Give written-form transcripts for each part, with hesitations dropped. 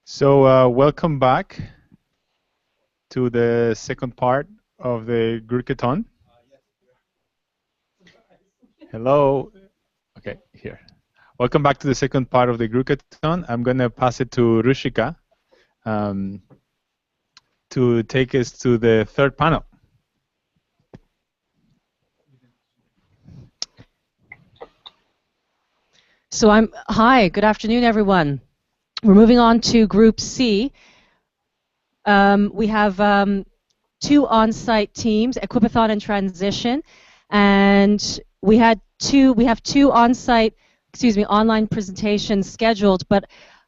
So welcome back to the second part of the Groocathon. Hello. Okay, here. Welcome back to the second part of the Groocathon. I'm going to pass it to Rushika to take us to the third panel. So hi, good afternoon, everyone. We're moving on to Group C. We have two on-site teams, Equipathon and Transition, and we have two on-site, online presentations scheduled. But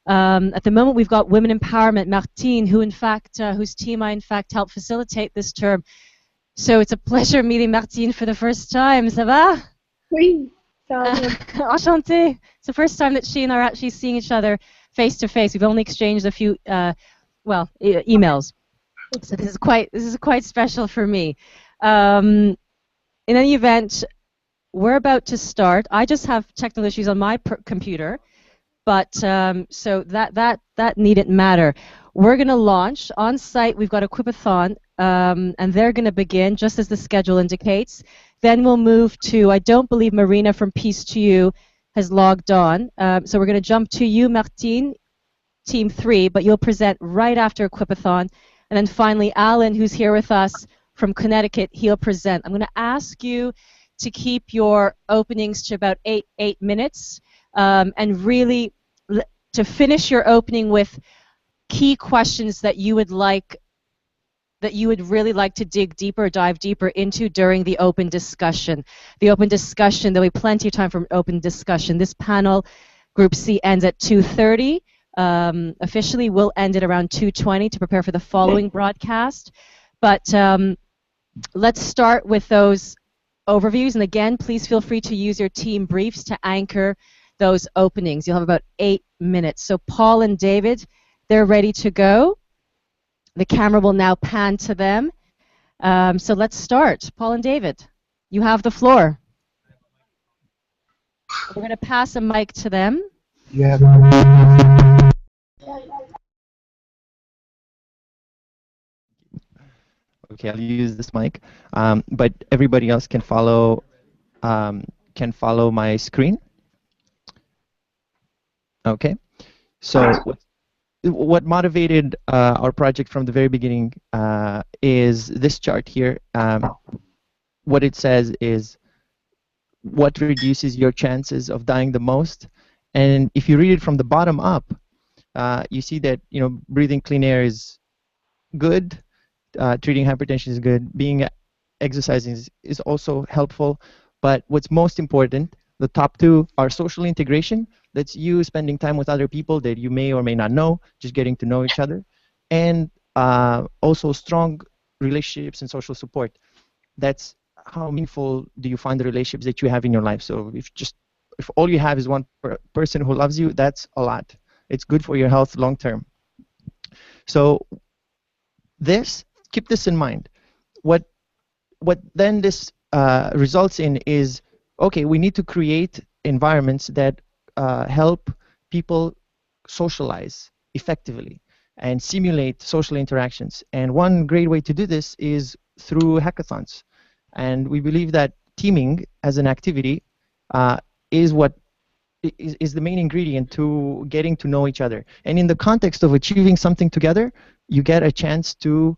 at the moment, we've got Women Empowerment, Martine, whose team I in fact helped facilitate this term. So it's a pleasure meeting Martine for the first time. Ça va? Oui. Enchantée. It's the first time that she and I are actually seeing each other face to face. We've only exchanged a few, emails. So this is quite special for me. In any event, we're about to start. I just have technical issues on my computer, but so that needn't matter. We're going to launch on site. We've got Equipathon, and they're going to begin just as the schedule indicates. Then we'll move to, I don't believe Marina from Peace to You has logged on. So we're going to jump to you, Martine, Team 3, but you'll present right after Equipathon. And then finally, Alan, who's here with us from Connecticut, he'll present. I'm going to ask you to keep your openings to about eight minutes, and really to finish your opening with key questions that you would really like to dive deeper into during the open discussion. The open discussion, there'll be plenty of time for open discussion. This panel, Group C, ends at 2:30. Officially, we'll end at around 2:20 to prepare for the following broadcast. But let's start with those overviews. And again, please feel free to use your team briefs to anchor those openings. You'll have about 8 minutes. So Paul and David, they're ready to go. The camera will now pan to them. So let's start. Paul and David, you have the floor. We're going to pass a mic to them. Yeah. Okay, I'll use this mic, but everybody else can follow my screen. Okay, so what motivated our project from the very beginning is this chart here. What it says is what reduces your chances of dying the most, and if you read it from the bottom up, you see that breathing clean air is good, treating hypertension is good, exercising is also helpful, but what's most important, the top two, are social integration. That's you spending time with other people that you may or may not know, just getting to know each other, and also strong relationships and social support. That's how meaningful do you find the relationships that you have in your life. So if all you have is one person who loves you, that's a lot. It's good for your health long term. So keep this in mind. What then this results in is, okay, we need to create environments that help people socialize effectively and simulate social interactions. And one great way to do this is through hackathons. And we believe that teaming as an activity is the main ingredient to getting to know each other. And in the context of achieving something together, you get a chance to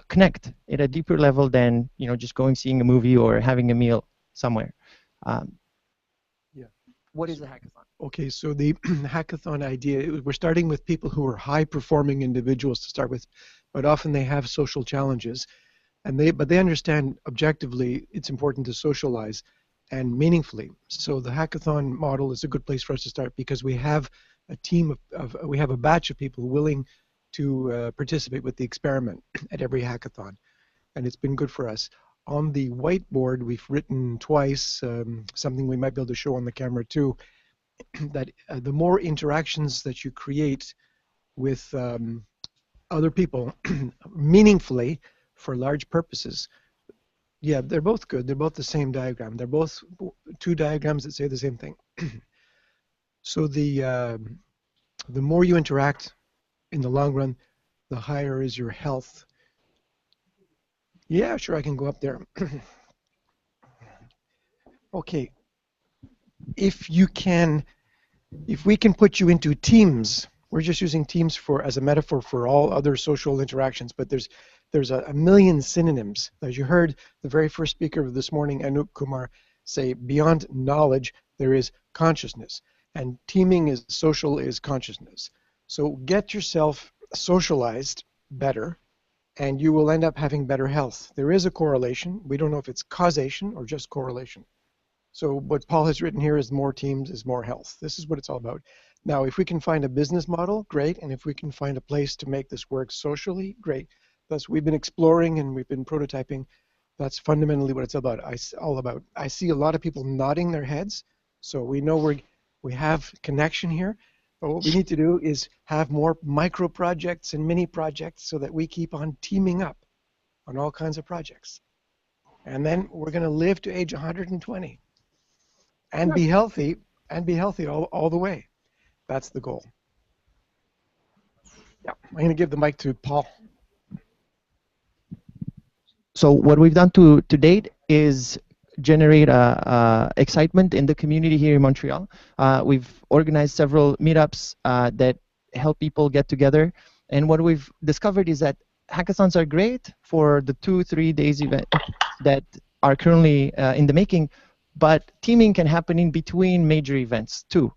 connect at a deeper level than just seeing a movie or having a meal somewhere. Yeah. What is a hackathon? Okay, so the hackathon idea, we're starting with people who are high-performing individuals to start with, but often they have social challenges, but they understand objectively it's important to socialize. and meaningfully. So the hackathon model is a good place for us to start because we have a team we have a batch of people willing to participate with the experiment at every hackathon, and it's been good for us. On the whiteboard, we've written twice, something we might be able to show on the camera too, that the more interactions that you create with other people meaningfully for large purposes. Yeah, they're both good. They're both the same diagram. They're both two diagrams that say the same thing. So the more you interact in the long run, the higher is your health. Yeah, sure, I can go up there. Okay. If we can put you into teams, we're just using teams as a metaphor for all other social interactions, but there's a million synonyms. As you heard the very first speaker this morning, Anup Kumar, say beyond knowledge, there is consciousness. And teaming is social is consciousness. So get yourself socialized better, and you will end up having better health. There is a correlation. We don't know if it's causation or just correlation. So what Paul has written here is more teams is more health. This is what it's all about. Now, if we can find a business model, great. And if we can find a place to make this work socially, great. That's we've been exploring and we've been prototyping. That's fundamentally what it's all about. I see a lot of people nodding their heads, so we know we have connection here. But what we need to do is have more micro projects and mini projects so that we keep on teaming up on all kinds of projects. And then we're going to live to age 120 and be healthy all the way. That's the goal. Yeah, I'm going to give the mic to Paul. So what we've done to date is generate excitement in the community here in Montreal. We've organized several meetups that help people get together. And what we've discovered is that hackathons are great for the 2-3 days event that are currently in the making, but teaming can happen in between major events too.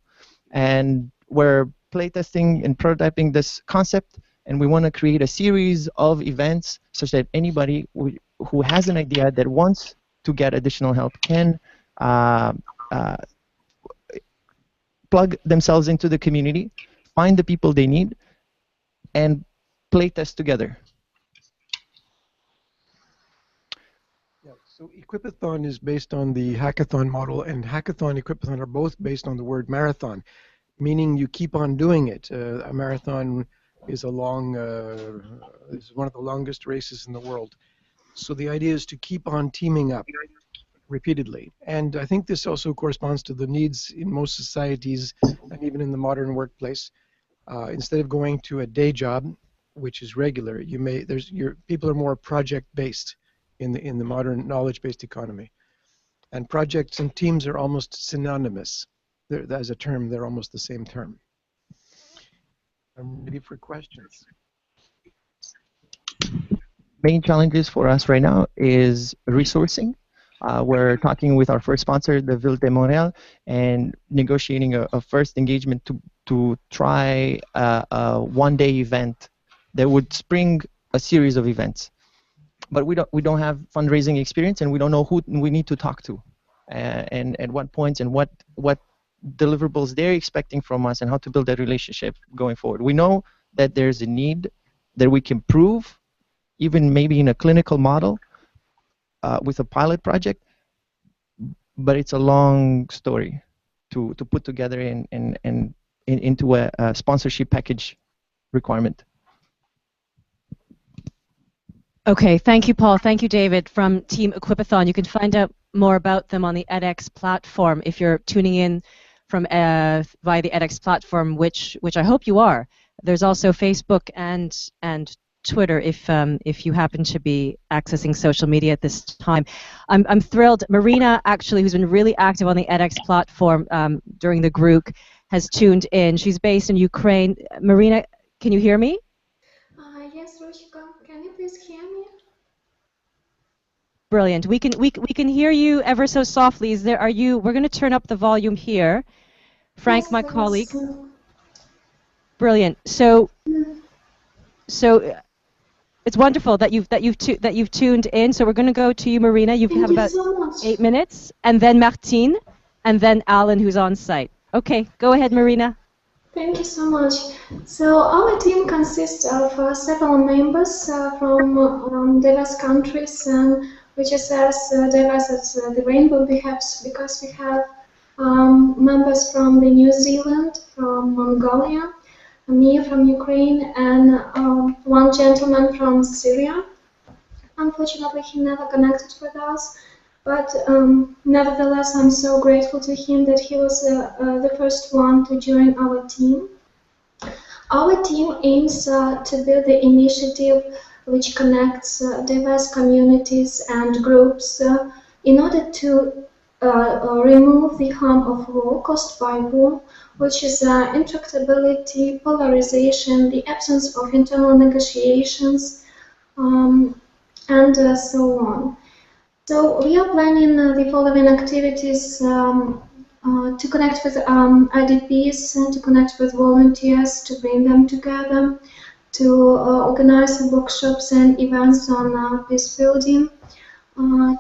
And we're playtesting and prototyping this concept, and we want to create a series of events such that anybody who has an idea that wants to get additional help can plug themselves into the community, find the people they need, and playtest together. Yeah, so Equipathon is based on the hackathon model, and hackathon and Equipathon are both based on the word marathon, meaning you keep on doing it. A marathon is is one of the longest races in the world. So the idea is to keep on teaming up repeatedly. And I think this also corresponds to the needs in most societies and even in the modern workplace. Instead of going to a day job, which is regular, people are more project-based in the modern knowledge-based economy. And projects and teams are almost synonymous. As a term, they're almost the same term. I'm ready for questions. Main challenges for us right now is resourcing. We're talking with our first sponsor, the Ville de Montréal, and negotiating a first engagement to try a one-day event that would spring a series of events. But we don't have fundraising experience, and we don't know who we need to talk to, and at what points, and what deliverables they're expecting from us, and how to build that relationship going forward. We know that there's a need that we can prove, even maybe in a clinical model with a pilot project, but it's a long story to put together into a sponsorship package requirement. Okay, thank you, Paul. Thank you, David, from Team Equipathon. You can find out more about them on the edX platform if you're tuning in from via the edX platform, which I hope you are. There's also Facebook and Twitter if you happen to be accessing social media at this time. I'm thrilled. Marina, actually, who's been really active on the edX platform during the Grook, has tuned in. She's based in Ukraine. Marina, can you hear me? Yes, Rushika, can you please hear me? Brilliant. We can hear you ever so softly. We're going to turn up the volume here. Frank, Yes, my please. colleague. Brilliant. So It's wonderful that you've tuned in. So we're going to go to you, Marina. You Thank have you about so much. 8 minutes, and then Martine, and then Alan, who's on site. Okay, go ahead, Marina. Thank you so much. So our team consists of several members from diverse countries, which is as diverse as the rainbow, perhaps, because we have members from the New Zealand, from Mongolia, me from Ukraine, and one gentleman from Syria. Unfortunately, he never connected with us, but nevertheless, I'm so grateful to him that he was the first one to join our team. Our team aims to build the initiative which connects diverse communities and groups in order to remove the harm of war caused by war, which is intractability, polarization, the absence of internal negotiations, and so on. So we are planning the following activities to connect with IDPs, to connect with volunteers, to bring them together, to organize workshops and events on peace building,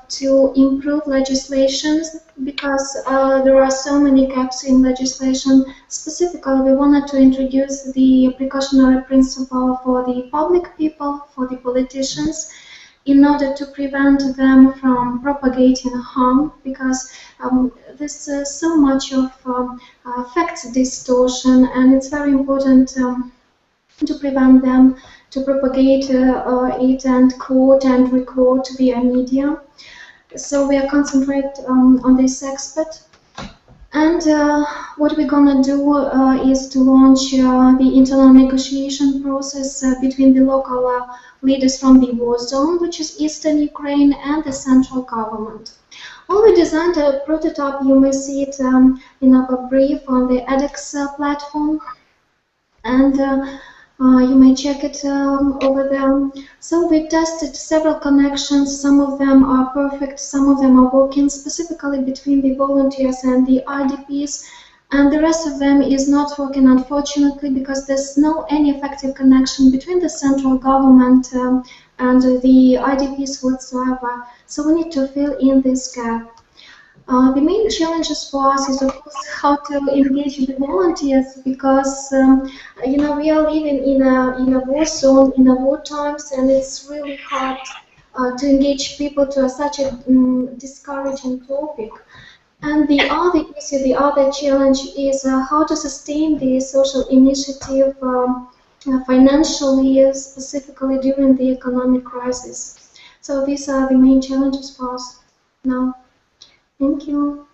to improve legislations because there are so many gaps in legislation. Specifically, we wanted to introduce the precautionary principle for the public people, for the politicians, in order to prevent them from propagating harm, because there's so much of facts distortion, and it's very important to prevent them to propagate it and quote and record via media. So we are concentrate on this aspect. And what we're gonna do is to launch the internal negotiation process between the local leaders from the war zone, which is eastern Ukraine, and the central government. We designed a prototype. You may see it in our brief on the edX platform, and you may check it over there. So we tested several connections. Some of them are perfect, some of them are working, specifically between the volunteers and the IDPs, and the rest of them is not working, unfortunately, because there's no any effective connection between the central government and the IDPs whatsoever. So we need to fill in this gap. The main challenges for us is, of course, how to engage the volunteers, because we are living in a war zone, in a war times, and it's really hard to engage people to such a discouraging topic. And the other issue, the other challenge is how to sustain the social initiative financially, specifically during the economic crisis. So these are the main challenges for us now. Thank you.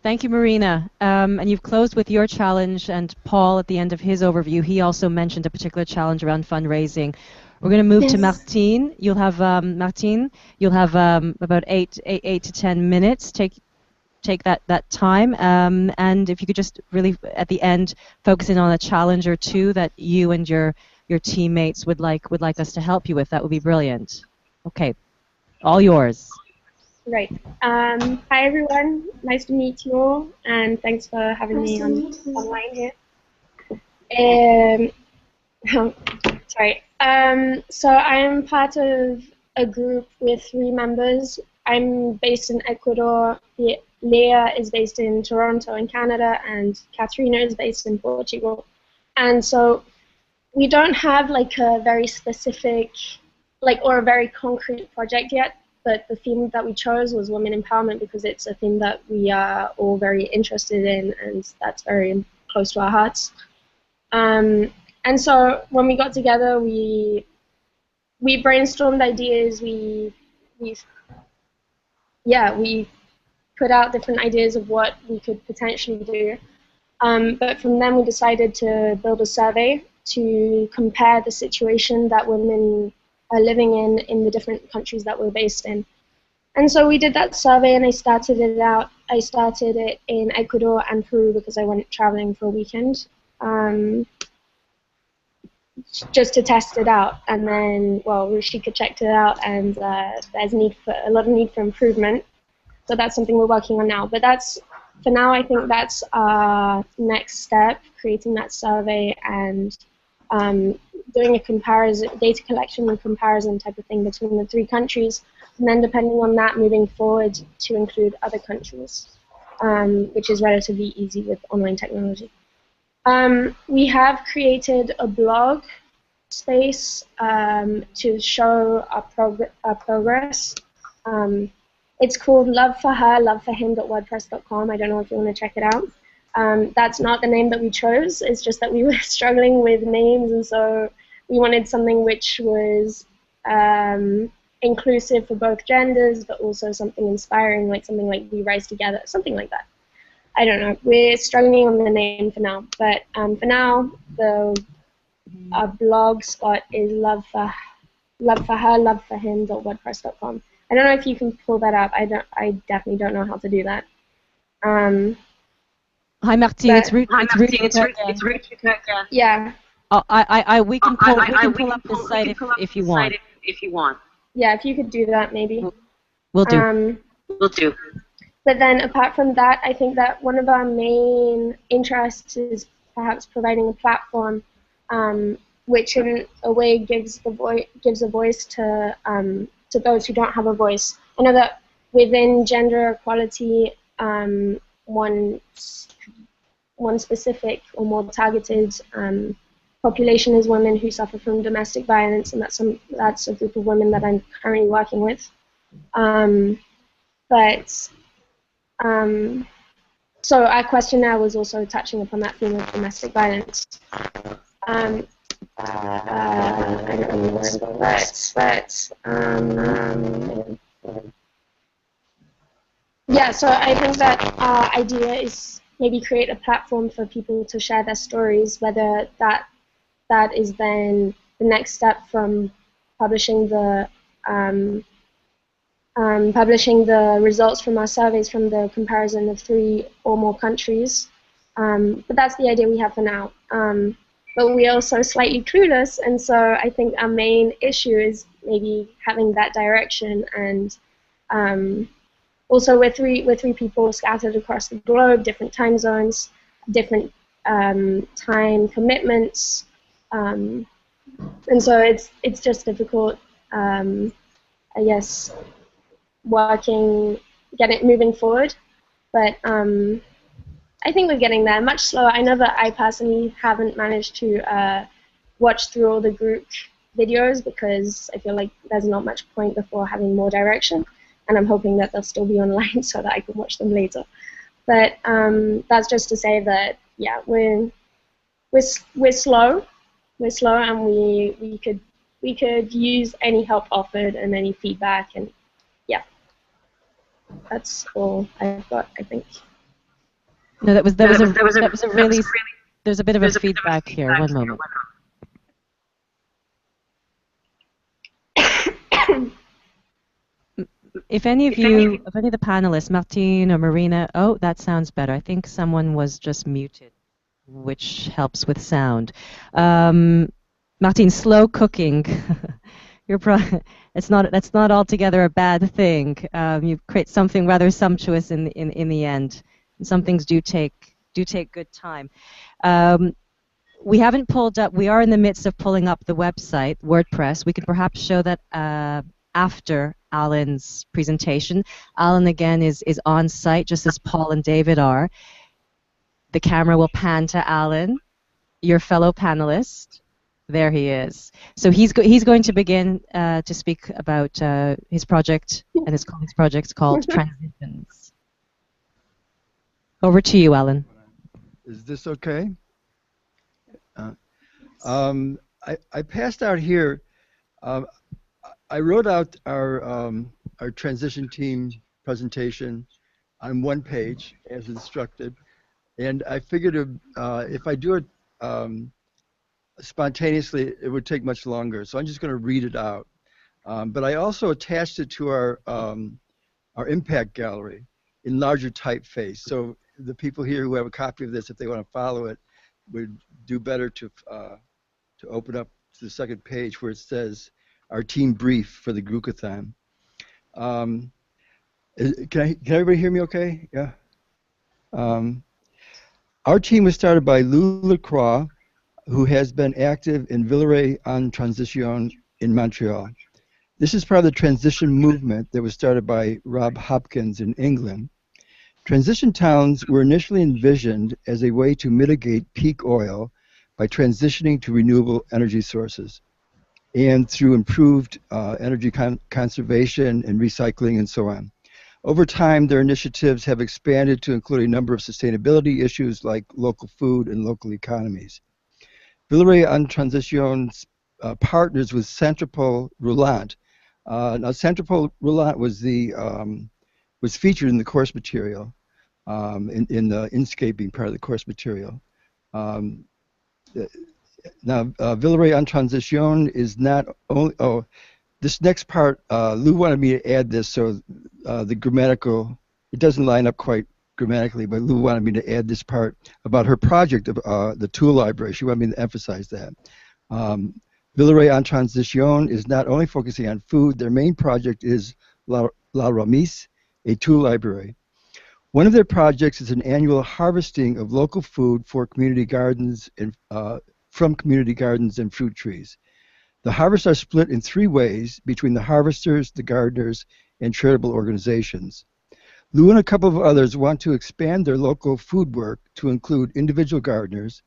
Thank you, Marina. And you've closed with your challenge, and Paul, at the end of his overview, he also mentioned a particular challenge around fundraising. We're going to move to Martine. You'll have Martine. You'll have about 8 to 10 minutes. Take that time, and if you could just really at the end focus in on a challenge or two that you and your teammates would like us to help you with, that would be brilliant. Okay, all yours. Right. Hi everyone. Nice to meet you all, and thanks for having me online here. Sorry. So I am part of a group with 3 members. I'm based in Ecuador. Leah is based in Toronto in Canada, and Katrina is based in Portugal. And so we don't have like a very specific, or a very concrete project yet. But the theme that we chose was women empowerment because it's a theme that we are all very interested in, and that's very close to our hearts. And so when we got together, we brainstormed ideas. We put out different ideas of what we could potentially do. But from then we decided to build a survey to compare the situation that women are living in the different countries that we're based in. And so we did that survey, and I started it out. I started it in Ecuador and Peru because I went traveling for a weekend, just to test it out. And then, well, Rushika checked it out, and there's a lot of need for improvement. So that's something we're working on now. But for now, I think that's our next step, creating that survey and doing a comparison, data collection and comparison type of thing between the three countries, and then depending on that, moving forward to include other countries, which is relatively easy with online technology. We have created a blog space to show our progress. It's called loveforher.wordpress.com. I don't know if you want to check it out. That's not the name that we chose. It's just that we were struggling with names, and so we wanted something which was inclusive for both genders, but also something inspiring, like something like We Rise Together, something like that. I don't know. We're struggling on the name for now, but for now, our blog spot is loveforhim.wordpress.com. I don't know if you can pull that up. I definitely don't know how to do that. Hi, Martine. It's Ruth. Yeah. Oh, we can pull up the site if you want. Yeah, if you could do that, maybe. We'll do. But then, apart from that, I think that one of our main interests is perhaps providing a platform, which in a way gives a voice to those who don't have a voice. I know that within gender equality, one specific or more targeted population is women who suffer from domestic violence, and that's a group of women that I'm currently working with. So our questionnaire was also touching upon that theme of domestic violence. I don't know yeah, so I think that our idea is maybe create a platform for people to share their stories, whether that is then the next step from publishing the results from our surveys from the comparison of 3 or more countries. But that's the idea we have for now. But we're also slightly clueless, and so I think our main issue is maybe having that direction. And also, we're three people scattered across the globe, different time zones, different time commitments, and so it's just difficult, I guess, moving forward. But I think we're getting there, much slower. I know that I personally haven't managed to watch through all the group videos because I feel like there's not much point before having more direction, and I'm hoping that they'll still be online so that I can watch them later. But that's just to say that, yeah, we're slow, and we could use any help offered and any feedback, and yeah, that's all I've got, I think. No, there's a bit of a feedback here. One moment. If any of the panelists, Martine or Marina, oh, that sounds better. I think someone was just muted, which helps with sound. Martine, slow cooking. That's not altogether a bad thing. You create something rather sumptuous in the end. And some things do take good time. We haven't pulled up. We are in the midst of pulling up the website, WordPress. We could perhaps show that after Alan's presentation. Alan again is on site, just as Paul and David are. The camera will pan to Alan, your fellow panelist. There he is. So he's going to begin to speak about his project, and his colleague's project called Transitions. Over to you, Alan. Is this okay? I passed out here. I wrote out our transition team presentation on one page as instructed, and I figured if I do it spontaneously, it would take much longer. So I'm just going to read it out. But I also attached it to our impact gallery in larger typeface. So the people here who have a copy of this, if they want to follow it, would do better to open up to the second page where it says our team brief for the Groocathon. Can everybody hear me okay? Yeah. Our team was started by Lou LaCroix, who has been active in Villeray en Transition in Montreal. This is part of the transition movement that was started by Rob Hopkins in England. Transition towns were initially envisioned as a way to mitigate peak oil by transitioning to renewable energy sources and through improved energy conservation and recycling and so on. Over time, their initiatives have expanded to include a number of sustainability issues like local food and local economies. Villeray en Transition partners with Centropole Roulant. Now, Centropole Roulant was featured in the course material, in the inscaping part of the course material. Now, Villeray en Transition is not only, this next part, Lou wanted me to add this, so the grammatical, it doesn't line up quite grammatically, but Lou wanted me to add this part about her project of the tool library. She wanted me to emphasize that. Villeray en Transition is not only focusing on food, their main project is La Remise, a tool library. One of their projects is an annual harvesting of local food for community gardens and from community gardens and fruit trees. The harvests are split in 3 ways between the harvesters, the gardeners, and charitable organizations. Lou and a couple of others want to expand their local food work to include individual gardeners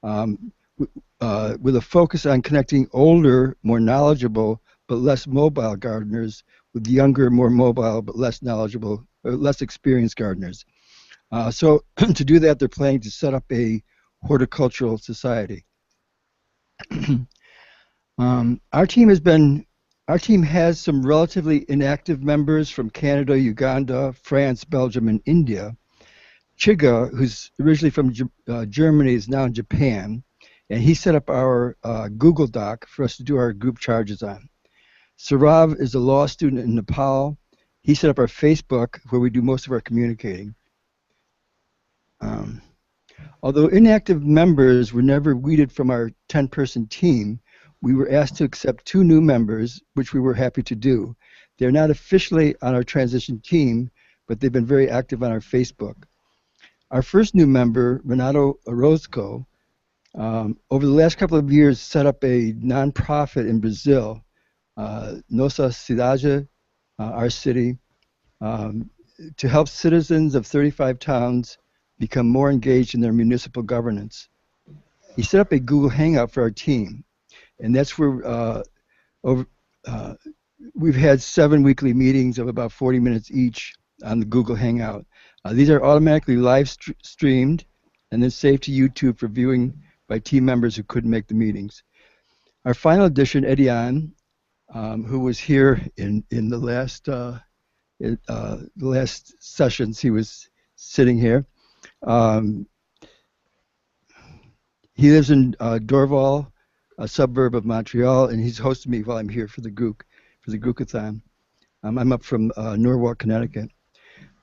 with a focus on connecting older, more knowledgeable, but less mobile gardeners with younger, more mobile, but less knowledgeable, or less experienced gardeners. So to do that, they're planning to set up a horticultural society. Our team has some relatively inactive members from Canada, Uganda, France, Belgium, and India. Chiga, who's originally from Germany, is now in Japan, and he set up our Google Doc for us to do our group charges on. Sarav is a law student in Nepal. He set up our Facebook, where we do most of our communicating. Although inactive members were never weeded from our 10-person team, we were asked to accept 2 new members, which we were happy to do. They're not officially on our transition team, but they've been very active on our Facebook. Our first new member, Renato Orozco, over the last couple of years set up a nonprofit in Brazil, Nossa Cidade, our city, to help citizens of 35 towns become more engaged in their municipal governance. He set up a Google Hangout for our team, and that's where we've had 7 weekly meetings of about 40 minutes each on the Google Hangout. These are automatically live streamed and then saved to YouTube for viewing by team members who couldn't make the meetings. Our final edition, Edian, who was here in the last sessions, he was sitting here. He lives in Dorval, a suburb of Montreal, and he's hosted me while I'm here for the Groocathon. I'm up from Norwalk, Connecticut.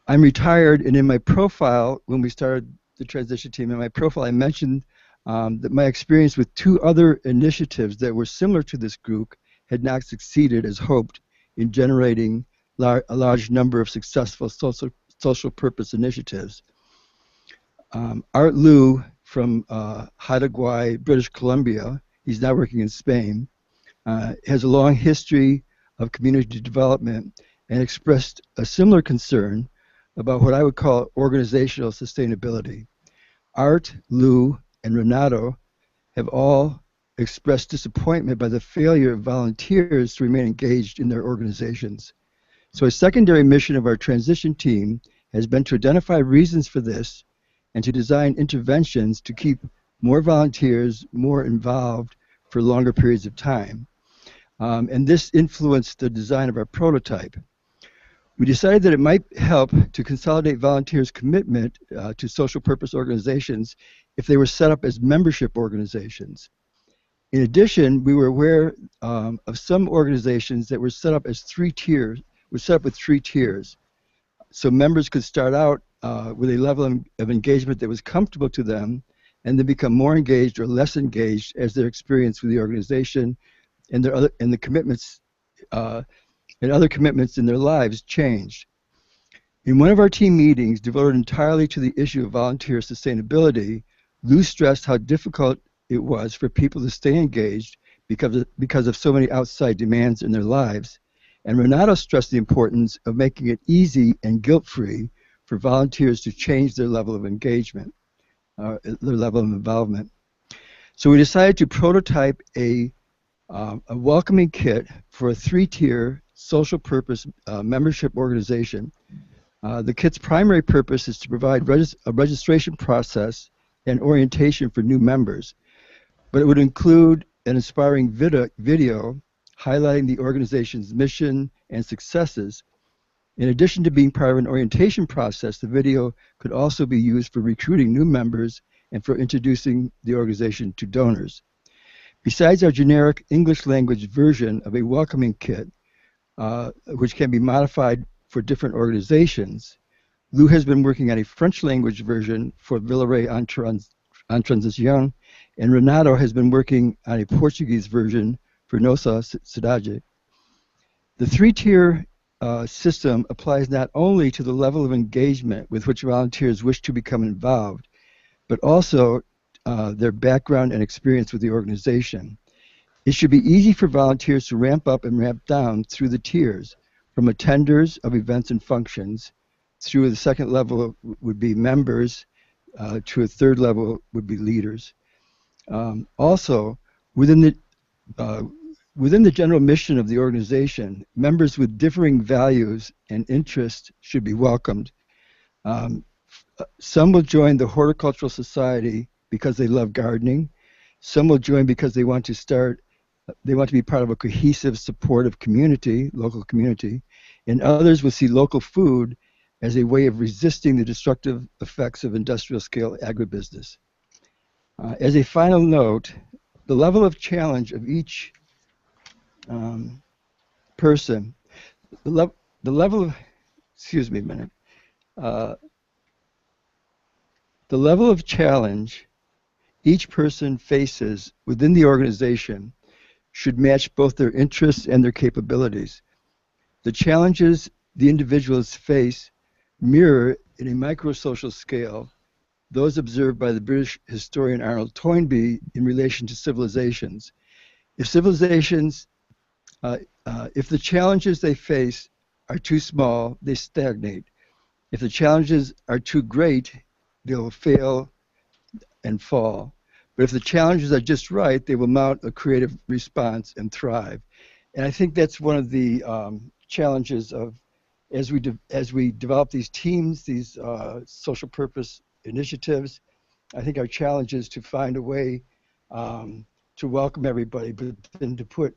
I'm retired, and in my profile, when we started the transition team, in my profile I mentioned that my experience with 2 other initiatives that were similar to this group had not succeeded as hoped in generating a large number of successful social purpose initiatives. Art Liu from Haida Gwaii, British Columbia, he's now working in Spain, has a long history of community development and expressed a similar concern about what I would call organizational sustainability. Art, Lou, and Renato have all expressed disappointment by the failure of volunteers to remain engaged in their organizations. So a secondary mission of our transition team has been to identify reasons for this and to design interventions to keep more volunteers more involved for longer periods of time. And this influenced the design of our prototype. We decided that it might help to consolidate volunteers' commitment to social purpose organizations if they were set up as membership organizations. In addition, we were aware of some organizations that were set up as 3 tiers, were set up with 3 tiers. So members could start out with a level of engagement that was comfortable to them and then become more engaged or less engaged as their experience with the organization and the commitments and other commitments in their lives changed. In one of our team meetings devoted entirely to the issue of volunteer sustainability, Lou stressed how difficult it was for people to stay engaged because of so many outside demands in their lives. And Renato stressed the importance of making it easy and guilt-free for volunteers to change their level of engagement, their level of involvement. So we decided to prototype a welcoming kit for a 3-tier social purpose membership organization. The kit's primary purpose is to provide a registration process and orientation for new members, but it would include an inspiring video highlighting the organization's mission and successes. In addition to being part of an orientation process, the video could also be used for recruiting new members and for introducing the organization to donors. Besides our generic English language version of a welcoming kit, which can be modified for different organizations, Lou has been working on a French language version for Villeray en Transition, and Renato has been working on a Portuguese version for Nossa Cidade. The 3-tier system applies not only to the level of engagement with which volunteers wish to become involved, but also their background and experience with the organization. It should be easy for volunteers to ramp up and ramp down through the tiers, from attenders of events and functions, through the second level would be members, to a third level would be leaders. Also, within the general mission of the organization, members with differing values and interests should be welcomed. Some will join the Horticultural Society because they love gardening. Some will join because they want to be part of a cohesive, supportive community, local community. And others will see local food as a way of resisting the destructive effects of industrial-scale agribusiness. As a final note, the level of challenge of each person, the level of, excuse me a minute, the level of challenge each person faces within the organization should match both their interests and their capabilities. The challenges the individuals face mirror in a micro-social scale those observed by the British historian Arnold Toynbee in relation to civilizations. If civilizations, if the challenges they face are too small, they stagnate. If the challenges are too great, they'll fail and fall. But if the challenges are just right, they will mount a creative response and thrive. And I think that's one of the challenges of, as we develop these teams, these social purpose initiatives, I think our challenge is to find a way to welcome everybody, but then to put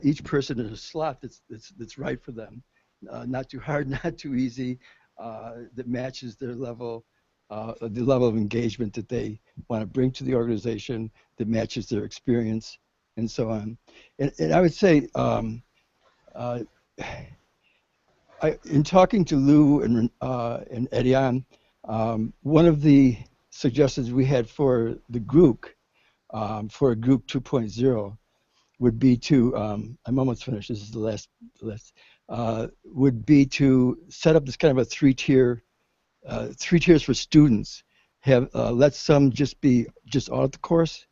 each person in a slot that's right for them. Not too hard, not too easy, that matches their level, the level of engagement that they want to bring to the organization, that matches their experience, and so on. And I would say, in talking to Lou and Edian, one of the suggestions we had for the group, for a group 2.0, would be to, I'm almost finished, this is the last list, would be to set up this kind of a 3 tiers for students. Have let some just audit the course,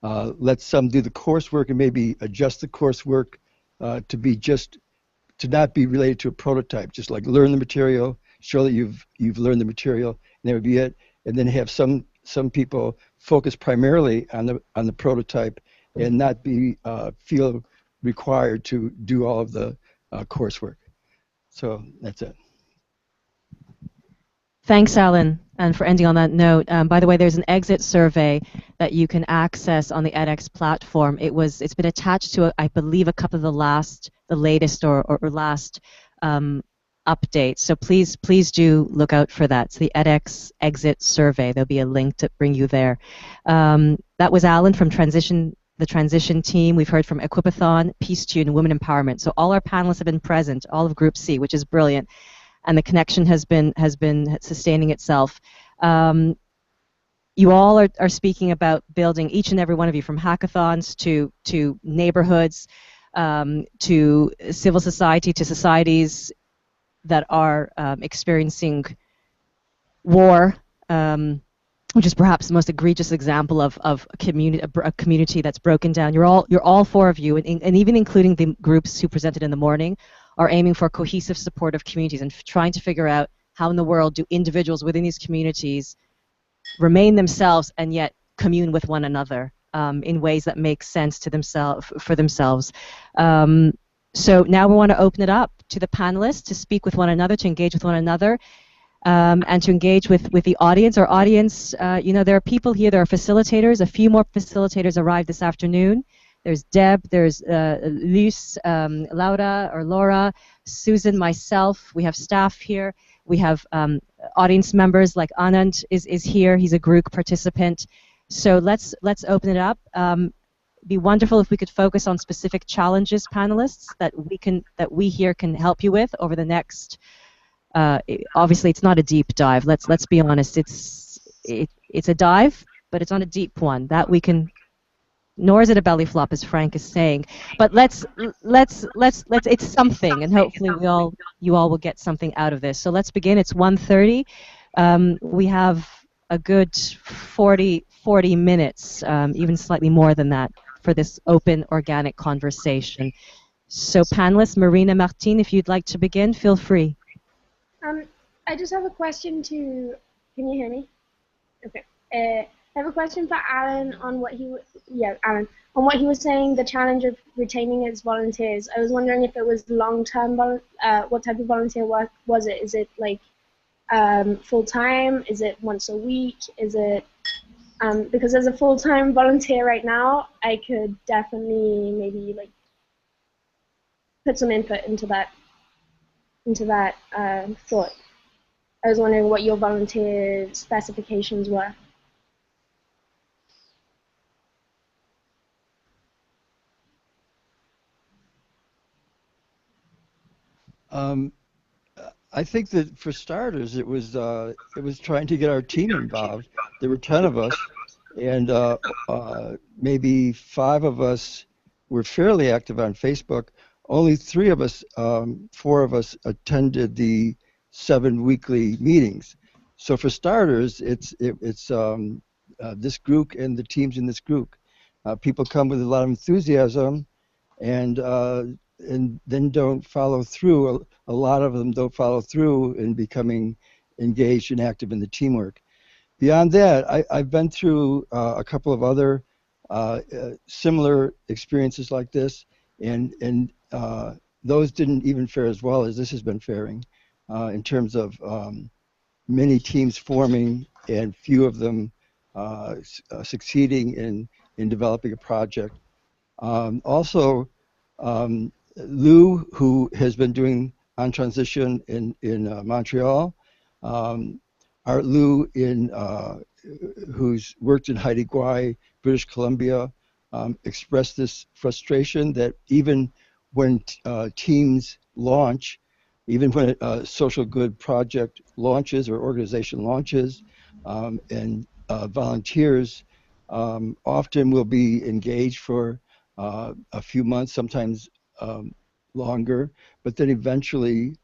let some do the coursework and maybe adjust the coursework to not be related to a prototype. Just like learn the material, show that you've learned the material, and that would be it. And then have some people focus primarily on the prototype and not feel required to do all of the coursework. So that's it. Thanks, Alan, and for ending on that note. By the way, there's an exit survey that you can access on the edX platform. It's been attached to, I believe, a couple of the latest or last updates. So please do look out for that. It's the edX exit survey. There'll be a link to bring you there. That was Alan from the transition team. We've heard from Equipathon, Peace Tune, and Women Empowerment. So all our panelists have been present, all of Group C, which is brilliant. And the connection has been sustaining itself. You all are speaking about building, each and every one of you, from hackathons to neighborhoods, to civil society, to societies that are experiencing war, which is perhaps the most egregious example of a community that's broken down. You're all four of you, and even including the groups who presented in the morning, are aiming for cohesive, supportive communities and trying to figure out how in the world do individuals within these communities remain themselves and yet commune with one another in ways that make sense to themselves. So now we want to open it up to the panelists to speak with one another, to engage with one another. And to engage with the audience. Our audience, there are people here, there are facilitators. A few more facilitators arrived this afternoon. There's Deb, there's Luce, Laura, Susan, myself. We have staff here. We have audience members like Anand is here. He's a group participant. So let's open it up. Be wonderful if we could focus on specific challenges, panelists, that we here can help you with over the next. Obviously, it's not a deep dive. Let's be honest. It's a dive, but it's not a deep one. That we can. Nor is it a belly flop, as Frank is saying. But let's. It's something, and hopefully you all will get something out of this. So let's begin. It's 1:30. We have a good 40 minutes, even slightly more than that, for this open, organic conversation. So panelists, Marina, Martine, if you'd like to begin, feel free. I just have a question to. Can you hear me? Okay. I have a question for Alan on what Alan, on what he was saying. The challenge of retaining his volunteers. I was wondering if it was long-term. What type of volunteer work was it? Is it like full-time? Is it once a week? Is it because as a full-time volunteer right now, I could definitely maybe like put some input into that thought. I was wondering what your volunteer specifications were. I think that for starters, it was trying to get our team involved. There were 10 of us, and maybe 5 of us were fairly active on Facebook. Only 3 of us, 4 of us attended the 7 weekly meetings. So for starters, it's this group and the teams in this group. People come with a lot of enthusiasm, and then don't follow through. A lot of them don't follow through in becoming engaged and active in the teamwork. Beyond that, I've been through a couple of other similar experiences like this, and those didn't even fare as well as this has been faring in terms of many teams forming and few of them succeeding in developing a project. Also, Lou, who has been doing on transition in Montreal, Art Lou, who's worked in Haiti Gui, British Columbia, expressed this frustration that even when teams launch, even when a social good project launches or organization launches, and volunteers often will be engaged for a few months, sometimes longer, but then eventually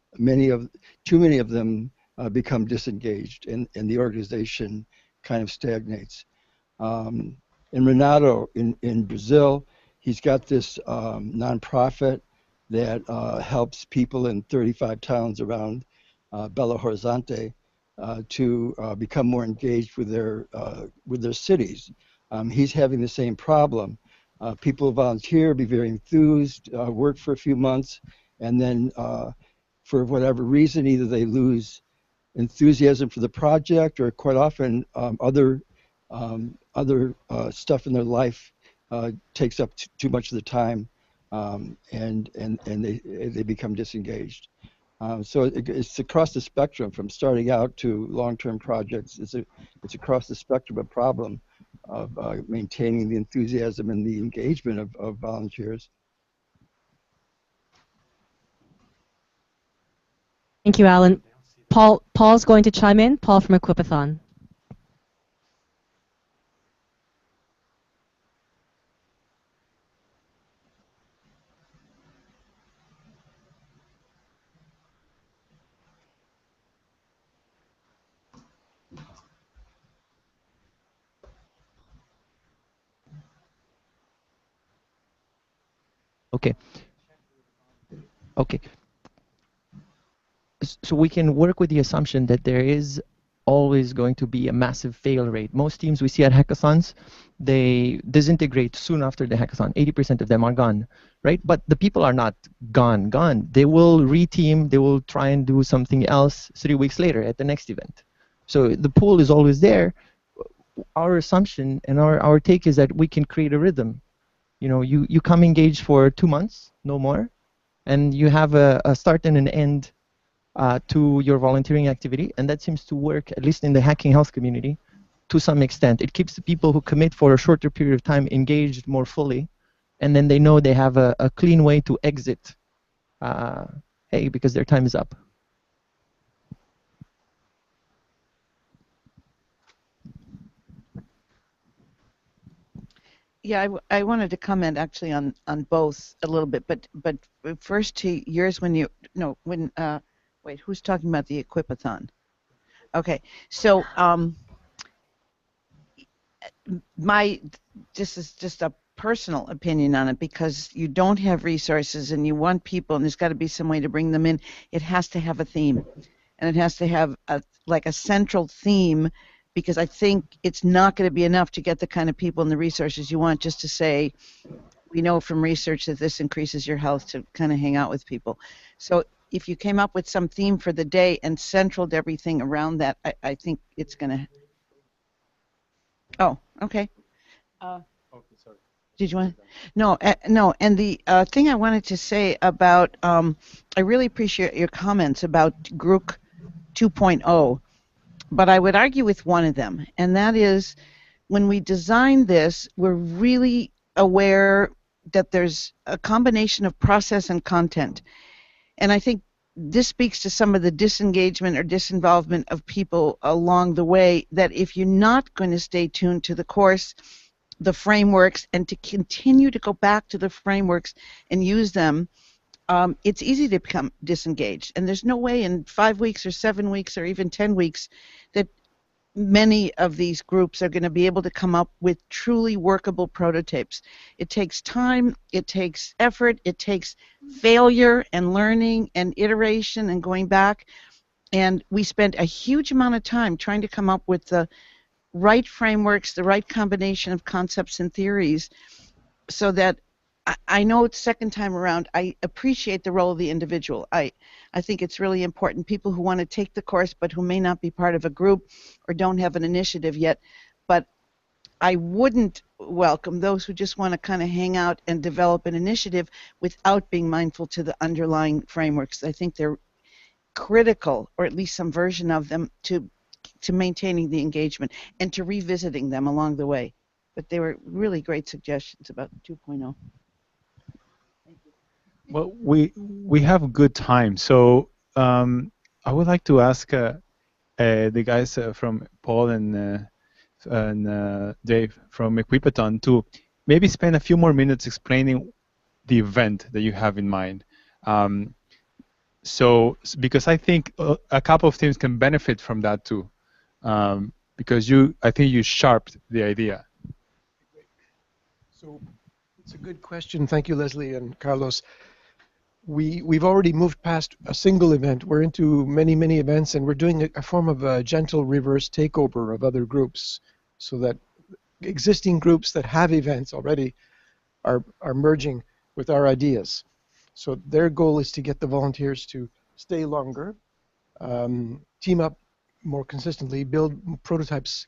too many of them become disengaged, and the organization kind of stagnates. And Renato in Brazil, he's got this nonprofit that helps people in 35 towns around Belo Horizonte to become more engaged with their cities. He's having the same problem. People volunteer, be very enthused, work for a few months, and then for whatever reason, either they lose enthusiasm for the project, or quite often other stuff in their life takes up too much of the time, and they become disengaged. So it's across the spectrum, from starting out to long-term projects. It's across the spectrum a problem of maintaining the enthusiasm and the engagement of volunteers. Thank you, Alan. Paul's going to chime in. Paul from Groocathon. Okay. Okay. So we can work with the assumption that there is always going to be a massive fail rate. Most teams we see at hackathons, they disintegrate soon after the hackathon. 80% of them are gone, right? But the people are not gone. They will reteam, they will try and do something else 3 weeks later at the next event. So the pool is always there. Our assumption and our take is that we can create a rhythm. You know, you come engaged for 2 months, no more, and you have a start and an end to your volunteering activity, and that seems to work, at least in the hacking health community, to some extent. It keeps the people who commit for a shorter period of time engaged more fully, and then they know they have a clean way to exit, hey, because their time is up. Yeah, I wanted to comment actually on both a little bit, but first to yours when you wait, who's talking about the Equipathon? Okay, so this is just a personal opinion on it, because you don't have resources and you want people, and there's got to be some way to bring them in. It has to have a theme, and it has to have like a central theme, because I think it's not going to be enough to get the kind of people and the resources you want just to say, we know from research that this increases your health, to kind of hang out with people. So if you came up with some theme for the day and centraled everything around that, I think it's going to... Oh, okay. Okay, sorry. Did you want? No, no. And the thing I wanted to say about, I really appreciate your comments about Grooc 2.0, but I would argue with one of them, and that is, when we design this, we're really aware that there's a combination of process and content. And I think this speaks to some of the disengagement or disinvolvement of people along the way, that if you're not going to stay tuned to the course, the frameworks, and to continue to go back to the frameworks and use them, it's easy to become disengaged. And there's no way in 5 weeks or 7 weeks or even 10 weeks that many of these groups are going to be able to come up with truly workable prototypes. It takes time, it takes effort, it takes failure and learning and iteration and going back. And we spent a huge amount of time trying to come up with the right frameworks, the right combination of concepts and theories, so that I know it's second time around, I appreciate the role of the individual. I think it's really important. People who want to take the course but who may not be part of a group or don't have an initiative yet. But I wouldn't welcome those who just want to kind of hang out and develop an initiative without being mindful to the underlying frameworks. I think they're critical, or at least some version of them, to maintaining the engagement and to revisiting them along the way. But they were really great suggestions about 2.0. Well, we have good time, so I would like to ask the guys from Paul and Dave from Equipathon to maybe spend a few more minutes explaining the event that you have in mind. So, because I think a couple of teams can benefit from that too, because I think you sharpened the idea. So it's a good question. Thank you, Leslie and Carlos. We've already moved past a single event. We're into many, many events, and we're doing a form of a gentle reverse takeover of other groups, so that existing groups that have events already are merging with our ideas. So their goal is to get the volunteers to stay longer, team up more consistently, build prototypes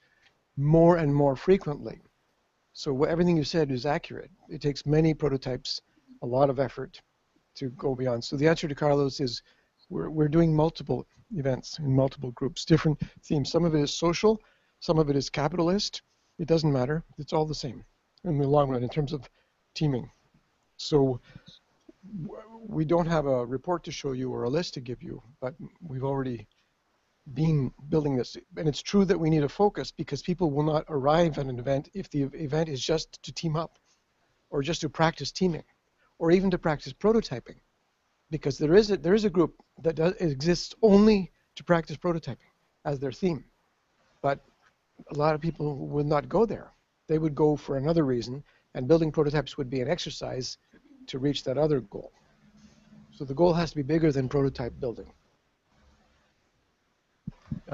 more and more frequently. So everything you said is accurate. It takes many prototypes, a lot of effort to go beyond. So the answer to Carlos is we're doing multiple events in multiple groups, different themes. Some of it is social, some of it is capitalist. It doesn't matter. It's all the same in the long run in terms of teaming. So we don't have a report to show you or a list to give you, but we've already been building this. And it's true that we need a focus, because people will not arrive at an event if the event is just to team up or just to practice teaming, or even to practice prototyping, because there is a group that exists only to practice prototyping as their theme. But a lot of people would not go there. They would go for another reason, and building prototypes would be an exercise to reach that other goal. So the goal has to be bigger than prototype building.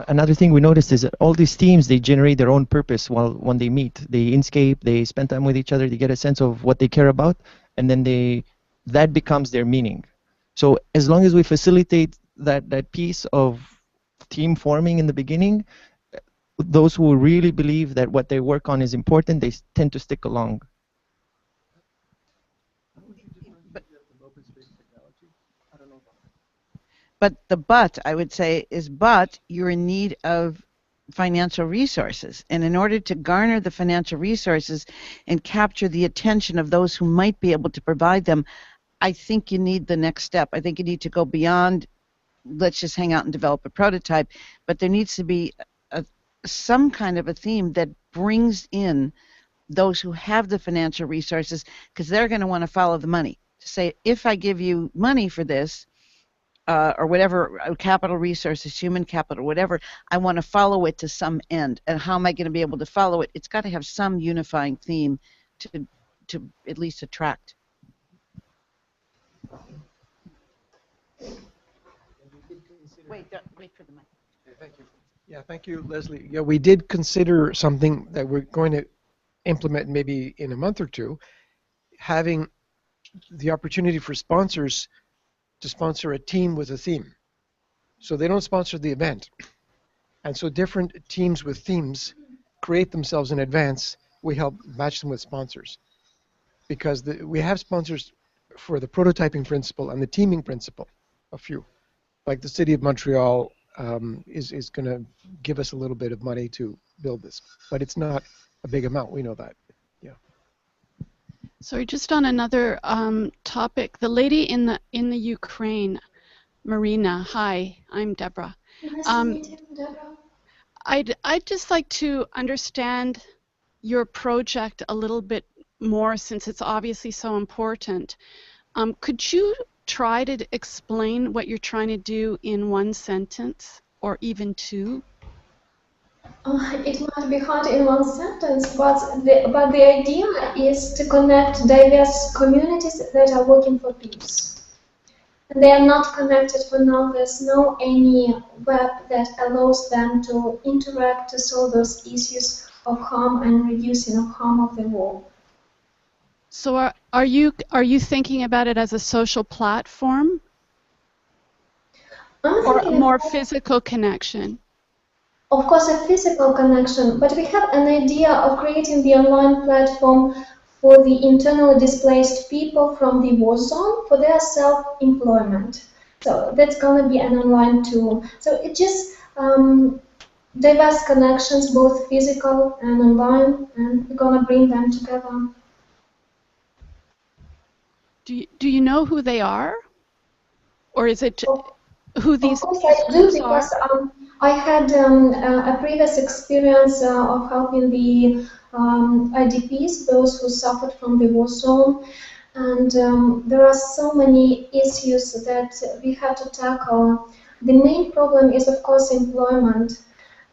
Another thing we noticed is that all these teams, they generate their own purpose when they meet. They inscape, they spend time with each other, they get a sense of what they care about, and then that becomes their meaning. So as long as we facilitate that piece of team forming in the beginning, those who really believe that what they work on is important, they tend to stick along. But I would say is, but you're in need of financial resources. And in order to garner the financial resources and capture the attention of those who might be able to provide them, I think you need the next step. I think you need to go beyond, let's just hang out and develop a prototype, but there needs to be some kind of a theme that brings in those who have the financial resources, because they're going to want to follow the money. To say, if I give you money for this, or whatever, capital resources, human capital, whatever, I want to follow it to some end. And how am I going to be able to follow it? It's got to have some unifying theme to at least attract. Wait for the mic. Okay, thank you. Yeah, thank you, Leslie. Yeah, we did consider something that we're going to implement maybe in a month or two, having the opportunity for sponsors to sponsor a team with a theme. So they don't sponsor the event. And so different teams with themes create themselves in advance. We help match them with sponsors. Because we have sponsors for the prototyping principle and the teaming principle, a few. Like the City of Montreal is going to give us a little bit of money to build this. But it's not a big amount, we know that. Sorry, just on another topic, the lady in the Ukraine, Marina. Hi, I'm Deborah. Nice to meet you, Deborah. I'd just like to understand your project a little bit more, since it's obviously so important. Could you try to explain what you're trying to do in one sentence, or even two? It might be hard in one sentence, but the idea is to connect diverse communities that are working for peace. And they are not connected for now. There's no any web that allows them to interact to solve those issues of harm and reducing of harm of the war. So are you thinking about it as a social platform, or a more physical connection? Of course, a physical connection, but we have an idea of creating the online platform for the internally displaced people from the war zone for their self-employment. So that's going to be an online tool. So it just diverse connections, both physical and online, and we're going to bring them together. Do you know who they are, or is it who these Of course I do, because I had a previous experience of helping the IDPs, those who suffered from the war zone, and there are so many issues that we have to tackle. The main problem is, of course, employment,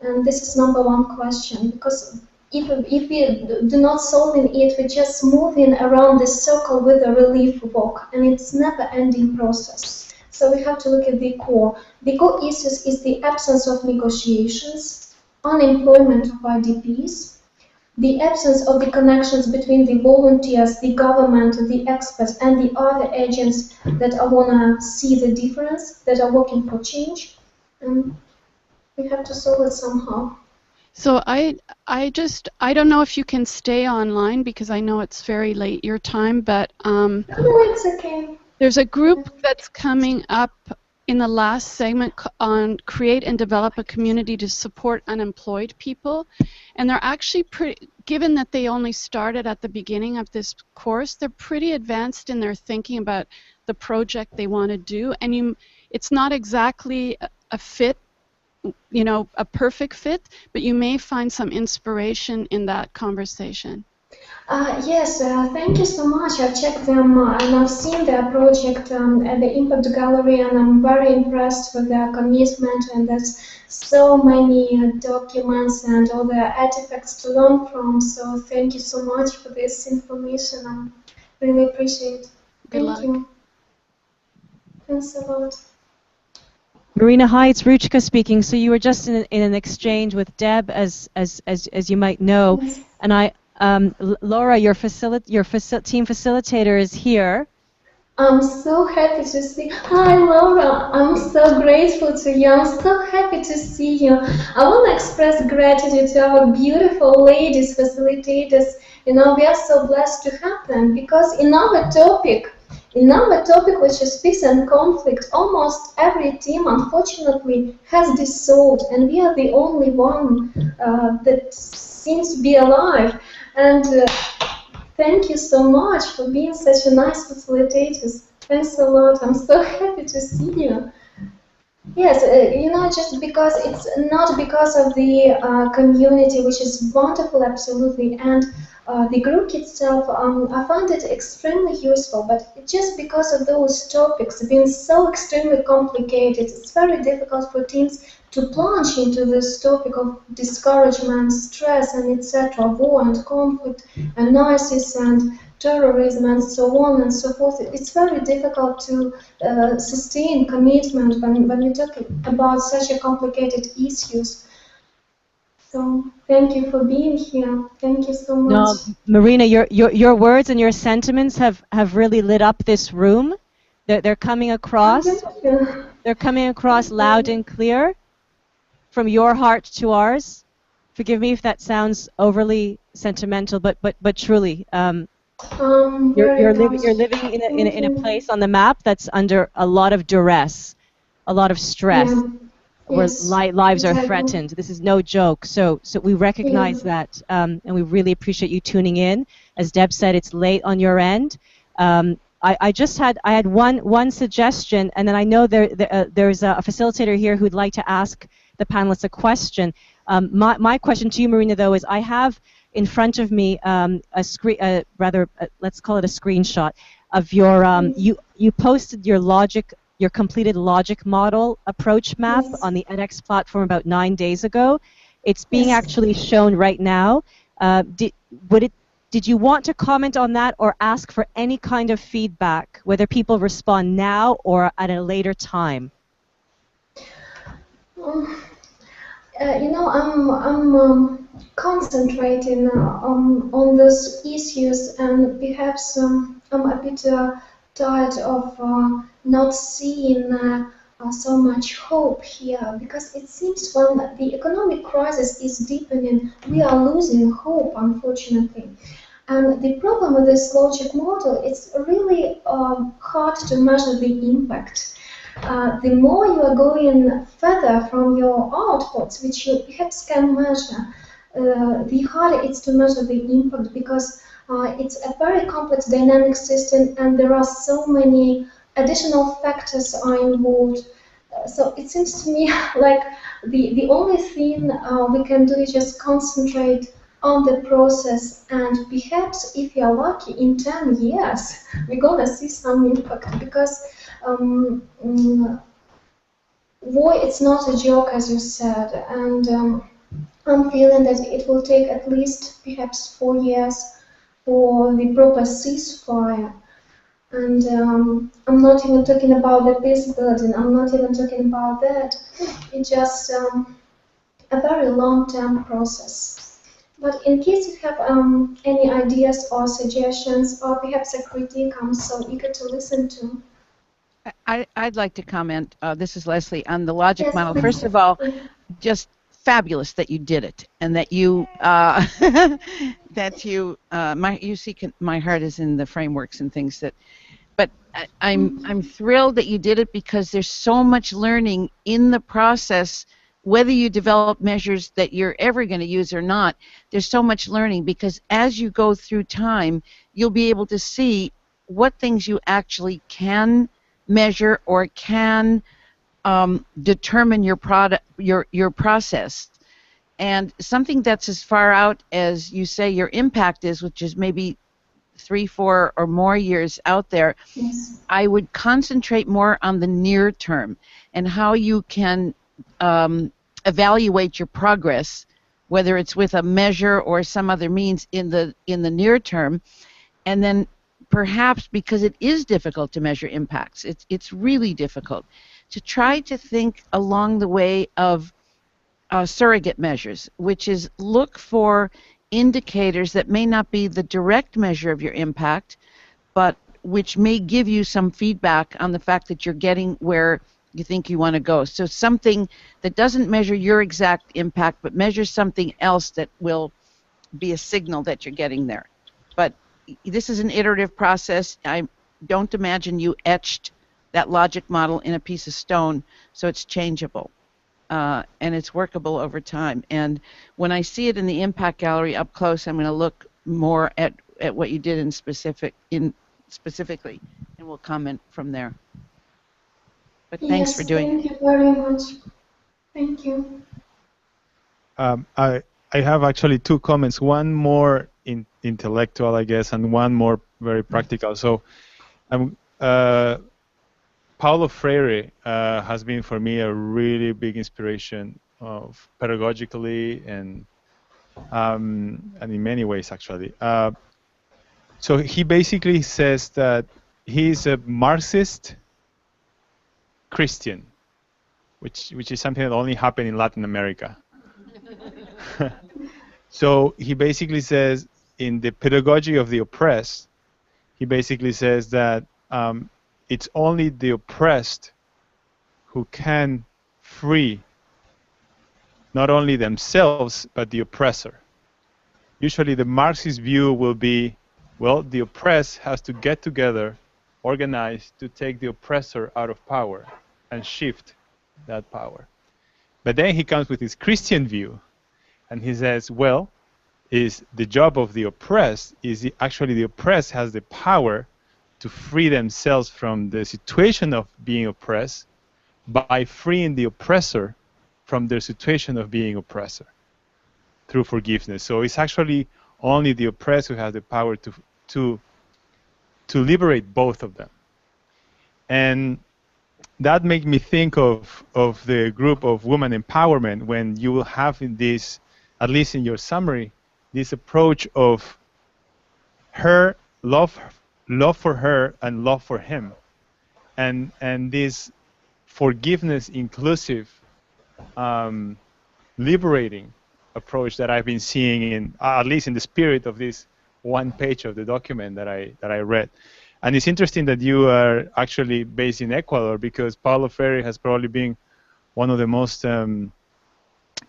and this is #1 question, because if we do not solve it, we're just moving around this circle with a relief work, and it's never-ending process. So we have to look at the core. The core issues is the absence of negotiations, unemployment of IDPs, the absence of the connections between the volunteers, the government, the experts, and the other agents that want to see the difference, that are working for change. And we have to solve it somehow. So I don't know if you can stay online, because I know it's very late your time, but No, it's okay. There's a group that's coming up in the last segment on create and develop a community to support unemployed people, and they're actually given that they only started at the beginning of this course, they're pretty advanced in their thinking about the project they want to do, and it's not exactly a fit, a perfect fit, but you may find some inspiration in that conversation. Yes, thank you so much. I've checked them and I've seen their project at the Impact Gallery, and I'm very impressed with their commitment, and there's so many documents and all the artifacts to learn from. So thank you so much for this information. I really appreciate it. Good Thank luck. you. Thanks a lot. Marina, hi, it's Ruchka speaking. So you were just in an exchange with Deb, as you might know, Yes. and Laura, your team facilitator is here. I'm so happy to see. Hi, Laura. I'm so grateful to you. I'm so happy to see you. I want to express gratitude to our beautiful ladies facilitators. You know, we are so blessed to have them because in our topic, which is peace and conflict, almost every team, unfortunately, has dissolved, and we are the only one that seems to be alive. And thank you so much for being such a nice facilitator. Thanks a lot. I'm so happy to see you. Yes, you know, just because it's not because of the community, which is wonderful, absolutely, and the group itself, I find it extremely useful, but just because of those topics being so extremely complicated, it's very difficult for teams to plunge into this topic of discouragement, stress, and etc., war and conflict, analysis and terrorism, and so on and so forth. It's very difficult to sustain commitment when we talk about such a complicated issues. So thank you for being here. Thank you so much. No, Marina, your words and your sentiments have really lit up this room. They're coming across. Thank you. They're coming across loud and clear from your heart to ours. Forgive me if that sounds overly sentimental, but truly, you're living in a place on the map that's under a lot of duress, a lot of stress, Yeah. where Yes, lives are exactly. threatened. This is no joke. So we recognize that, and we really appreciate you tuning in. As Deb said, it's late on your end. I had one suggestion, and then I know there's a facilitator here who'd like to ask the panelists a question. My question to you, Marina, though, is I have in front of me a screen, let's call it a screenshot of your you posted your completed logic model approach map Yes. on the edX platform about 9 days ago. It's being Yes. actually shown right now. Did you want to comment on that or ask for any kind of feedback, whether people respond now or at a later time? You know, I'm concentrating on those issues, and perhaps I'm a bit tired of not seeing so much hope here, because it seems when the economic crisis is deepening, we are losing hope, unfortunately. And the problem with this logic model, it's really hard to measure the impact. The more you are going further from your outputs, which you perhaps can measure, the harder it's to measure the impact, because it's a very complex dynamic system and there are so many additional factors are involved. So it seems to me like the only thing we can do is just concentrate on the process, and perhaps if you're lucky, in 10 years we're gonna see some impact, because war, it's not a joke, as you said, and I'm feeling that it will take at least perhaps 4 years for the proper ceasefire. And I'm not even talking about the peace building, I'm not even talking about that. It's just a very long-term process. But in case you have any ideas or suggestions, or perhaps a critique, I'm so eager to listen to. I'd like to comment. This is Leslie on the logic Yes, model. please. First of all, just fabulous that you did it, and that you you see my heart is in the frameworks and things that. But I'm thrilled that you did it, because there's so much learning in the process. Whether you develop measures that you're ever going to use or not, there's so much learning, because as you go through time, you'll be able to see what things you actually can measure or can determine your product, your process. And something that's as far out as you say your impact is, which is maybe 3, 4, or more years out there, Yes. I would concentrate more on the near term and how you can evaluate your progress, whether it's with a measure or some other means in the near term, and then perhaps because it is difficult to measure impacts, it's really difficult, to try to think along the way of surrogate measures, which is look for indicators that may not be the direct measure of your impact, but which may give you some feedback on the fact that you're getting where you think you want to go. So something that doesn't measure your exact impact, but measures something else that will be a signal that you're getting there. But this is an iterative process. I don't imagine you etched that logic model in a piece of stone, so it's changeable. And it's workable over time. And when I see it in the impact gallery up close, I'm going to look more at what you did specifically, and we'll comment from there. But thanks for doing it. Thank you very much. Thank you. I have actually two comments. One more intellectual, I guess, and one more very practical. So, Paulo Freire has been for me a really big inspiration of pedagogically and in many ways actually. So he basically says that he's a Marxist Christian, which is something that only happened in Latin America. So he basically says in the pedagogy of the oppressed, he basically says that it's only the oppressed who can free not only themselves, but the oppressor. Usually the Marxist view will be, well, the oppressed has to get together, organize to take the oppressor out of power and shift that power. But then he comes with his Christian view, and he says, well, is the job of the oppressed is actually the oppressed has the power to free themselves from the situation of being oppressed by freeing the oppressor from their situation of being oppressor through forgiveness. So it's actually only the oppressed who has the power to liberate both of them. And that made me think of the group of women empowerment when you will have in this, at least in your summary, this approach of her love for her and love for him, and this forgiveness inclusive liberating approach that I've been seeing in at least in the spirit of this one page of the document that I read. And it's interesting that you are actually based in Ecuador, because Paulo Freire has probably been one of the most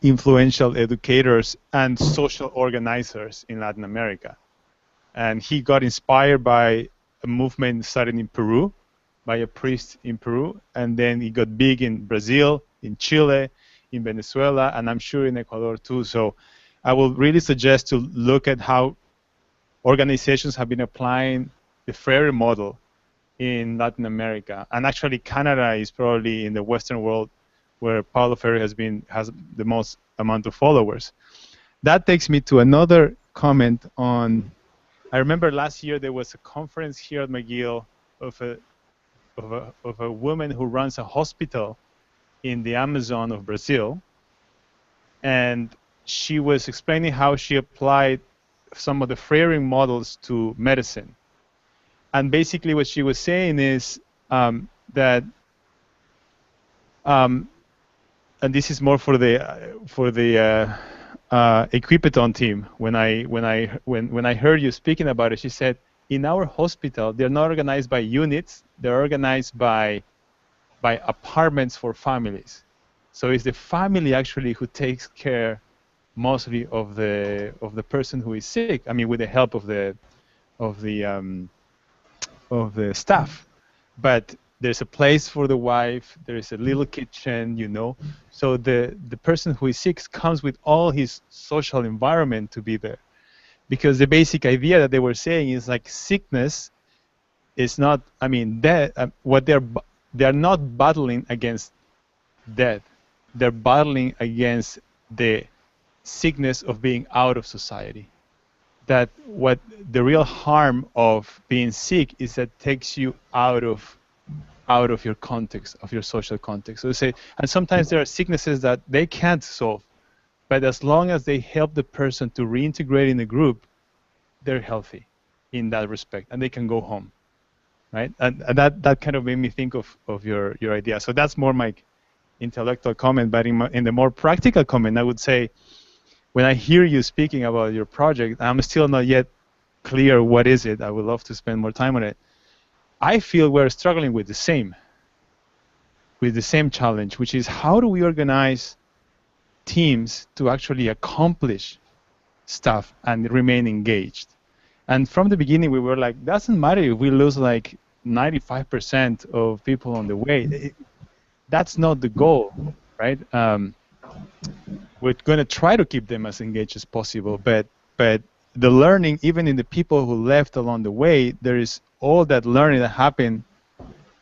influential educators and social organizers in Latin America. And he got inspired by a movement started in Peru, by a priest in Peru, and then he got big in Brazil, in Chile, in Venezuela, and I'm sure in Ecuador too. So I will really suggest to look at how organizations have been applying the Freire model in Latin America. And actually Canada is probably in the Western world where Paulo Freire has the most amount of followers. That takes me to another comment on, I remember last year there was a conference here at McGill of a woman who runs a hospital in the Amazon of Brazil, and she was explaining how she applied some of the Freire models to medicine. And basically what she was saying is that, and this is more for the Equipathon team. When I heard you speaking about it, she said, in our hospital, they're not organized by units; they're organized by apartments for families. So it's the family actually who takes care mostly of the person who is sick. I mean, with the help of the staff. But there's a place for the wife. There is a little kitchen, you know. So the person who is sick comes with all his social environment to be there, because the basic idea that they were saying is like sickness is not. I mean, what they're not battling against death. They're battling against the sickness of being out of society. That what the real harm of being sick is that takes you out of your context, of your social context. So they say, and sometimes there are sicknesses that they can't solve, but as long as they help the person to reintegrate in the group, they're healthy. in that respect, and they can go home, right? And that kind of made me think of your idea. So that's more my intellectual comment, but in the more practical comment, I would say, when I hear you speaking about your project, I'm still not yet clear what is it. I would love to spend more time on it. I feel we're struggling with the same challenge, which is how do we organize teams to actually accomplish stuff and remain engaged. And from the beginning, we were like, doesn't matter if we lose like 95% of people on the way. That's not the goal, right? We're going to try to keep them as engaged as possible, but the learning, even in the people who left along the way, there is all that learning that happened.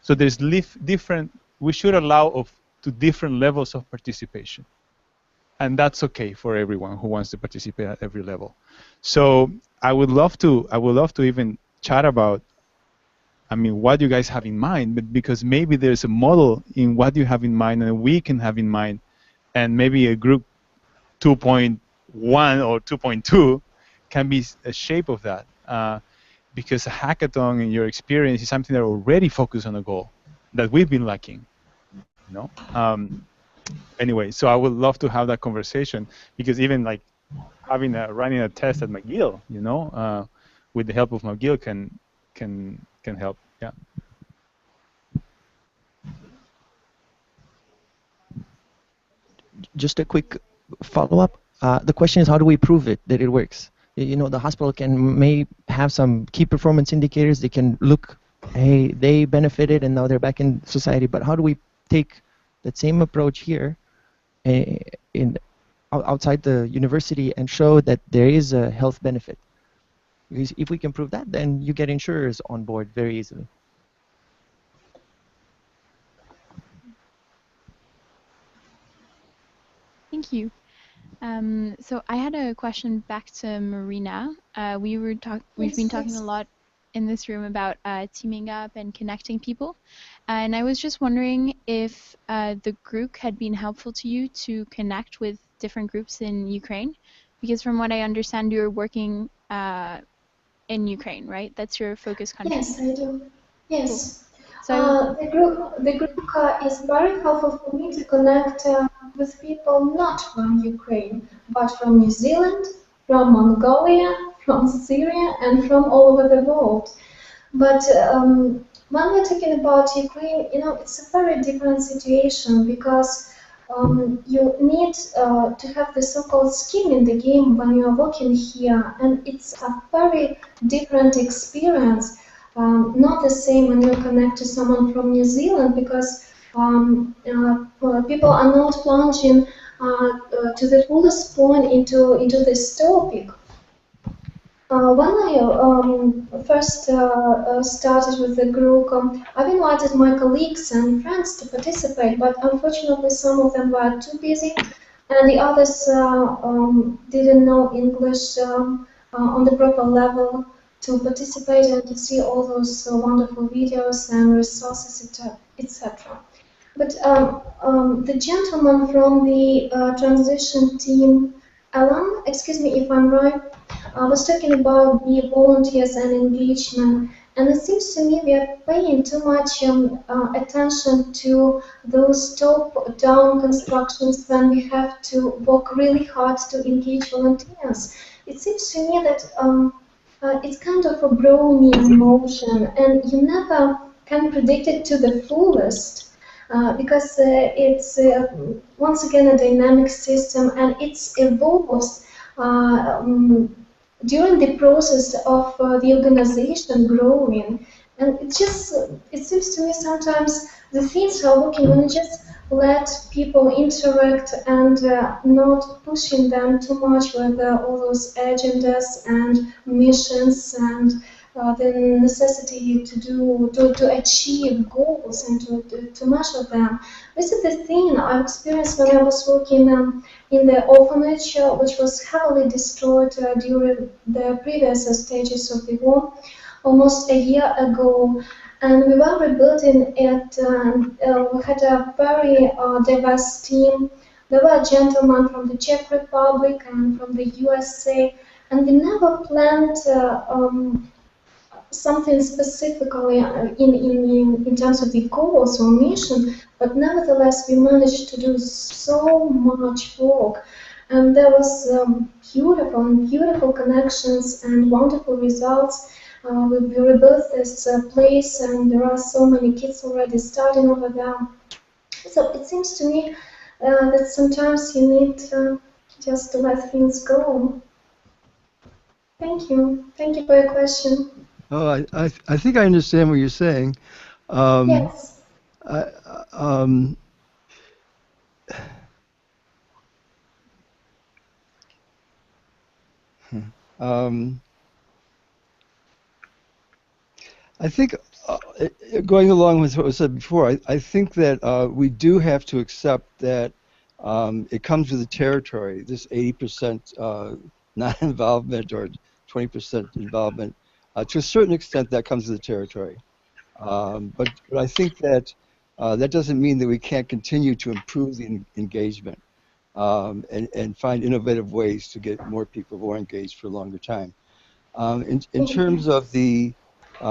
So there's different. We should allow to different levels of participation, and that's okay for everyone who wants to participate at every level. So I would love to even chat about, I mean, what you guys have in mind, but because maybe there's a model in what you have in mind and we can have in mind, and maybe a group 2.1 or 2.2 can be a shape of that. Because a hackathon, in your experience, is something that already focuses on a goal that we've been lacking. You know. Anyway, so I would love to have that conversation, because even like running a test at McGill, you know, with the help of McGill can help. Yeah. Just a quick follow-up. The question is, how do we prove it that it works? You know, the hospital may have some key performance indicators. They can look, hey, they benefited and now they're back in society. But how do we take that same approach here outside the university and show that there is a health benefit? Because if we can prove that, then you get insurers on board very easily. Thank you. So I had a question back to Marina. We've been talking a lot in this room about teaming up and connecting people, and I was just wondering if the group had been helpful to you to connect with different groups in Ukraine, because from what I understand, you're working in Ukraine, right? That's your focus country. Yes, I do. Yes. Cool. So the group is very helpful for me to connect with people not from Ukraine, but from New Zealand, from Mongolia, from Syria, and from all over the world. But when we're talking about Ukraine, you know, it's a very different situation, because you need to have the so-called skin in the game when you're working here, and it's a very different experience. Not the same when you connect to someone from New Zealand, because people are not plunging to the fullest point into this topic. When I first started with the group, I've invited my colleagues and friends to participate, but unfortunately some of them were too busy, and the others didn't know English on the proper level to participate and to see all those wonderful videos and resources, etc. But the gentleman from the transition team, Alan, excuse me if I'm right, was talking about the volunteers and engagement, and it seems to me we are paying too much attention to those top-down constructions when we have to work really hard to engage volunteers. It seems to me that it's kind of a Brownian motion, and you never can predict it to the fullest. Because it's once again a dynamic system, and it evolves during the process of the organization growing. And it seems to me sometimes the things are working when you just let people interact and not pushing them too much with all those agendas and missions and the necessity to achieve goals and to measure them. This is the thing I experienced when I was working in the orphanage, which was heavily destroyed during the previous stages of the war, almost a year ago. And we were rebuilding it. We had a very diverse team. There were gentlemen from the Czech Republic and from the USA, and we never planned something specifically in terms of the goals or mission, but nevertheless we managed to do so much work, and there was beautiful connections and wonderful results. We rebuilt this place, and there are so many kids already starting over there. So it seems to me that sometimes you need just to let things go. Thank you for your question. Oh, I think I understand what you're saying. Um, Yes. I, um, um, I think going along with what was said before, I think that we do have to accept that it comes with the territory. This 80% non-involvement or 20% involvement, to a certain extent, that comes with the territory. But I think that that doesn't mean that we can't continue to improve the engagement and find innovative ways to get more people more engaged for a longer time. In terms of Yes. the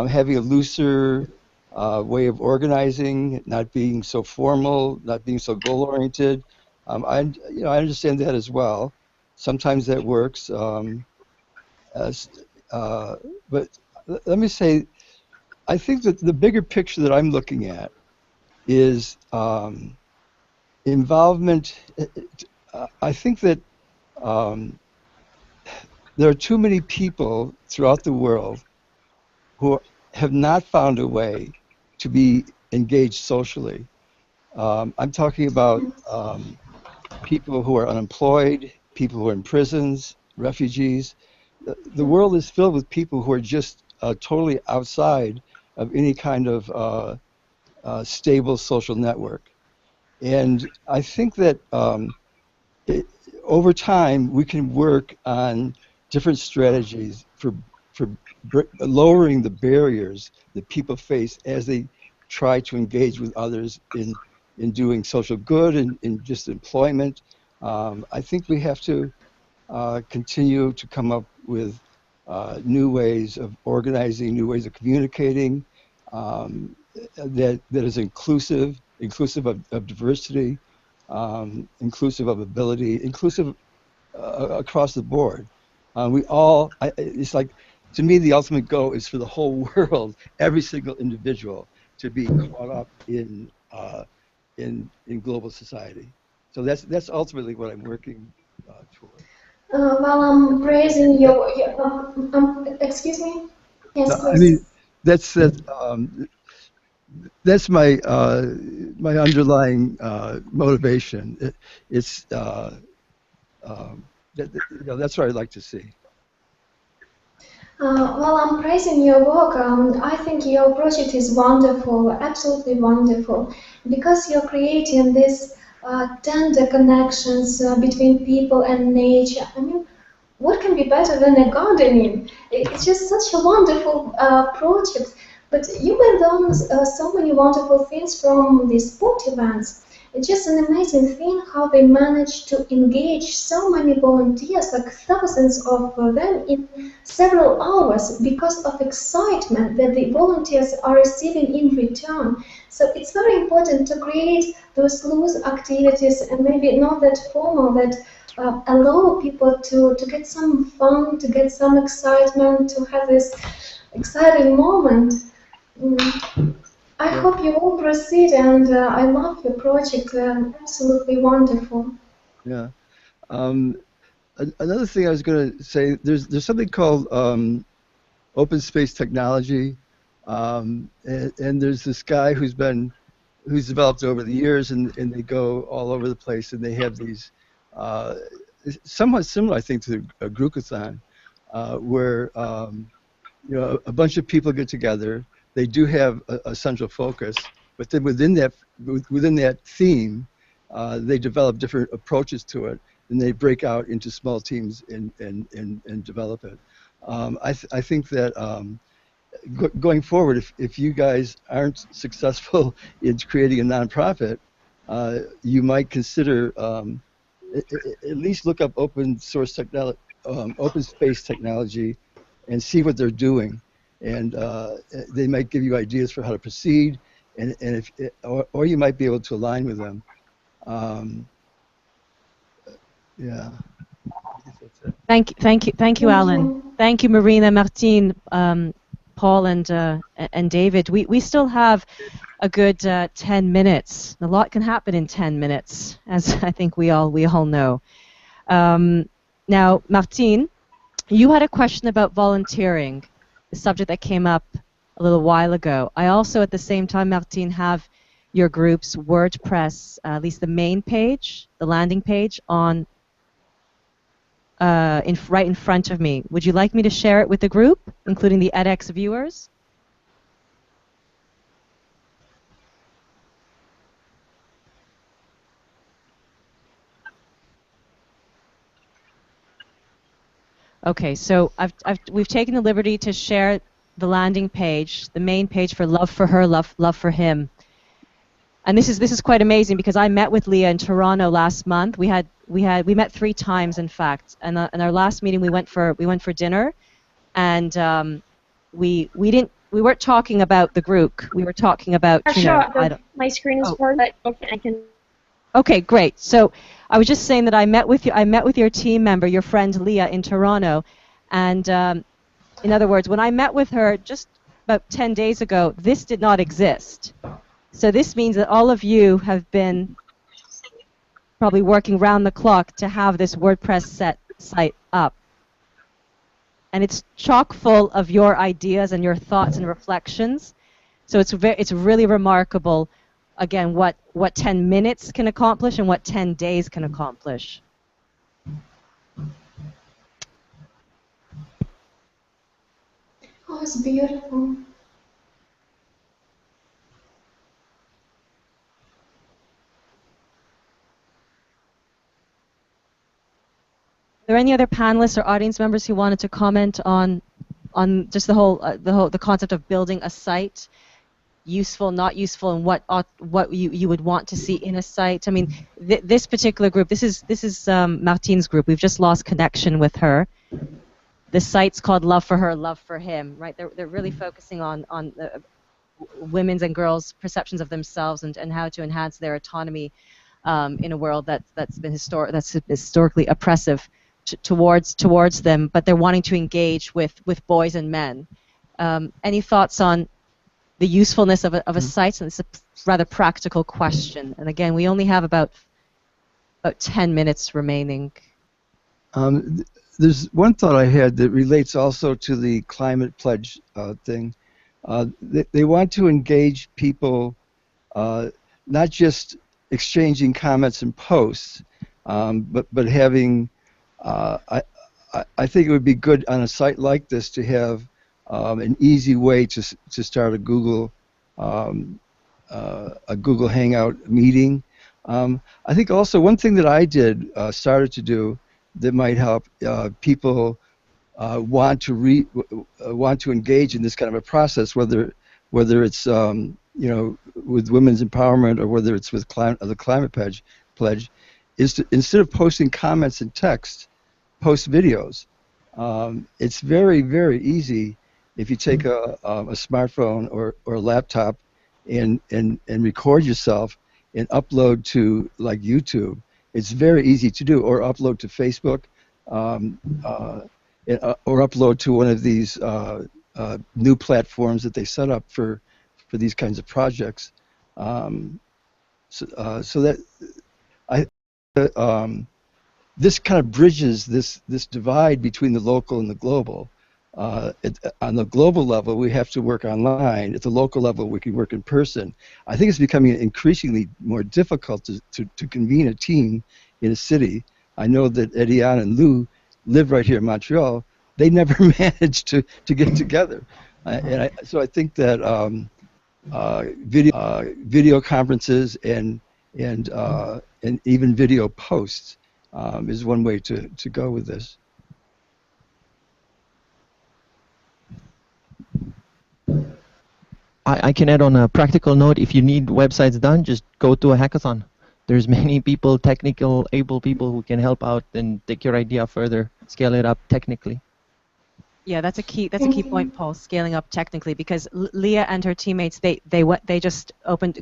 having a looser way of organizing, not being so formal, not being so goal-oriented, I understand that as well. Sometimes that works, as, uh, but let me say, I think that the bigger picture that I'm looking at is involvement. I think that um, there are too many people throughout the world who have not found a way to be engaged socially. I'm talking about people who are unemployed, people who are in prisons, refugees. The world is filled with people who are just totally outside of any kind of stable social network. And I think that it, over time, we can work on different strategies for lowering the barriers that people face as they try to engage with others in doing social good and in just employment. I think we have to continue to come up with new ways of organizing, new ways of communicating that is inclusive of diversity, inclusive of ability, inclusive across the board. It's like, to me, the ultimate goal is for the whole world, every single individual, to be caught up in global society. So that's ultimately what I'm working toward. Well, That, I'm praising that, excuse me? no, Yes, I mean, please. that's that. That's my underlying motivation. It's that's what I'd like to see. Well, I'm praising your work. I think your project is wonderful, absolutely wonderful, because you're creating these tender connections between people and nature. I mean, what can be better than a gardening? It's just such a wonderful project. But you went on so many wonderful things from the sport events. It's just an amazing thing how they managed to engage so many volunteers, like thousands of them, in several hours because of excitement that the volunteers are receiving in return. So it's very important to create those loose activities and maybe not that formal that allow people to get some fun, to get some excitement, to have this exciting moment. Mm. I Yeah, hope you all proceed, and I love your project. Absolutely wonderful. yeah. Um, Another thing I was going to say, there's something called open space technology, and there's this guy who's developed over the years, and they go all over the place, and they have these uh, somewhat similar, I think, to a Groocathon, where a bunch of people get together. They do have a central focus, but then within that theme, they develop different approaches to it, and they break out into small teams and develop it. I think that going forward, if you guys aren't successful in creating a nonprofit, you might consider at least look up open source technology, open space technology, and see what they're doing. and they might give you ideas for how to proceed, and if or you might be able to align with them. Yeah. I guess that's it. Thank you, Alan. Thank you, Marina, Martine, Paul, and David. We still have a good 10 minutes. A lot can happen in 10 minutes, as I think we all know. Now, Martine, you had a question about volunteering, the subject that came up a little while ago. I also, at the same time, Martine, have your group's WordPress, at least the main page, the landing page, on right in front of me. Would you like me to share it with the group, including the edX viewers? Okay, so we've taken the liberty to share the landing page, the main page for Love for Her, Love for Him. And this is quite amazing because I met with Leah in Toronto last month. We met 3 times, in fact. And in our last meeting, we went for dinner, and we weren't talking about the group. We were talking about my screen is full, but I can. Okay, great. So I was just saying that I met with your team member, your friend Leah, in Toronto, and in other words, when I met with her just about 10 days ago, this did not exist. So this means that all of you have been probably working round the clock to have this WordPress site up. And it's chock full of your ideas and your thoughts and reflections. So it's really remarkable, again, what 10 minutes can accomplish and what 10 days can accomplish. Oh, it's beautiful. Are there any other panelists or audience members who wanted to comment on just the concept of building a site, useful, not useful, and what you would want to see in a site? I mean, this particular group, this is Martine's group. We've just lost connection with her. The site's called Love for Her, Love for Him, right? They're really focusing on women's and girls' perceptions of themselves and how to enhance their autonomy in a world that's historically oppressive towards them, but they're wanting to engage with boys and men. Any thoughts on the usefulness of a site? And it's a rather practical question. And again, we only have about 10 minutes remaining. There's one thought I had that relates also to the climate pledge thing. They want to engage people, not just exchanging comments and posts, but having. I think it would be good on a site like this to have an easy way to start a Google Hangout meeting. I think also one thing that I started to do that might help people want to engage in this kind of a process, whether it's with women's empowerment or whether it's with the climate pledge, is to, instead of posting comments and text, post videos. It's very, very easy if you take a smartphone or a laptop and record yourself and upload to like YouTube. It's very easy to do, or upload to Facebook, or upload to one of these new platforms that they set up for these kinds of projects. So that this kind of bridges this divide between the local and the global. On the global level, we have to work online. At the local level, we can work in person. I think it's becoming increasingly more difficult to convene a team in a city. I know that Ediane and Lou live right here in Montreal. They never managed to get together. So I think that video conferences and even video posts is one way to go with this. I can add on a practical note, if you need websites done, just go to a hackathon. There's many people, able people who can help out and take your idea further, scale it up technically. Yeah, that's a key. That's a key point, Paul. Scaling up technically, because Leah and her teammates, they just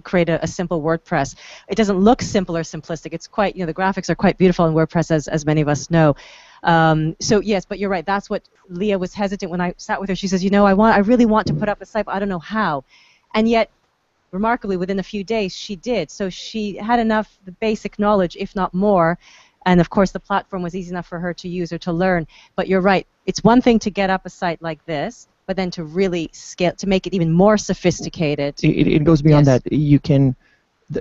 create a simple WordPress. It doesn't look simple or simplistic. It's quite, the graphics are quite beautiful in WordPress, as many of us know. So yes, but you're right. That's what Leah was hesitant when I sat with her. She says, I really want to put up a site, but I don't know how, and yet, remarkably, within a few days, she did. So she had enough the basic knowledge, if not more. And of course, the platform was easy enough for her to use or to learn. But you're right. It's one thing to get up a site like this, but then to really scale, to make it even more sophisticated. It goes beyond Yes. that. You can,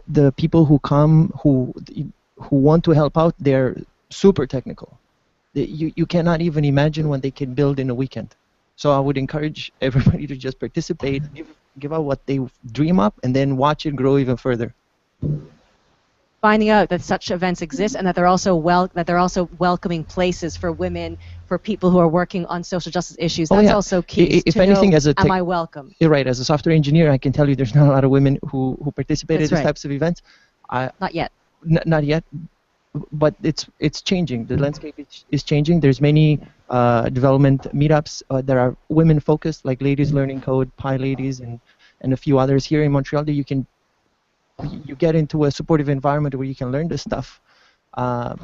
the people who come, who want to help out, they're super technical. You cannot even imagine what they can build in a weekend. So I would encourage everybody to just participate, give out what they dream up, and then watch it grow even further. Finding out that such events exist and that they're also welcoming places for women, for people who are working on social justice issues. That's also key. If anything, know, am I welcome? You're right. As a software engineer, I can tell you there's not a lot of women who participate in these types of events. Not yet. Not yet, but it's changing. The landscape is changing. There's many development meetups that are women focused, like Ladies Learning Code, Pi Ladies, and a few others here in Montreal that you get into a supportive environment where you can learn this stuff. But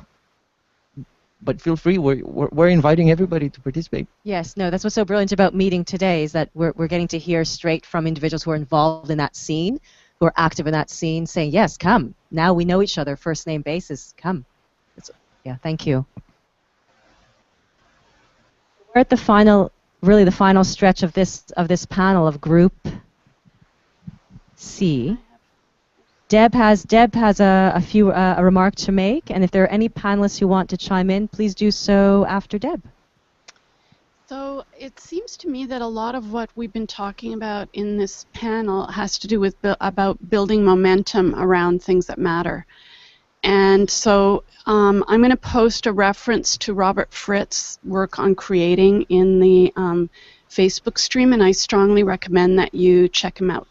feel free. We're inviting everybody to participate. Yes, no, that's what's so brilliant about meeting today is that we're getting to hear straight from individuals who are involved in that scene, who are active in that scene, saying, yes, come. Now we know each other, first name basis. Come. Yeah, thank you. We're at the final stretch of this panel of Group C. Deb has a remark to make, and if there are any panelists who want to chime in, please do so after Deb. So it seems to me that a lot of what we've been talking about in this panel has to do with about building momentum around things that matter. And so I'm going to post a reference to Robert Fritz's work on creating in the Facebook stream, and I strongly recommend that you check him out.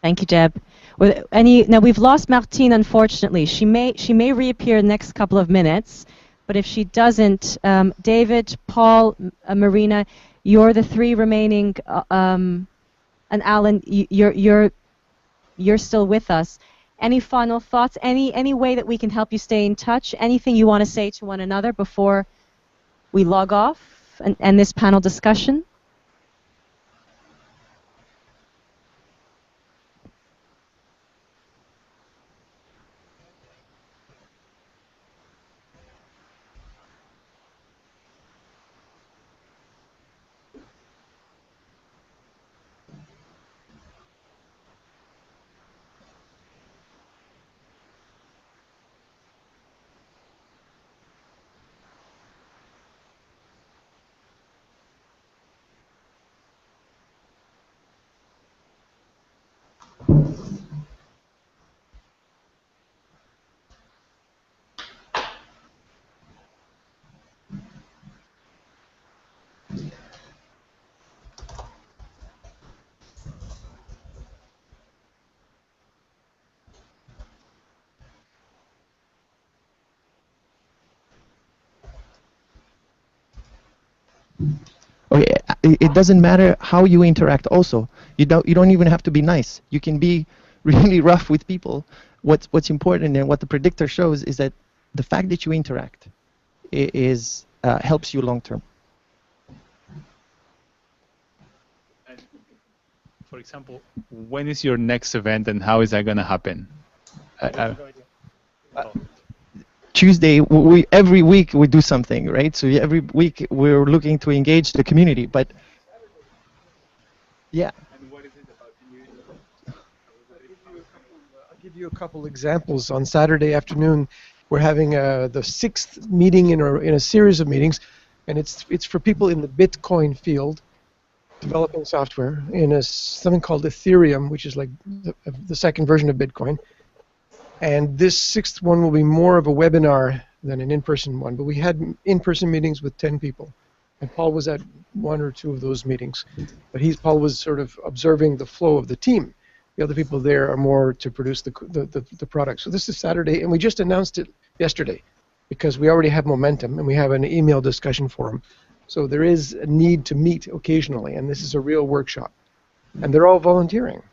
Thank you, Deb. Now we've lost Martine, unfortunately. She may reappear in the next couple of minutes, but if she doesn't, David, Paul, Marina, you're the three remaining, and Alan, you're still with us. Any final thoughts? Any way that we can help you stay in touch? Anything you want to say to one another before we log off and end this panel discussion? Okay, it doesn't matter how you interact. Also, you don't even have to be nice. You can be really rough with people. What's important and what the predictor shows is that the fact that you interact helps you long term. For example, when is your next event and how is that going to happen? Tuesday, every week we do something, right? So every week we're looking to engage the community, but yeah. And what is it about the community? I'll give you a couple examples. On Saturday afternoon, we're having the 6th meeting in a series of meetings, and it's for people in the Bitcoin field, developing software in something called Ethereum, which is like the second version of Bitcoin. And this 6th one will be more of a webinar than an in-person one. But we had in-person meetings with 10 people. And Paul was at 1 or 2 of those meetings. But Paul was sort of observing the flow of the team. The other people there are more to produce the product. So this is Saturday, and we just announced it yesterday because we already have momentum and we have an email discussion forum. So there is a need to meet occasionally, and this is a real workshop. And they're all volunteering.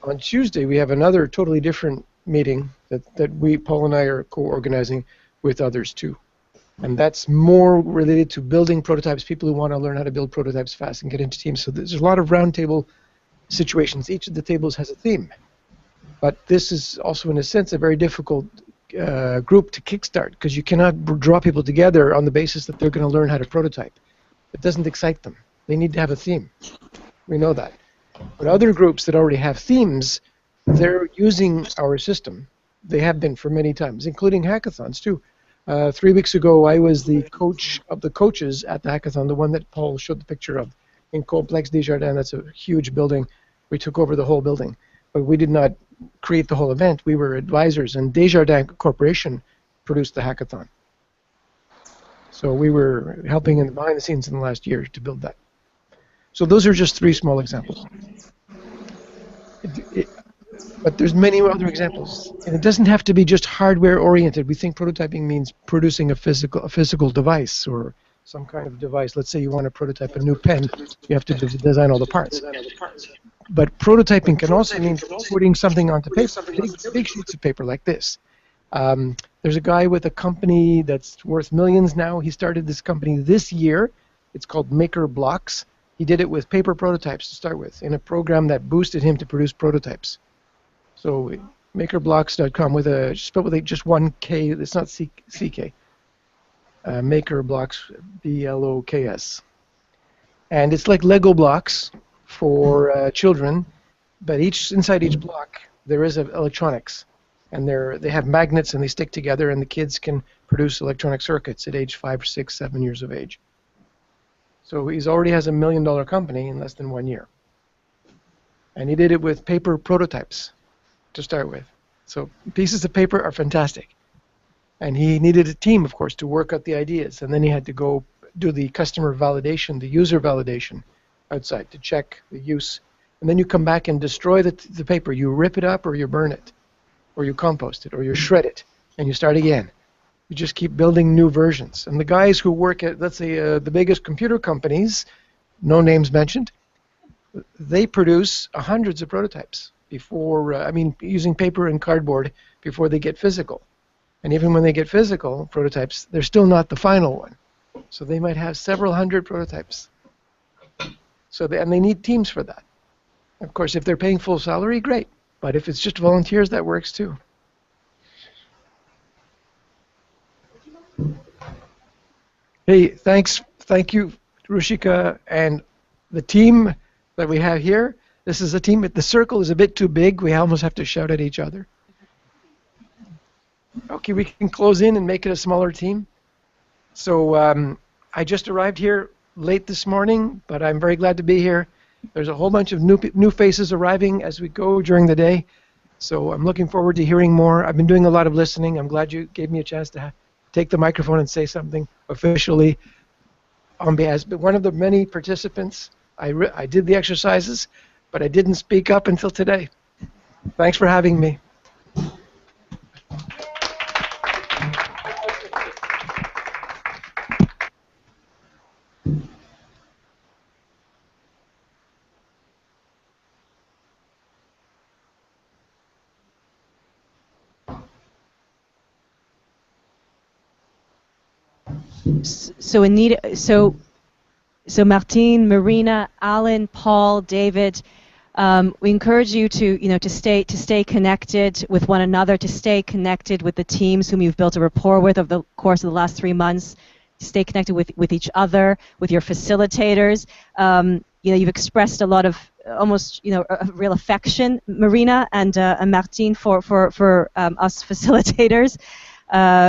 On Tuesday, we have another totally different meeting that Paul and I are co-organizing with others too. And that's more related to building prototypes, people who want to learn how to build prototypes fast and get into teams. So there's a lot of roundtable situations. Each of the tables has a theme. But this is also, in a sense, a very difficult group to kickstart because you cannot draw people together on the basis that they're going to learn how to prototype. It doesn't excite them. They need to have a theme. We know that. But other groups that already have themes, they're using our system. They have been for many times, including hackathons too. 3 weeks ago, I was the coach of the coaches at the hackathon, the one that Paul showed the picture of in Complex Desjardins. That's a huge building. We took over the whole building. But we did not create the whole event. We were advisors, and Desjardins Corporation produced the hackathon. So we were helping in behind the scenes in the last year to build that. So those are just 3 small examples. But there's many other examples. And it doesn't have to be just hardware-oriented. We think prototyping means producing a physical device or some kind of device. Let's say you want to prototype a new pen. You have to design all the parts. But prototyping can also mean putting something onto paper, big sheets of paper like this. There's a guy with a company that's worth millions now. He started this company this year. It's called Maker Blocks. He did it with paper prototypes to start with, in a program that boosted him to produce prototypes. So makerblocks.com spelled with just one K. It's not CK. Makerblocks, BLOKS. And it's like Lego blocks for children, but inside each block there is electronics, and they have magnets and they stick together, and the kids can produce electronic circuits at age 5, 6, 7 years of age. So he already has $1 million company in less than 1 year. And he did it with paper prototypes to start with. So pieces of paper are fantastic. And he needed a team, of course, to work out the ideas. And then he had to go do the customer validation, the user validation outside to check the use. And then you come back and destroy the paper. You rip it up or you burn it, or you compost it, or you shred it, and you start again. You just keep building new versions. And the guys who work at, let's say, the biggest computer companies, no names mentioned, they produce hundreds of prototypes before, using paper and cardboard before they get physical. And even when they get physical prototypes, they're still not the final one. So they might have several hundred prototypes. And they need teams for that. Of course, if they're paying full salary, great. But if it's just volunteers, that works too. Hey, thanks. Thank you, Rushika, and the team that we have here. This is a team. The circle is a bit too big. We almost have to shout at each other. Okay, we can close in and make it a smaller team. So I just arrived here late this morning, but I'm very glad to be here. There's a whole bunch of new faces arriving as we go during the day. So I'm looking forward to hearing more. I've been doing a lot of listening. I'm glad you gave me a chance to take the microphone and say something officially on behalf. But one of the many participants, I did the exercises, but I didn't speak up until today. Thanks for having me. So Anita, so Martine, Marina, Alan, Paul, David, we encourage you to stay connected with one another, to stay connected with the teams whom you've built a rapport with over the course of the last 3 months. To stay connected with each other, with your facilitators. You've expressed a lot of almost a real affection, Marina and Martine, for us facilitators.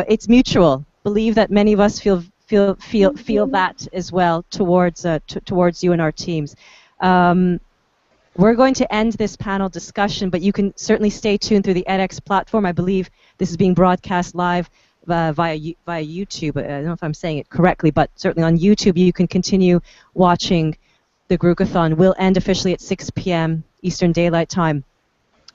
It's mutual. Believe that many of us feel that as well towards you and our teams. We're going to end this panel discussion, but you can certainly stay tuned through the edX platform. I believe this is being broadcast live via YouTube. I don't know if I'm saying it correctly, but certainly on YouTube you can continue watching the Groocathon will end officially at 6 p.m. Eastern Daylight Time.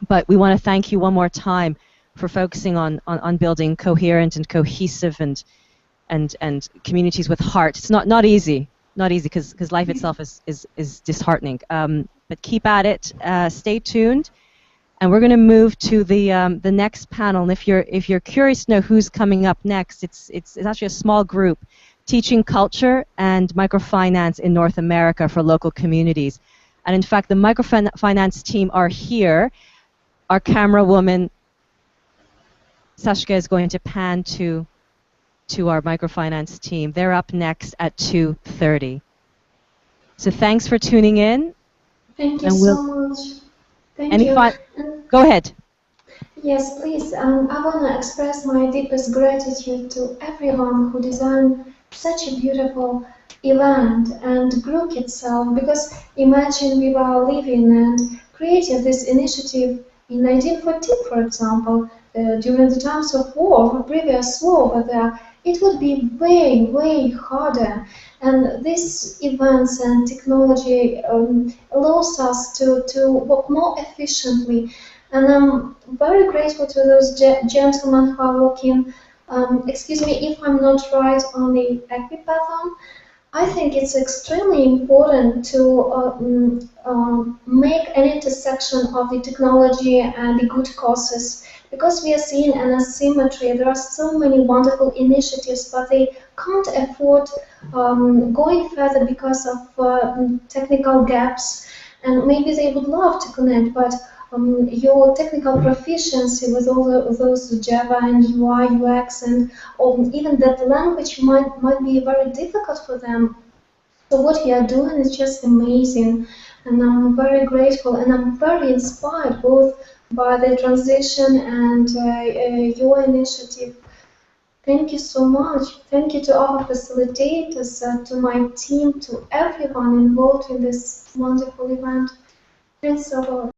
But we want to thank you one more time for focusing on building coherent and cohesive and communities with heart. It's not easy, because life itself is disheartening. But keep at it. Stay tuned, and we're going to move to the next panel. And if you're curious to know who's coming up next, it's actually a small group, teaching culture and microfinance in North America for local communities. And in fact, the microfinance team are here. Our camera woman, Sashka, is going to pan to our microfinance team. They're up next at 2:30. So thanks for tuning in. Thank you And so much. Thank any you. Go ahead. Yes, please. I want to express my deepest gratitude to everyone who designed such a beautiful event and group itself. Because imagine we were living and creating this initiative in 1914, for example, during the times of war, previous war, but it would be way, way harder. And these events and technology allows us to work more efficiently. And I'm very grateful to those gentlemen who are working. Excuse me if I'm not right on the hackathon. I think it's extremely important to make an intersection of the technology and the good causes, because we are seeing an asymmetry. There are so many wonderful initiatives, but they can't afford going further because of technical gaps. And maybe they would love to connect, but your technical proficiency with all those Java and UI, UX, and even that language might be very difficult for them. So what you are doing is just amazing, and I'm very grateful, and I'm very inspired both by the transition and your initiative. Thank you so much. Thank you to our facilitators, to my team, to everyone involved in this wonderful event. Thanks a lot.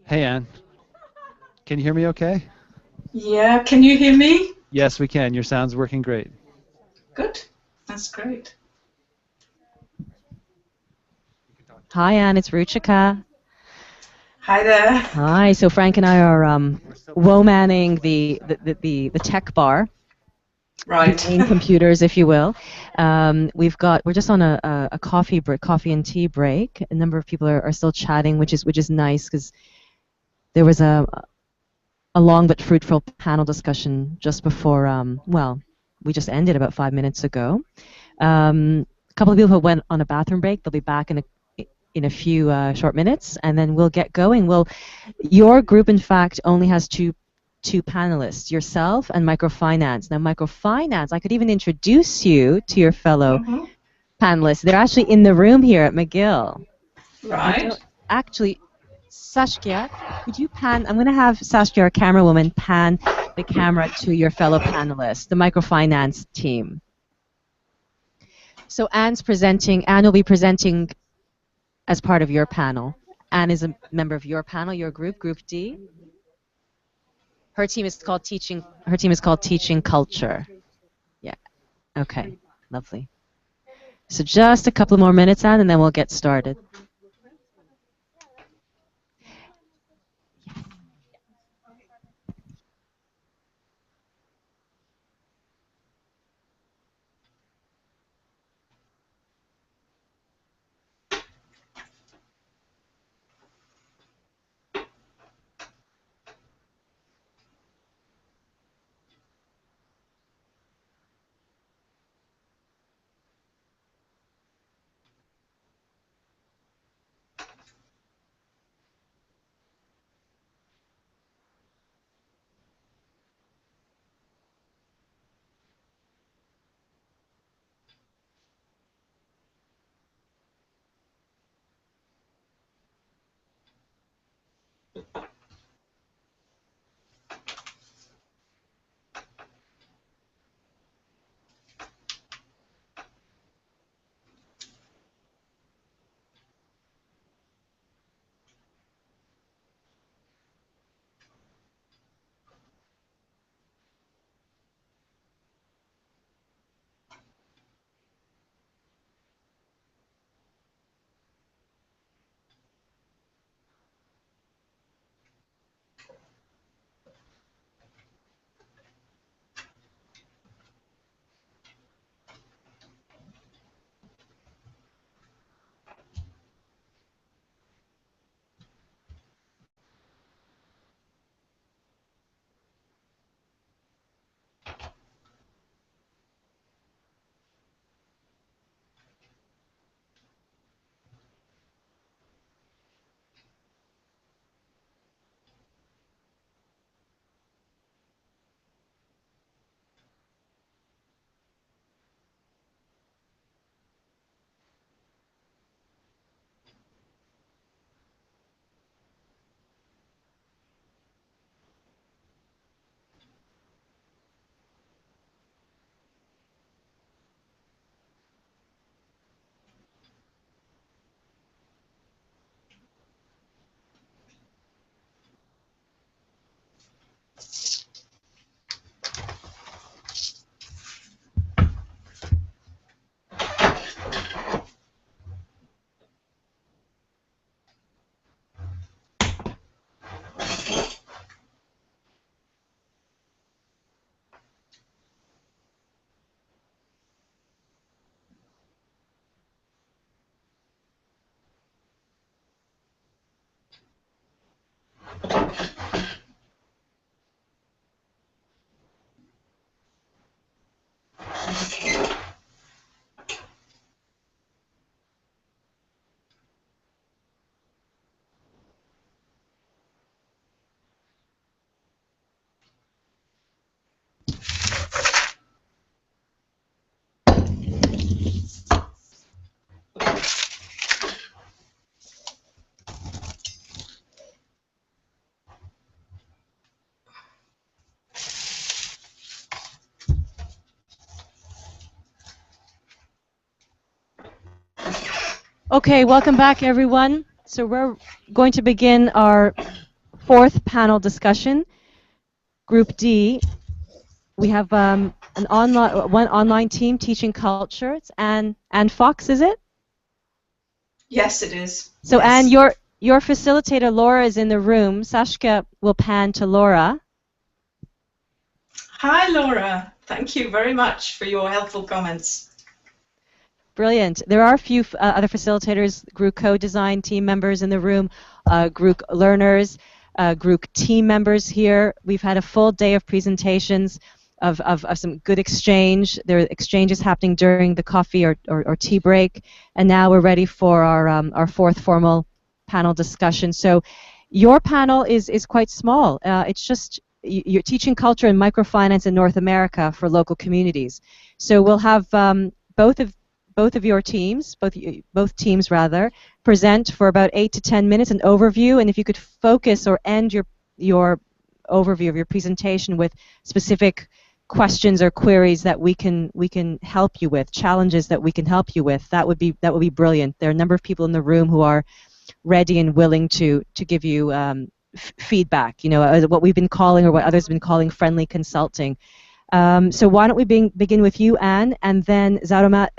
Hey, Anne. Can you hear me okay? Yeah, can you hear me? Yes, we can. Your sound's working great. Good. That's great. Hi, Anne. It's Ruchika. Hi there. Hi. So Frank and I are woe-manning the tech bar. Right. The main computers, if you will. We're just on a coffee and tea break. A number of people are still chatting, which is nice because there was a long but fruitful panel discussion just before. Well, we just ended about 5 minutes ago. A couple of people who went on a bathroom break. They'll be back in a few short minutes, and then we'll get going. Well, your group, in fact, only has two panelists, yourself and microfinance. Now, microfinance, I could even introduce you to your fellow panelists. They're actually in the room here at McGill. Right. Actually, Saskia, could you pan? I'm going to have Saskia, our camera woman, pan the camera to your fellow panelists, the microfinance team. So Anne will be presenting as part of your panel. Anne is a member of your panel, your group, Group D. Her team is called Teaching Culture. Yeah. Okay. Lovely. So just a couple more minutes, Anne, and then we'll get started. Okay, welcome back, everyone. So we're going to begin our fourth panel discussion. Group D, we have one online team teaching culture. It's Anne Fox, is it? Yes, it is. So yes. Anne, your facilitator Laura is in the room. Sashka will pan to Laura. Hi, Laura. Thank you very much for your helpful comments. Brilliant. There are a few other facilitators, group co-design team members in the room, group learners, group team members here. We've had a full day of presentations of some good exchange. There are exchanges happening during the coffee or tea break, and now we're ready for our fourth formal panel discussion. So your panel is quite small. It's just you're teaching culture and microfinance in North America for local communities. So we'll have both of your teams, both teams rather, present for about 8 to 10 minutes, an overview, and if you could focus or end your overview of your presentation with specific questions or queries that we can help you with, challenges that we can help you with, that would be brilliant. There are a number of people in the room who are ready and willing to give you feedback, you know, what we've been calling or what others have been calling friendly consulting. So why don't we begin with you, Anne, and then Xiomara,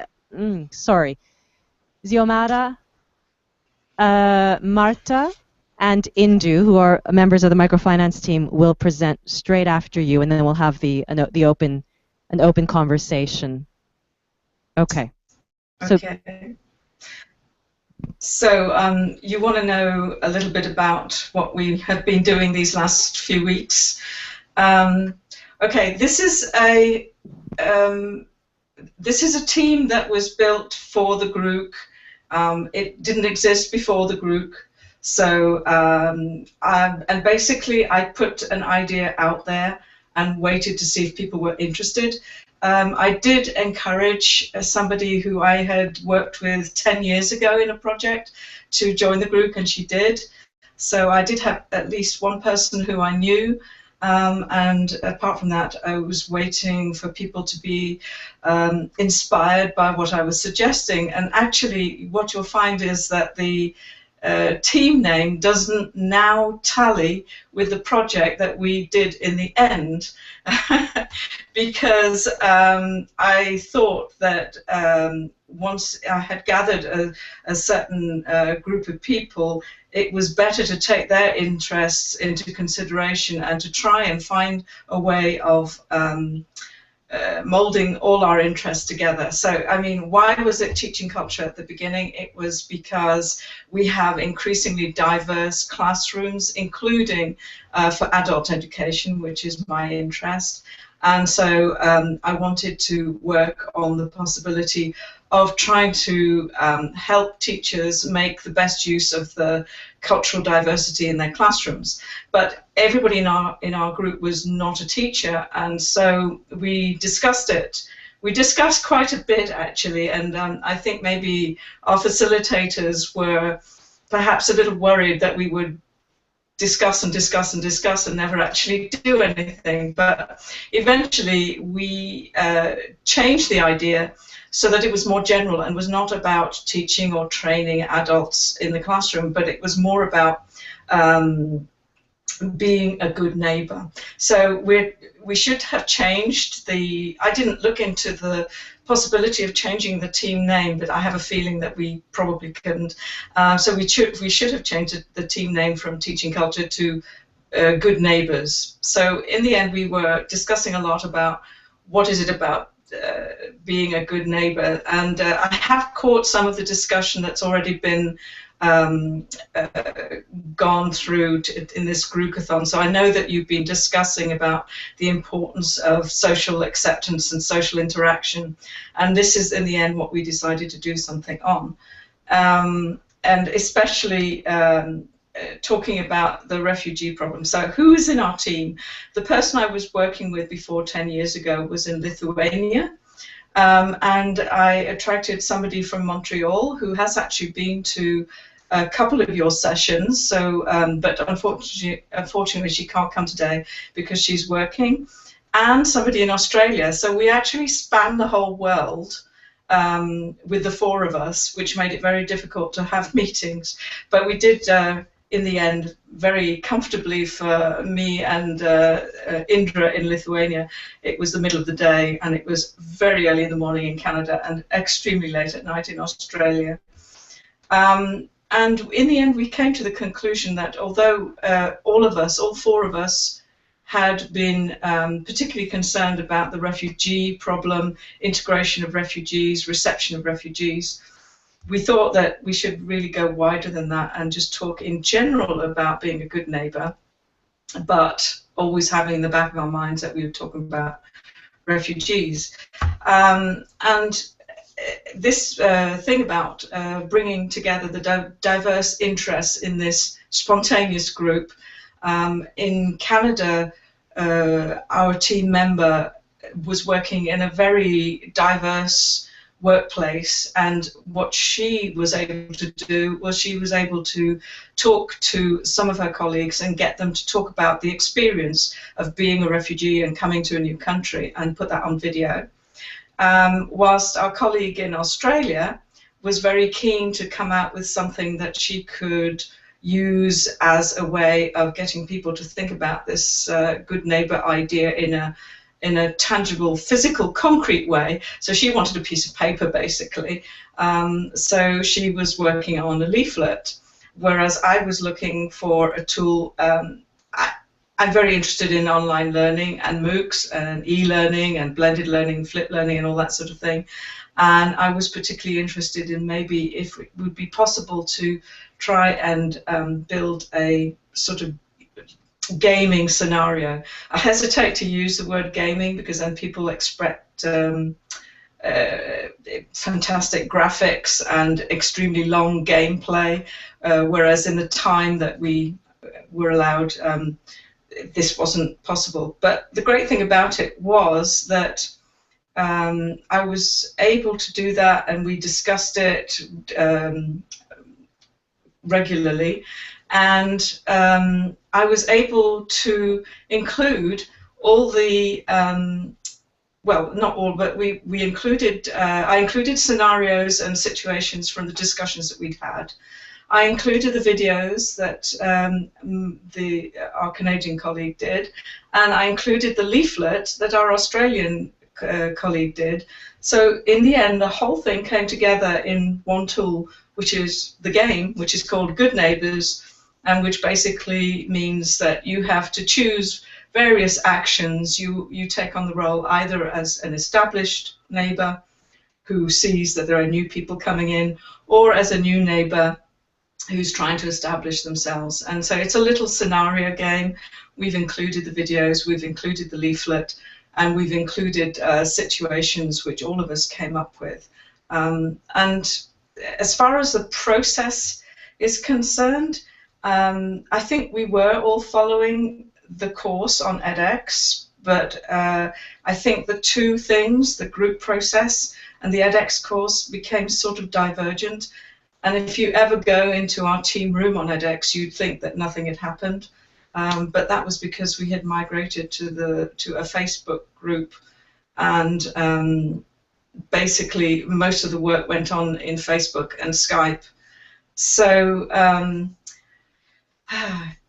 Marta, and Indu, who are members of the microfinance team, will present straight after you, and then we'll have an open conversation. Okay. Okay. So you want to know a little bit about what we have been doing these last few weeks. Okay, this is a team that was built for the group. It didn't exist before the group. So and basically I put an idea out there and waited to see if people were interested. I did encourage somebody who I had worked with 10 years ago in a project to join the group, and she did. So I did have at least one person who I knew, and apart from that, I was waiting for people to be inspired by what I was suggesting. And actually, what you'll find is that the team name doesn't now tally with the project that we did in the end, because I thought that once I had gathered a certain group of people, it was better to take their interests into consideration and to try and find a way of molding all our interests together. So, I mean, why was it teaching culture at the beginning? It was because we have increasingly diverse classrooms, including for adult education, which is my interest. And so I wanted to work on the possibility of trying to help teachers make the best use of the cultural diversity in their classrooms. But everybody in our group was not a teacher, and so we discussed it. We discussed quite a bit, actually, and I think maybe our facilitators were perhaps a little worried that we would discuss and discuss and discuss and never actually do anything. But eventually we changed the idea so that it was more general and was not about teaching or training adults in the classroom, but it was more about being a good neighbor. So we should have changed I didn't look into the possibility of changing the team name, but I have a feeling that we probably couldn't. So we should have changed the team name from Teaching Culture to Good Neighbors. So in the end, we were discussing a lot about what is it about being a good neighbor, and I have caught some of the discussion that's already been gone through in this Groocathon. So I know that you've been discussing about the importance of social acceptance and social interaction, and this is in the end what we decided to do something on, and especially talking about the refugee problem. So who is in our team? The person I was working with before 10 years ago was in Lithuania, and I attracted somebody from Montreal who has actually been to a couple of your sessions, so but unfortunately she can't come today because she's working, and somebody in Australia. So we actually span the whole world with the four of us, which made it very difficult to have meetings, but we did in the end, very comfortably for me and Indra in Lithuania, it was the middle of the day, and it was very early in the morning in Canada and extremely late at night in Australia. And in the end, we came to the conclusion that although all of us, all four of us, had been particularly concerned about the refugee problem, integration of refugees, reception of refugees, we thought that we should really go wider than that and just talk in general about being a good neighbour, but always having in the back of our minds that we were talking about refugees. And this thing about bringing together the diverse interests in this spontaneous group, in Canada, our team member was working in a very diverse workplace, and what she was able to do was she was able to talk to some of her colleagues and get them to talk about the experience of being a refugee and coming to a new country and put that on video. Whilst our colleague in Australia was very keen to come out with something that she could use as a way of getting people to think about this good neighbour idea in a tangible, physical, concrete way. So she wanted a piece of paper, basically. So she was working on a leaflet, whereas I was looking for a tool. I'm very interested in online learning and MOOCs and e-learning and blended learning, flipped learning and all that sort of thing. And I was particularly interested in maybe if it would be possible to try and build a sort of gaming scenario. I hesitate to use the word gaming because then people expect fantastic graphics and extremely long gameplay, whereas in the time that we were allowed, this wasn't possible. But the great thing about it was that I was able to do that, and we discussed it regularly, and I was able to include all the well, not all, but we included I included scenarios and situations from the discussions that we'd had. I included the videos that our Canadian colleague did, and I included the leaflet that our Australian colleague did. So in the end, the whole thing came together in one tool, which is the game, which is called Good Neighbours, and which basically means that you have to choose various actions. You take on the role either as an established neighbour who sees that there are new people coming in, or as a new neighbour who's trying to establish themselves. And so it's a little scenario game. We've included the videos, we've included the leaflet, and we've included situations which all of us came up with. And as far as the process is concerned, I think we were all following the course on edX, but I think the two things, the group process and the edX course, became sort of divergent. And if you ever go into our team room on edX, you'd think that nothing had happened. But that was because we had migrated to a Facebook group, and basically most of the work went on in Facebook and Skype. So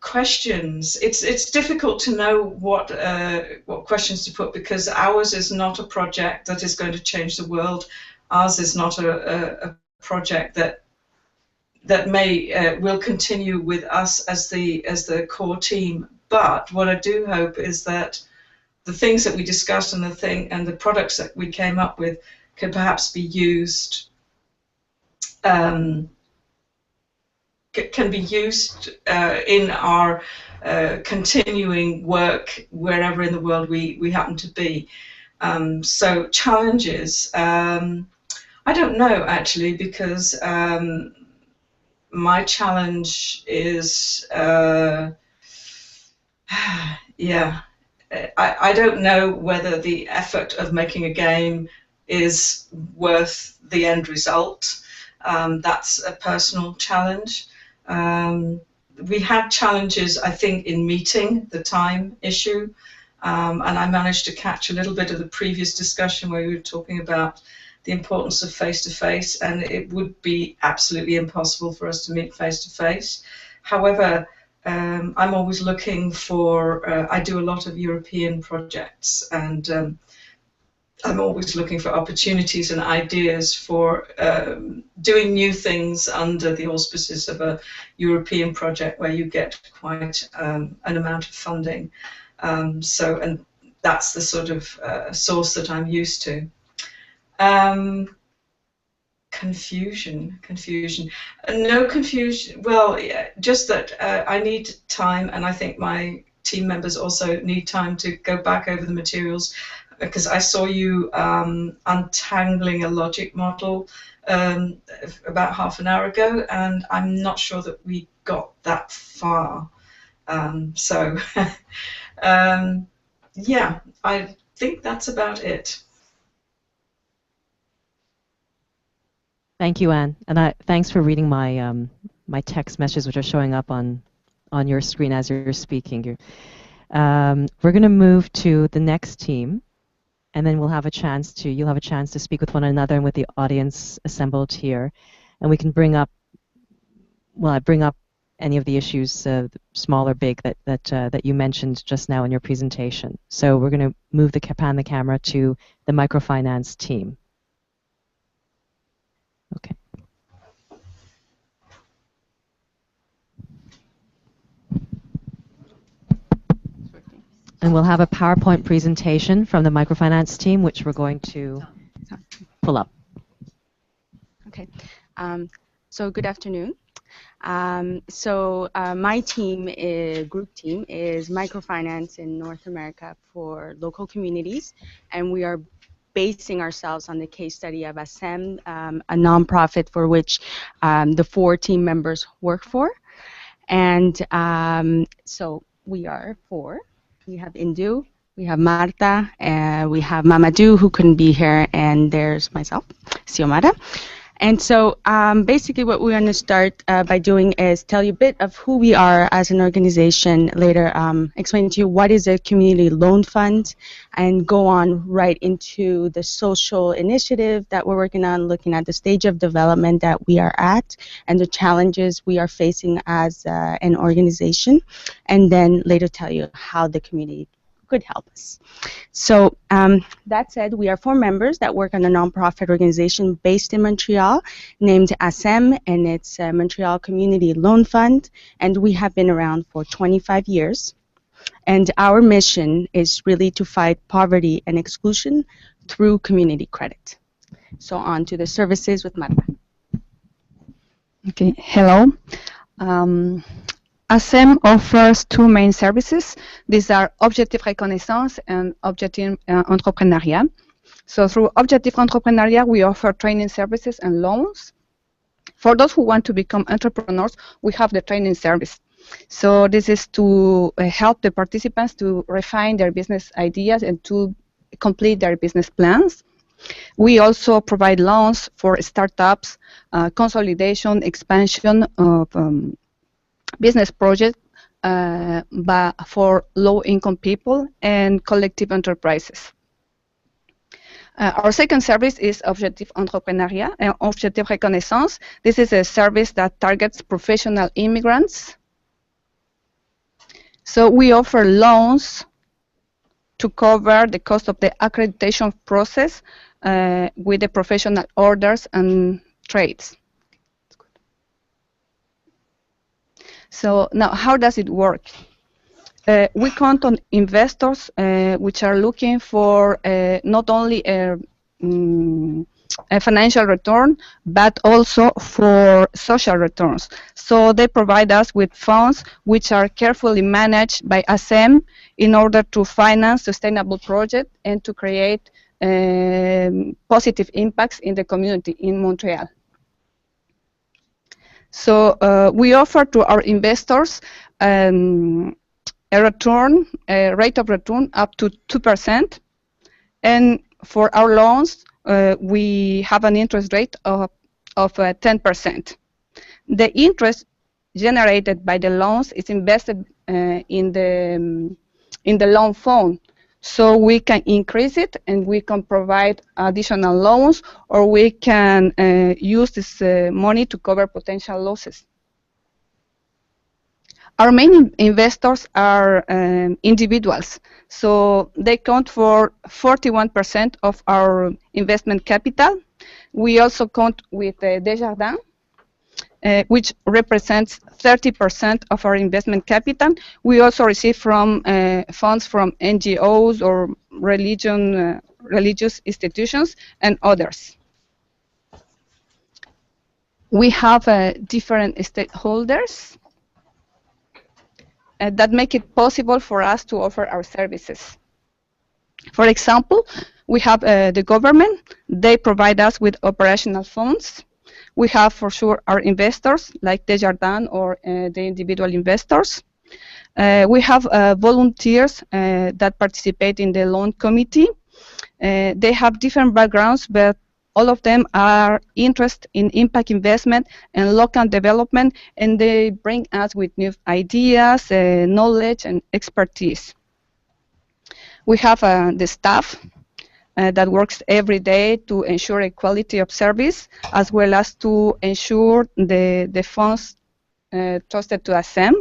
questions. It's difficult to know what questions to put, because ours is not a project that is going to change the world. Ours is not a project that will continue with us as the core team. But what I do hope is that the things that we discussed and the products that we came up with could perhaps be used, can be used in our continuing work wherever in the world we happen to be. So challenges, I don't know actually, because my challenge is, yeah, I don't know whether the effort of making a game is worth the end result. That's a personal challenge. We had challenges, I think, in meeting the time issue, and I managed to catch a little bit of the previous discussion where we were talking about the importance of face-to-face, and it would be absolutely impossible for us to meet face-to-face. However, I'm always looking for, I do a lot of European projects, and I'm always looking for opportunities and ideas for doing new things under the auspices of a European project where you get quite an amount of funding. And that's the sort of source that I'm used to. Confusion. No confusion. Well, yeah, just that I need time, and I think my team members also need time to go back over the materials, because I saw you untangling a logic model about half an hour ago, and I'm not sure that we got that far. Yeah, I think that's about it. Thank you, Anne, and thanks for reading my my text messages, which are showing up on your screen as you're speaking. We're going to move to the next team, and then you'll have a chance to speak with one another and with the audience assembled here, and we can bring up any of the issues, small or big, that you mentioned just now in your presentation. So we're going to move the camera to the microfinance team. Okay. And we'll have a PowerPoint presentation from the microfinance team, which we're going to pull up. Okay. So good afternoon. My team, group team, is microfinance in North America for local communities, and we are basing ourselves on the case study of ASEM, a nonprofit for which the 4 team members work for. And so we are 4. We have Indu, we have Marta, we have Mamadou, who couldn't be here, and there's myself, Xiomara. And so basically what we're going to start by doing is tell you a bit of who we are as an organization, later explain to you what is a community loan fund, and go on right into the social initiative that we're working on, looking at the stage of development that we are at and the challenges we are facing as an organization, and then later tell you how the community could help us. So that said, we are 4 members that work on a nonprofit organization based in Montreal named ASEM, and it's a Montreal Community Loan Fund, and we have been around for 25 years. And our mission is really to fight poverty and exclusion through community credit. So on to the services with Marta. Okay, hello. ASEM offers 2 main services. These are Objectif Reconnaissance and Objectif Entrepreneuriat. So through Objectif Entrepreneuriat, we offer training services and loans. For those who want to become entrepreneurs, we have the training service. So this is to help the participants to refine their business ideas and to complete their business plans. We also provide loans for startups, consolidation, expansion of business project for low-income people and collective enterprises. Our second service is Objectif Entrepreneuriat and Objectif Reconnaissance. This is a service that targets professional immigrants. So we offer loans to cover the cost of the accreditation process with the professional orders and trades. So now, how does it work? We count on investors which are looking for not only a financial return, but also for social returns. So they provide us with funds which are carefully managed by ASEM in order to finance sustainable projects and to create positive impacts in the community in Montreal. So we offer to our investors a rate of return up to 2%, and for our loans we have an interest rate of 10%. The interest generated by the loans is invested in the loan fund, so we can increase it and we can provide additional loans, or we can use this money to cover potential losses. Our main investors are individuals, so they count for 41% of our investment capital. We also count with Desjardins, which represents 30% of our investment capital. We also receive from funds from NGOs or religious institutions and others. We have different stakeholders that make it possible for us to offer our services. For example, we have the government. They provide us with operational funds. We have, for sure, our investors, like Desjardins or the individual investors. We have volunteers that participate in the loan committee. They have different backgrounds, but all of them are interested in impact investment and local development, and they bring us with new ideas, knowledge, and expertise. We have the staff that works every day to ensure a quality of service, as well as to ensure the funds trusted to ASEM.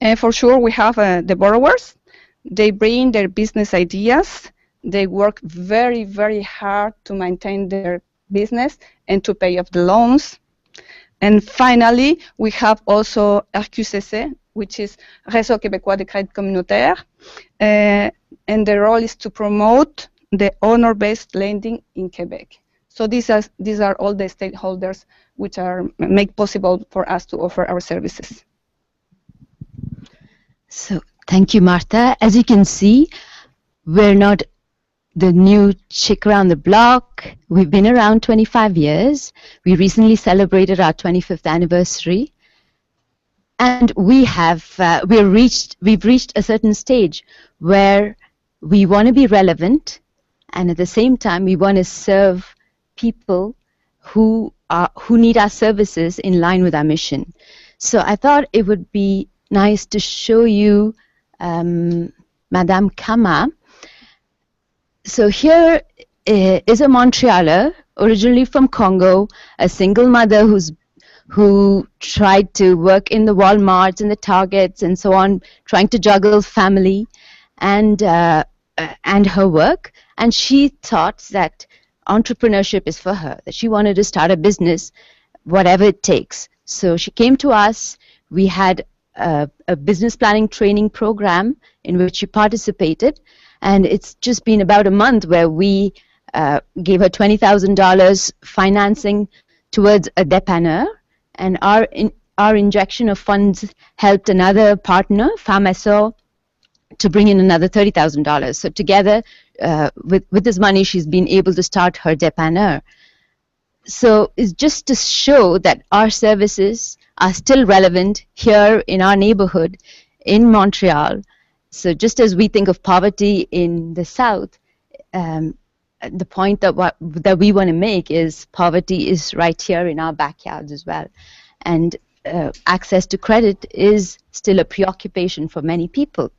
And for sure, we have the borrowers. They bring their business ideas. They work very, very hard to maintain their business and to pay off the loans. And finally, we have also RQCC, which is Réseau Québécois de Crédit Communautaire. And the role is to promote the honor-based lending in Quebec. So these are all the stakeholders which make possible for us to offer our services. So thank you, Martha. As you can see, we're not the new chick around the block. We've been around 25 years. We recently celebrated our 25th anniversary. And we've reached a certain stage where we want to be relevant, and at the same time we want to serve people who need our services in line with our mission. So I thought it would be nice to show you Madame Kama. So here is a Montrealer, originally from Congo, a single mother who tried to work in the Walmarts and the Targets and so on, trying to juggle family and her work. And she thought that entrepreneurship is for her, that she wanted to start a business, whatever it takes. So she came to us. We had a business planning training program in which she participated. And it's just been about a month where we gave her $20,000 financing towards a dépanneur. And our injection of funds helped another partner, Famessor, to bring in another $30,000. So together, with this money, she's been able to start her dépanneur. So it's just to show that our services are still relevant here in our neighborhood in Montreal. So just as we think of poverty in the South, the point that we want to make is poverty is right here in our backyards as well. And access to credit is still a preoccupation for many people.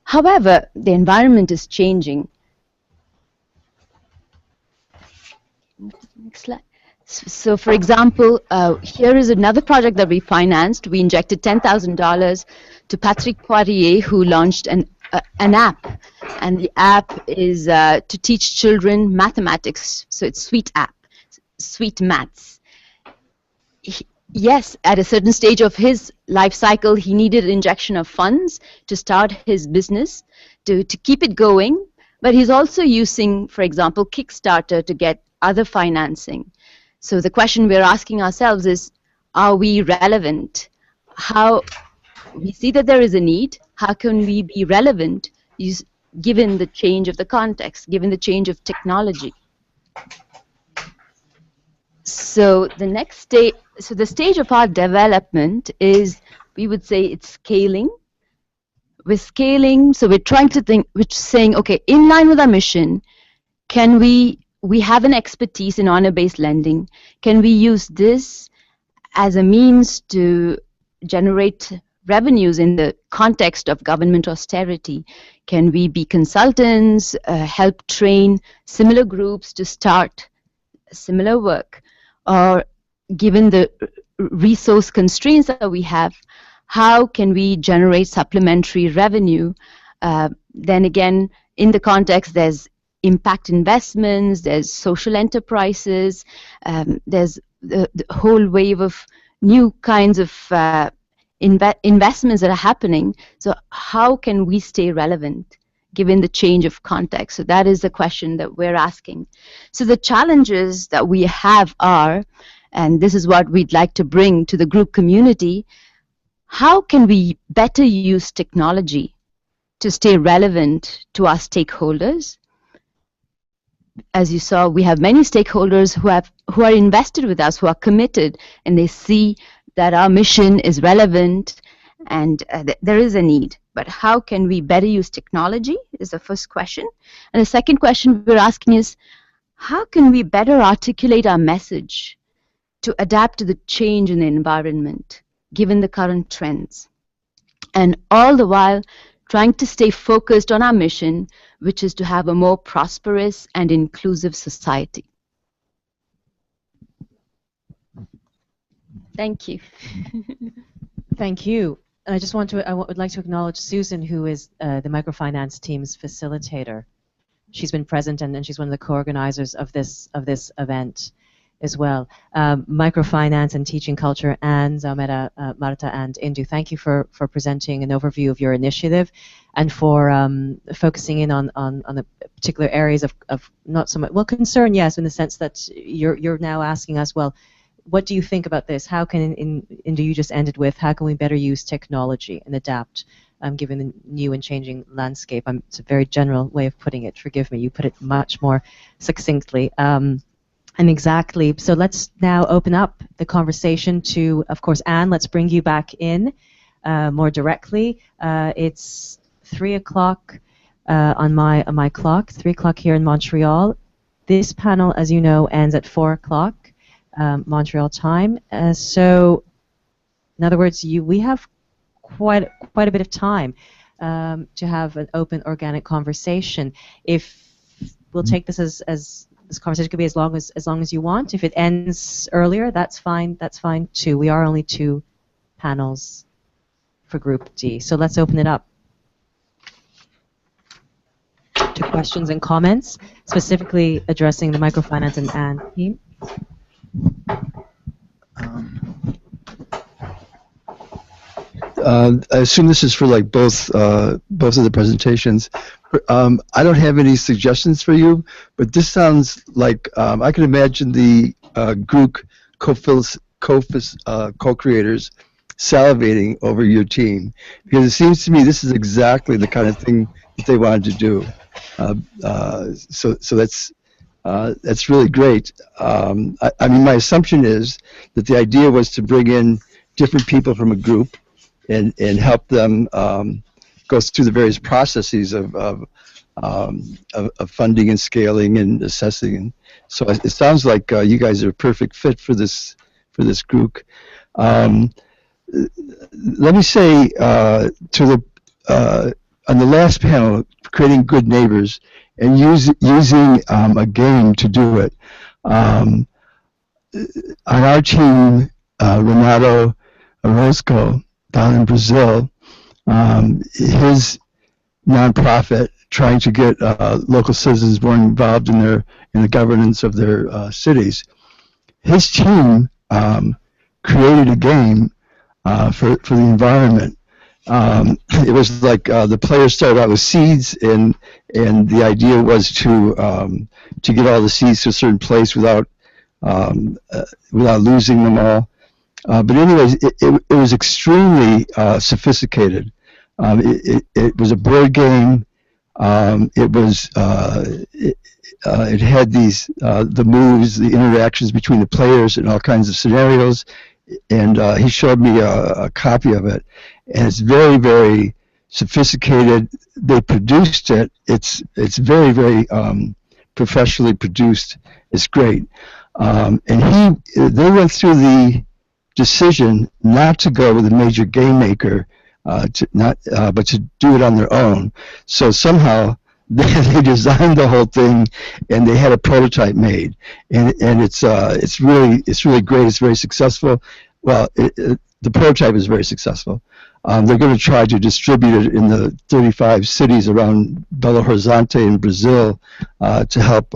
However, the environment is changing. Next slide. So for example, here is another project that we financed. We injected $10,000 to Patrick Poirier, who launched an app. And the app is to teach children mathematics. So it's Sweet App, Sweet Maths. Yes, at a certain stage of his life cycle, he needed an injection of funds to start his business, to keep it going. But he's also using, for example, Kickstarter to get other financing. So the question we're asking ourselves is, are we relevant? How we see that there is a need, how can we be relevant given the change of the context, given the change of technology? So the next stage, so the stage of our development is, we would say it's scaling. We're scaling, so we're trying to think, we're saying, okay, in line with our mission, can we have an expertise in honor-based lending. Can we use this as a means to generate revenues in the context of government austerity? Can we be consultants, help train similar groups to start similar work? Or given the resource constraints that we have, how can we generate supplementary revenue? Then again, in the context, there's impact investments, there's social enterprises, there's the whole wave of new kinds of investments that are happening. So how can we stay relevant given the change of context? So that is the question that we're asking. So the challenges that we have are, and this is what we'd like to bring to the group community, how can we better use technology to stay relevant to our stakeholders? As you saw, we have many stakeholders who are invested with us, who are committed, and they see that our mission is relevant and there is a need. But how can we better use technology is the first question. And the second question we're asking is, how can we better articulate our message to adapt to the change in the environment, given the current trends? And all the while, trying to stay focused on our mission, which is to have a more prosperous and inclusive society. Thank you. Thank you. And I would like to acknowledge Susan, who is the microfinance team's facilitator. She's been present and she's one of the co-organizers of this event as well. Microfinance and teaching culture, and Zaumera, Marta, and Indu, thank you for presenting an overview of your initiative and for focusing in on the particular areas of not so much, well, concern, yes, in the sense that you're now asking us, well, what do you think about this? How can, Indu, you just ended with, how can we better use technology and adapt given the new and changing landscape? It's a very general way of putting it, forgive me, you put it much more succinctly. And exactly, so let's now open up the conversation to, of course, Anne, let's bring you back in more directly. It's 3 o'clock on my clock, 3 o'clock here in Montreal. This panel, as you know, ends at 4 o'clock Montreal time. So, in other words, we have quite a bit of time to have an open, organic conversation. If we'll take this as this conversation could be as long as you want. If it ends earlier, that's fine. That's fine too. We are only 2 panels for Group D, so let's open it up to questions and comments, specifically addressing the microfinance and Anne team. I assume this is for like both of the presentations. I don't have any suggestions for you, but this sounds like I can imagine the group co-creators salivating over your team, because it seems to me this is exactly the kind of thing that they wanted to do. So that's really great. I mean, my assumption is that the idea was to bring in different people from a group and help them go through the various processes of funding and scaling and assessing. And so it sounds like you guys are a perfect fit for this group. Let me say on the last panel, creating good neighbors and using a game to do it. On our team, Renato Orozco down in Brazil, his nonprofit trying to get local citizens more involved in the governance of their cities. His team created a game for the environment. It was like the players started out with seeds, and the idea was to get all the seeds to a certain place without losing them all. But anyways, it was extremely sophisticated. It was a board game. It had the moves, the interactions between the players, and all kinds of scenarios. And he showed me a copy of it, and it's very, very sophisticated. They produced it. It's very, very professionally produced. It's great. And they went through the decision not to go with a major game maker, but to do it on their own. So somehow they designed the whole thing, and they had a prototype made, and it's really great. It's very successful. well, the prototype is very successful. They're going to try to distribute it in the 35 cities around Belo Horizonte in Brazil to help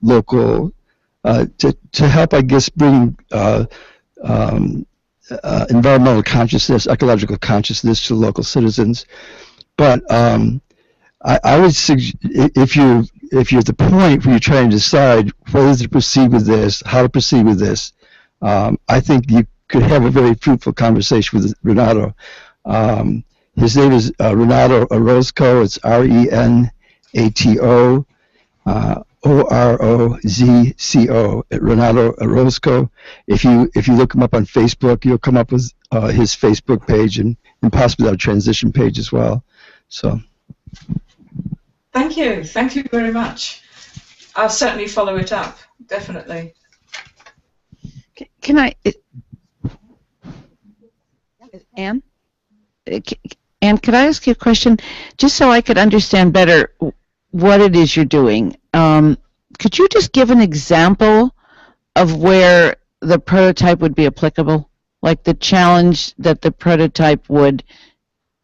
local, to help, I guess, bring environmental consciousness, ecological consciousness to local citizens. But I would suggest, if you're at the point where you're trying to decide whether to proceed with this, how to proceed with this, I think you could have a very fruitful conversation with Renato. His name is Renato Orozco. It's RENATO OROZCO. Renato Orozco. If you look him up on Facebook, you'll come up with his Facebook page and possibly our transition page as well. So. Thank you very much. I'll certainly follow it up, definitely. Can I, Anne? Anne, could I ask you a question, just so I could understand better what it is you're doing? Could you just give an example of where the prototype would be applicable, like the challenge that the prototype would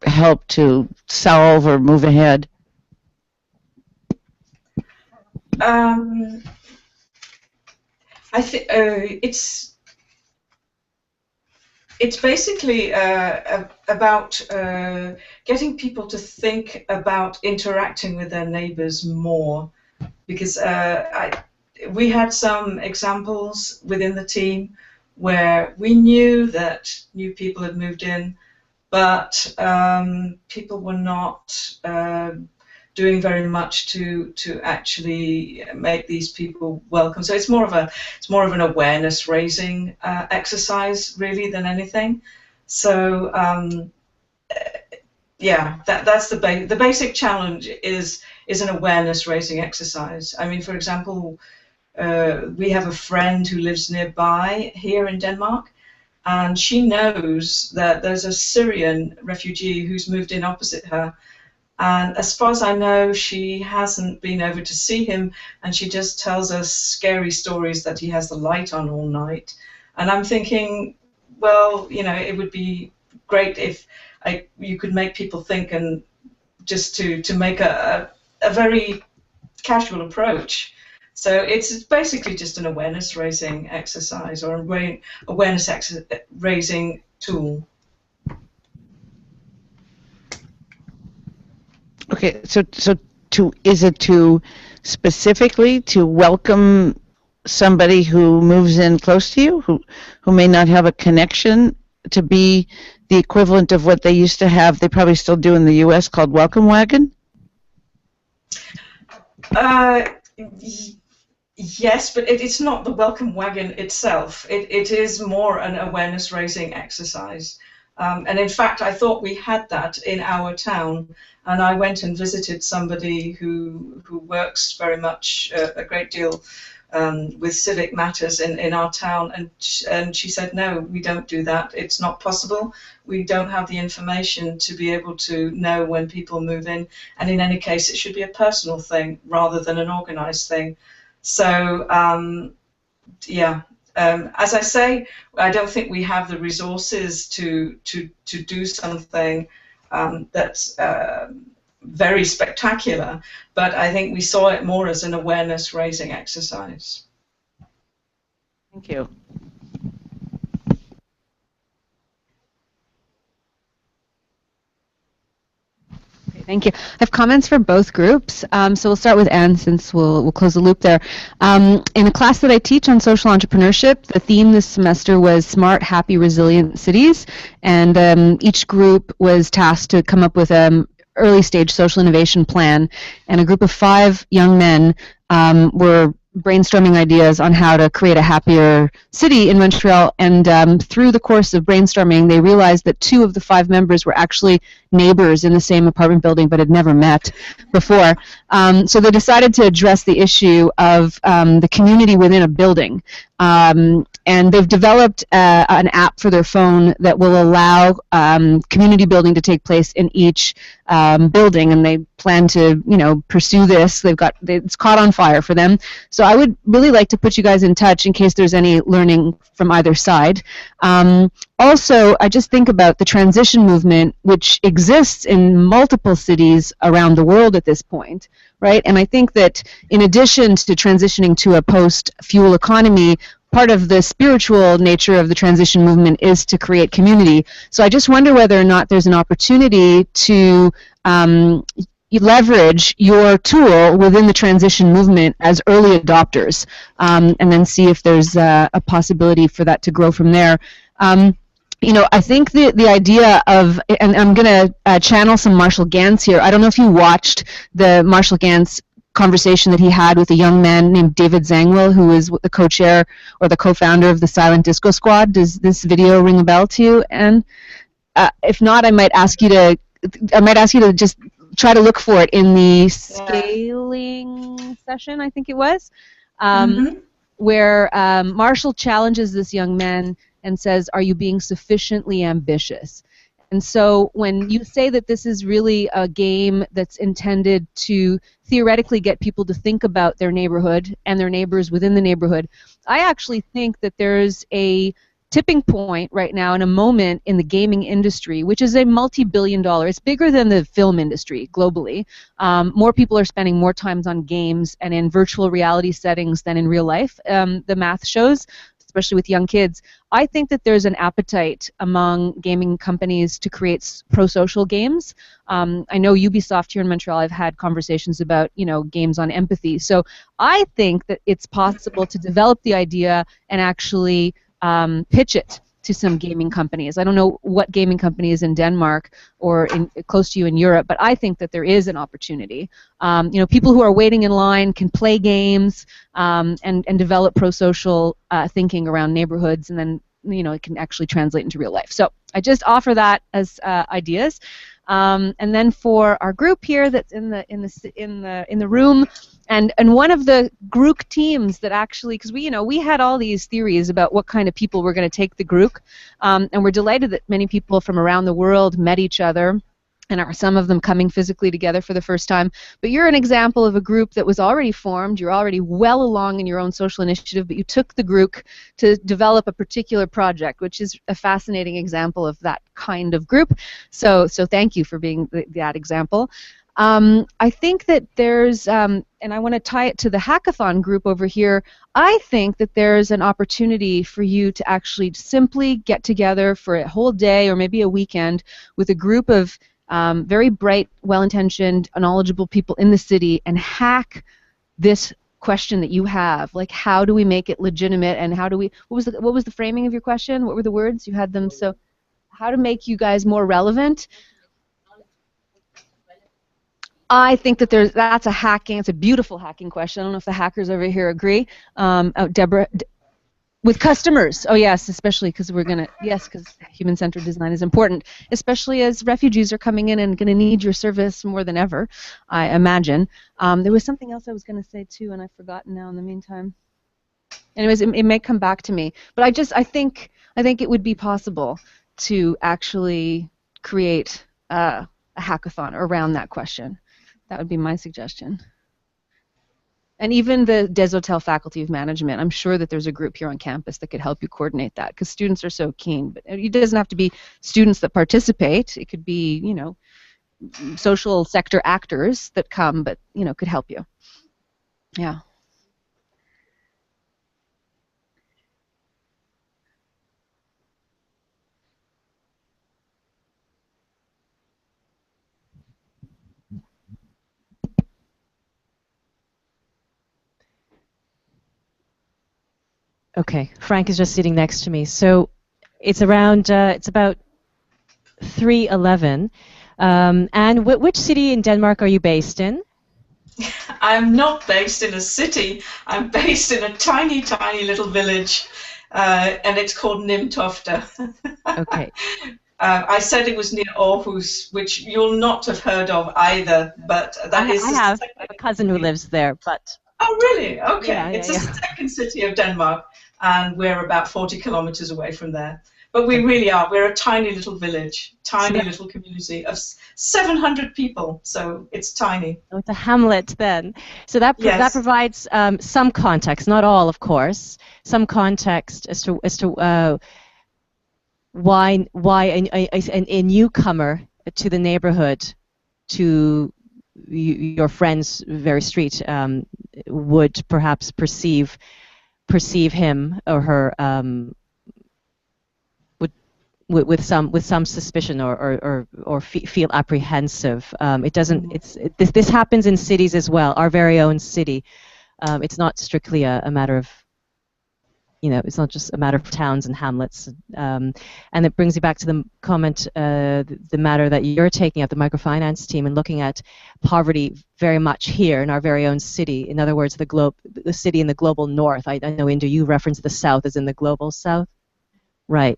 help to solve or move ahead? I think it's basically about getting people to think about interacting with their neighbors more, because we had some examples within the team where we knew that new people had moved in, but people were not doing very much to actually make these people welcome. So it's more of an awareness raising exercise really than anything. So yeah, that's the basic challenge is an awareness raising exercise. I mean, for example, we have a friend who lives nearby here in Denmark, and she knows that there's a Syrian refugee who's moved in opposite her. And as far as I know, she hasn't been over to see him, and she just tells us scary stories that he has the light on all night. And I'm thinking, well, you know, it would be great if you could make people think, and just to make a very casual approach. So it's basically just an awareness raising exercise, or an awareness raising tool. Okay, so is it to specifically to welcome somebody who moves in close to you, who may not have a connection, to be the equivalent of what they used to have, they probably still do in the U.S., called Welcome Wagon? Yes, but it's not the Welcome Wagon itself. It is more an awareness raising exercise. And in fact, I thought we had that in our town, and I went and visited somebody who works very much a great deal with civic matters in our town, and she said, no, we don't do that. It's not possible. We don't have the information to be able to know when people move in, and in any case, it should be a personal thing rather than an organized thing. So, yeah. As I say, I don't think we have the resources to do something that's very spectacular, but I think we saw it more as an awareness-raising exercise. Thank you. Thank you. I have comments for both groups. So we'll start with Anne, since we'll close the loop there. In a class that I teach on social entrepreneurship, the theme this semester was smart, happy, resilient cities, and each group was tasked to come up with an early stage social innovation plan, and a group of 5 young men were brainstorming ideas on how to create a happier city in Montreal, and through the course of brainstorming, they realized that 2 of the 5 members were actually neighbors in the same apartment building but had never met before. So they decided to address the issue of the community within a building. And they've developed an app for their phone that will allow community building to take place in each building, and they plan to, pursue this. It's caught on fire for them. So I would really like to put you guys in touch in case there's any learning from either side. Also, I just think about the transition movement, which exists in multiple cities around the world at this point, right? And I think that in addition to transitioning to a post-fuel economy, part of the spiritual nature of the transition movement is to create community. So I just wonder whether or not there's an opportunity to leverage your tool within the transition movement as early adopters, and then see if there's a possibility for that to grow from there. I think the idea of, and I'm going to channel some Marshall Gantz here. I don't know if you watched the Marshall Gantz conversation that he had with a young man named David Zangwill, who is the co-chair or the co-founder of the Silent Disco Squad. Does this video ring a bell to you? And if not, I might ask you to just try to look for it in the scaling session, I think it was, where Marshall challenges this young man and says, "Are you being sufficiently ambitious?" And so when you say that this is really a game that's intended to theoretically get people to think about their neighborhood and their neighbors within the neighborhood, I actually think that there's a tipping point right now and a moment in the gaming industry, which is a multi-billion-dollar, it's bigger than the film industry globally. More people are spending more time on games and in virtual reality settings than in real life, the math shows, especially with young kids. I think that there's an appetite among gaming companies to create pro-social games. I know Ubisoft here in Montreal, I've had conversations about, games on empathy. So I think that it's possible to develop the idea and actually pitch it to some gaming companies. I don't know what gaming company is in Denmark or close to you in Europe, but I think that there is an opportunity. People who are waiting in line can play games and develop pro-social thinking around neighborhoods, and then it can actually translate into real life. So I just offer that as ideas. And then for our group here that's in the room, and one of the Grook teams that actually, because we had all these theories about what kind of people were going to take the Grook, and we're delighted that many people from around the world met each other, and are some of them coming physically together for the first time. But you're an example of a group that was already formed. You're already well along in your own social initiative, but you took the group to develop a particular project, which is a fascinating example of that kind of group. So thank you for being that example. I think that there's, and I want to tie it to the hackathon group over here, I think that there's an opportunity for you to actually simply get together for a whole day or maybe a weekend with a group of very bright, well-intentioned, knowledgeable people in the city and hack this question that you have. Like, how do we make it legitimate, and how do we, what was the framing of your question? What were the words? You had them, so how to make you guys more relevant? I think that that's a hacking, it's a beautiful hacking question. I don't know if the hackers over here agree. Deborah, with customers, oh yes, especially because because human-centered design is important, especially as refugees are coming in and going to need your service more than ever, I imagine. There was something else I was going to say too, and I've forgotten now in the meantime. Anyways, it may come back to me. But I think it would be possible to actually create a hackathon around that question. That would be my suggestion. And even the Desautels Faculty of Management, I'm sure that there's a group here on campus that could help you coordinate that, because students are so keen. But it doesn't have to be students that participate. It could be, social sector actors that come, but, could help you. Yeah. Okay, Frank is just sitting next to me. So it's around, it's about 3:11. And which city in Denmark are you based in? I'm not based in a city. I'm based in a tiny, tiny little village, and it's called Nimtofte. Okay. I said it was near Aarhus, which you'll not have heard of either, but that is I the have second a cousin who lives there, but Oh, really? Okay. yeah, It's the yeah. second city of Denmark, and we're about 40 kilometers away from there. But we really are. We're a tiny little village, tiny little community of 700 people. So it's tiny. Oh, it's a hamlet then. So that Yes. provides some context, not all, of course, some context as to why a newcomer to the neighborhood, to your friend's very street, would perhaps perceive him or her with some suspicion or feel apprehensive. It doesn't. This happens in cities as well. Our very own city. It's not strictly a matter of, it's not just a matter of towns and hamlets. And it brings you back to the comment, the matter that you're taking up, the microfinance team, and looking at poverty very much here in our very own city. In other words, the city in the global north. I know, Indu, you referenced the south as in the global south. Right.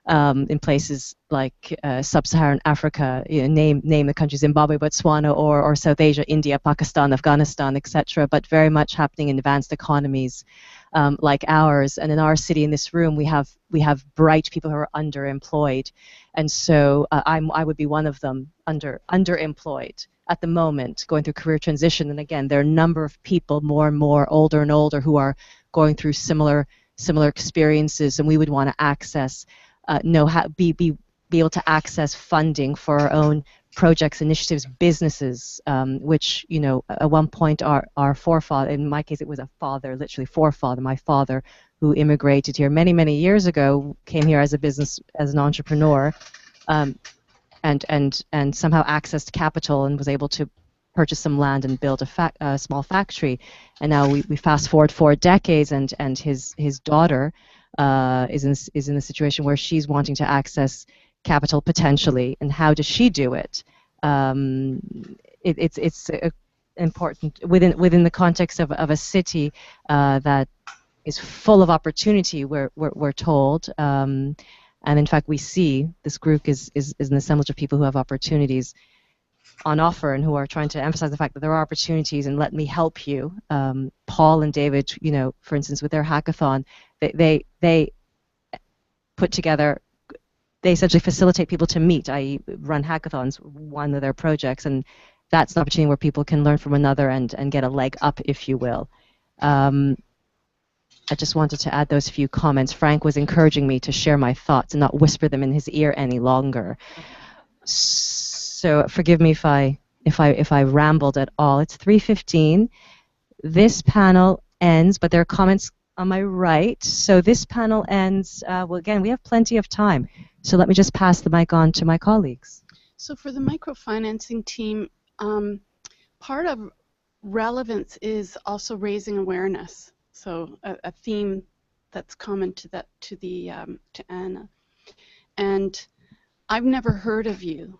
In places like sub-Saharan Africa, name the country, Zimbabwe, Botswana, or South Asia, India, Pakistan, Afghanistan, etc., but very much happening in advanced economies like ours. And in our city, in this room, we have bright people who are underemployed, and so I would be one of them, underemployed at the moment, going through career transition. And again, there are a number of people, more and more, older and older, who are going through similar experiences, and we would want to access. Be able to access funding for our own projects, initiatives, businesses, which, at one point our forefather, in my case it was a father, literally forefather, my father, who immigrated here many, many years ago, came here as an entrepreneur, and somehow accessed capital and was able to purchase some land and build a small factory. And now we fast forward 4 decades, and his daughter is in a situation where she's wanting to access capital potentially. And how does she do it? It's important within the context of a city that is full of opportunity. We're told, and in fact we see this group is an assemblage of people who have opportunities on offer and who are trying to emphasize the fact that there are opportunities, and let me help you. Paul and David, for instance, with their hackathon, they put together, they essentially facilitate people to meet, i.e. run hackathons, one of their projects, and that's an opportunity where people can learn from another and get a leg up, if you will. I just wanted to add those few comments. Frank was encouraging me to share my thoughts and not whisper them in his ear any longer. So forgive me if I rambled at all. It's 3:15. This panel ends, but there are comments on my right. So this panel ends. Well, again, we have plenty of time. So let me just pass the mic on to my colleagues. So for the microfinancing team, part of relevance is also raising awareness. So a theme that's common to Anna. And I've never heard of you.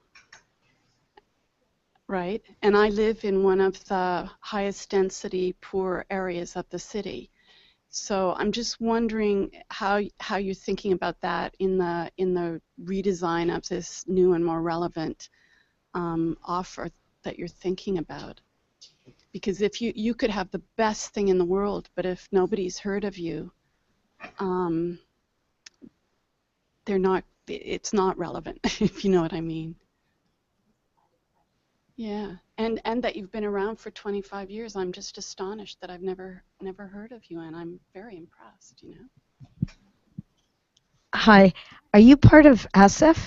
Right, and I live in one of the highest density poor areas of the city. So I'm just wondering how you're thinking about that in the redesign of this new and more relevant offer that you're thinking about. Because if you could have the best thing in the world, but if nobody's heard of you, it's not relevant, if you know what I mean. Yeah, and that you've been around for 25 years. I'm just astonished that I've never heard of you, and I'm very impressed, Hi, are you part of ASEF?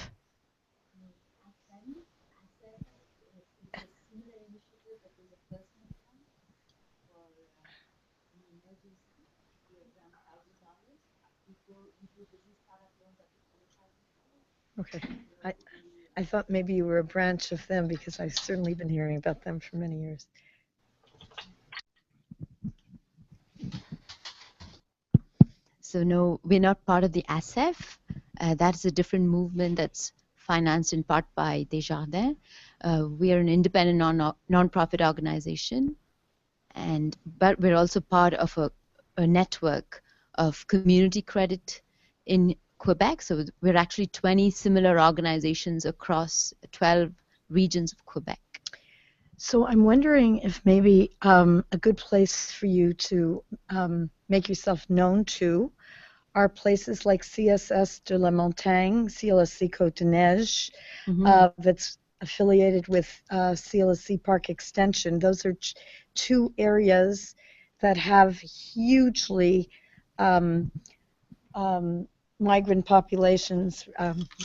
Okay. I thought maybe you were a branch of them, because I've certainly been hearing about them for many years. So no, we're not part of the ASEF. That's a different movement that's financed in part by Desautels. We are an independent non-profit organization, but we're also part of a network of community credit in Quebec. So we're actually 20 similar organizations across 12 regions of Quebec. So I'm wondering if maybe a good place for you to make yourself known to are places like CSS de la Montagne, CLSC Côte de Neige, that's affiliated with CLSC Park Extension. Those are two areas that have hugely migrant populations,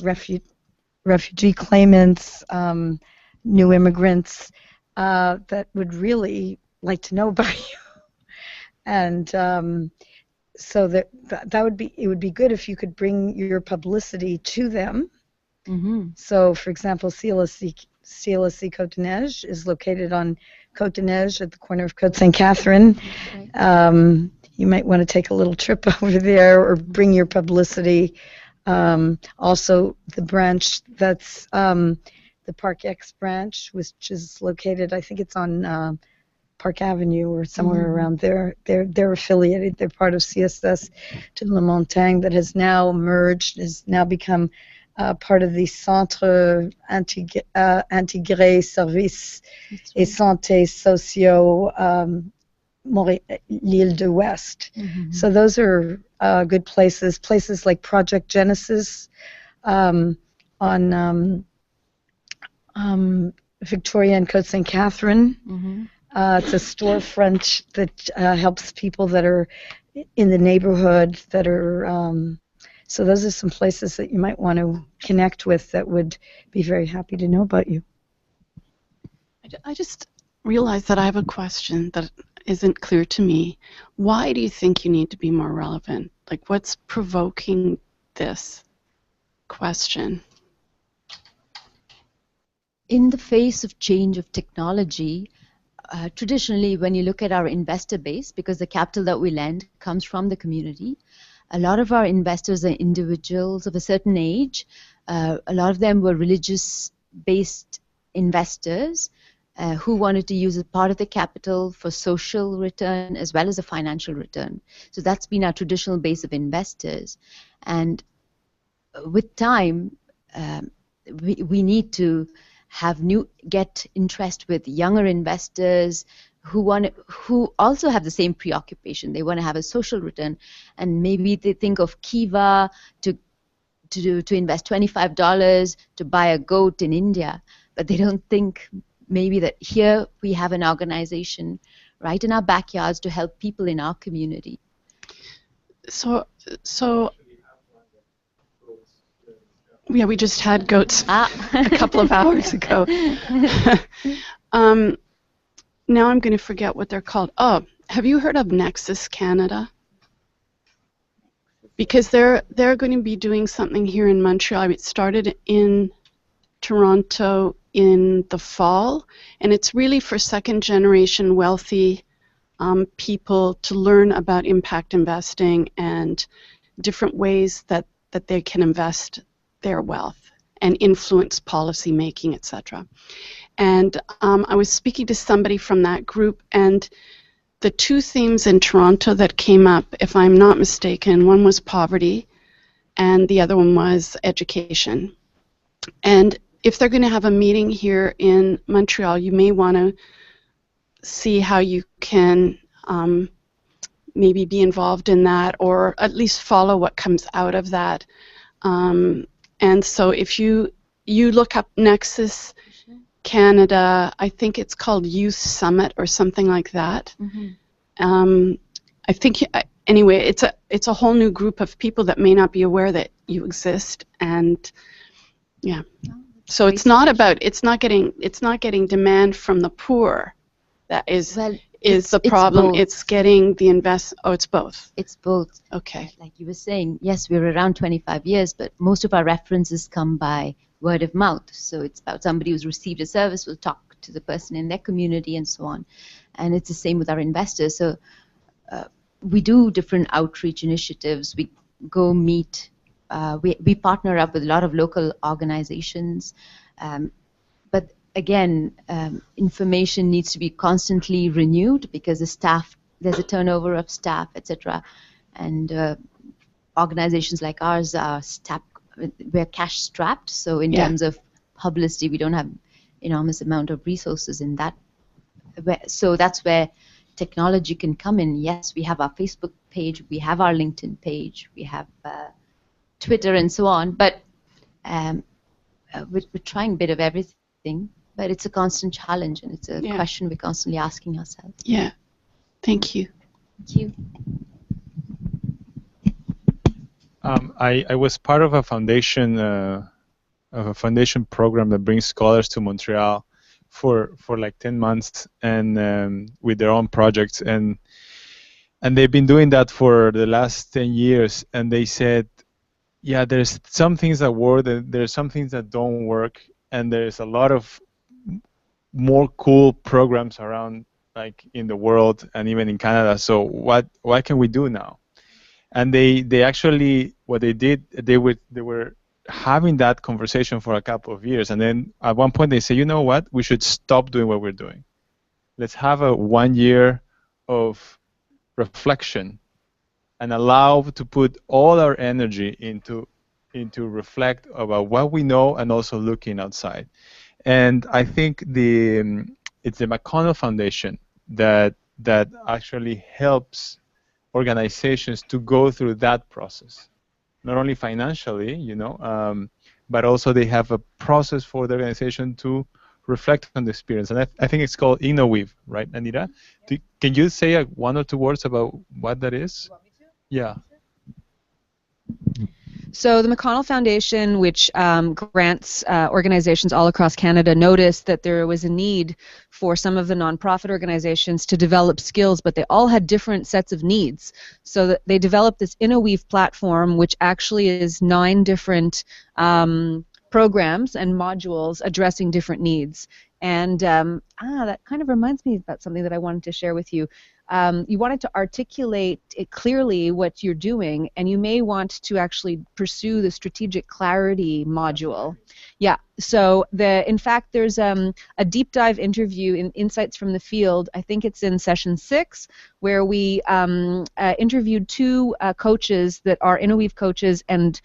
refugee claimants, new immigrants that would really like to know about you. And so that would be, it would be good if you could bring your publicity to them. So, for example, CLSC Côte de Neige is located on Côte de Neige at the corner of Côte Saint Catherine. You might want to take a little trip over there or bring your publicity. Also, the branch that's the Park X branch, which is located, I think it's on Park Avenue or somewhere around there. They're affiliated. They're part of CSS de la Montagne that has now merged, has now become part of the Centre Intégré Services et Santé Socio L'Île de West. So those are good places. Places like Project Genesis on Victoria and Côte Saint Catherine. It's a storefront that helps people that are in the neighborhood that are. So those are some places that you might want to connect with that would be very happy to know about you. I just realized that I have a question that isn't clear to me. Why do you think you need to be more relevant? Like, what's provoking this question? In the face of change of technology, traditionally, when you look at our investor base, because the capital that we lend comes from the community, a lot of our investors are individuals of a certain age. A lot of them were religious-based investors who wanted to use a part of the capital for social return as well as a financial return. So that's been our traditional base of investors. And with time, we need to get interest with younger investors who also have the same preoccupation. They want to have a social return, and maybe they think of Kiva to invest $25 to buy a goat in India, but they don't think maybe that here we have an organization right in our backyards to help people in our community. So yeah, we just had goats a couple of hours ago. Now I'm going to forget what they're called. Oh, have you heard of Nexus Canada? Because they're going to be doing something here in Montreal. It started in Toronto in the fall, and it's really for second-generation wealthy people to learn about impact investing and different ways that they can invest their wealth and influence policy making, etc. And I was speaking to somebody from that group, and the two themes in Toronto that came up, if I'm not mistaken, one was poverty and the other one was education. And if they're going to have a meeting here in Montreal, you may want to see how you can maybe be involved in that, or at least follow what comes out of that. And so if you look up Nexus Canada, I think it's called Youth Summit or something like that. I think anyway, it's a whole new group of people that may not be aware that you exist, and yeah. So it's not getting demand from the poor that is the problem. It's getting the it's both. It's both. Okay. Like you were saying, yes, we're around 25 years, but most of our references come by word of mouth. So it's about somebody who's received a service will talk to the person in their community and so on. And it's the same with our investors. So we do different outreach initiatives. We go meet. We partner up with a lot of local organizations. But again, information needs to be constantly renewed because there's a turnover of staff, etc. And organizations like ours are we're cash strapped. So in terms of publicity, we don't have enormous amount of resources in that. So that's where technology can come in. Yes, we have our Facebook page, we have our LinkedIn page, we have Twitter and so on, but we're trying a bit of everything, but it's a constant challenge, and it's a question we're constantly asking ourselves. Yeah. Thank you. Thank you. I was part of a foundation program that brings scholars to Montreal for like 10 months and with their own projects, and they've been doing that for the last 10 years, and they said, yeah, there's some things that work, there's some things that don't work, and there's a lot of more cool programs around, like in the world and even in Canada. So what can we do now? And they actually, what they did, they were having that conversation for a couple of years, and then at one point they say, you know what, we should stop doing what we're doing. Let's have a 1 year of reflection and allow to put all our energy into reflect about what we know and also looking outside. And I think it's the McConnell Foundation that actually helps organizations to go through that process, not only financially, but also they have a process for the organization to reflect on the experience. And I think it's called InnoWeave, right, Anita? Can you say one or two words about what that is? Yeah. So the McConnell Foundation, which grants organizations all across Canada, noticed that there was a need for some of the nonprofit organizations to develop skills, but they all had different sets of needs. So that they developed this InnoWeave platform, which actually is 9 different programs and modules addressing different needs. And that kind of reminds me about something that I wanted to share with you. You wanted to articulate it clearly what you're doing, and you may want to actually pursue the strategic clarity module. Yeah, so in fact there's a deep dive interview in Insights from the Field. I think it's in session 6, where we interviewed 2 coaches that are InnoWeave coaches and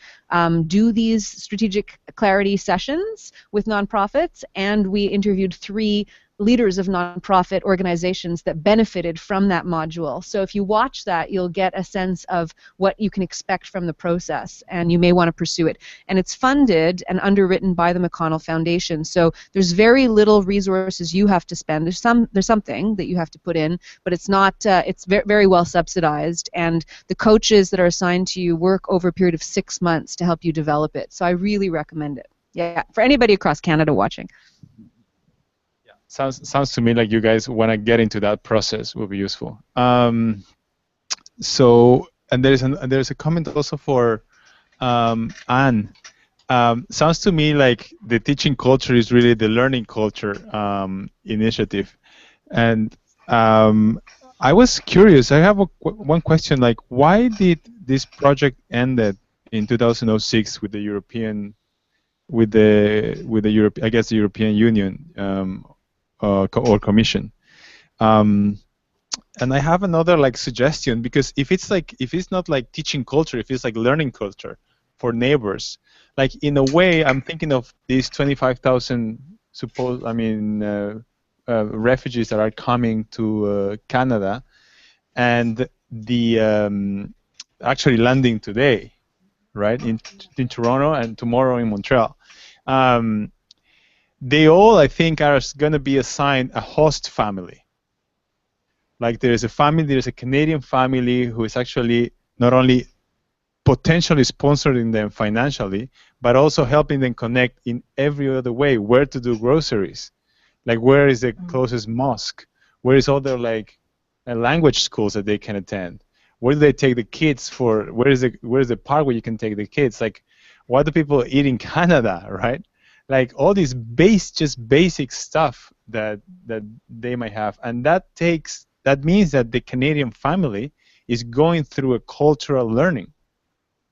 do these strategic clarity sessions with nonprofits, and we interviewed 3 leaders of nonprofit organizations that benefited from that module. So if you watch that, you'll get a sense of what you can expect from the process, and you may want to pursue it. And it's funded and underwritten by the McConnell Foundation. So there's very little resources you have to spend. There's something that you have to put in, but it's not. It's very well subsidized, and the coaches that are assigned to you work over a period of 6 months to help you develop it. So I really recommend it. Yeah, for anybody across Canada watching. Sounds to me like you guys want to get into that process will be useful. So, and there's a comment also for Anne. Sounds to me like the teaching culture is really the learning culture initiative. And I was curious. I have one question. Like, why did this project ended in 2006 with the European, I guess the European Union? Or Commission, and I have another suggestion, because if it's not like teaching culture, if it's like learning culture for neighbors, like in a way I'm thinking of these 25,000 refugees that are coming to Canada, and the actually landing today, right, in Toronto and tomorrow in Montreal. They all, I think, are going to be assigned a host family. Like there's a Canadian family who is actually not only potentially sponsoring them financially, but also helping them connect in every other way, where to do groceries, like where is the closest mosque, where is all their language schools that they can attend, where do they take the kids for, where is the park where you can take the kids, like what do people eat in Canada, right? Like all these basic stuff that they might have, and that means that the Canadian family is going through a cultural learning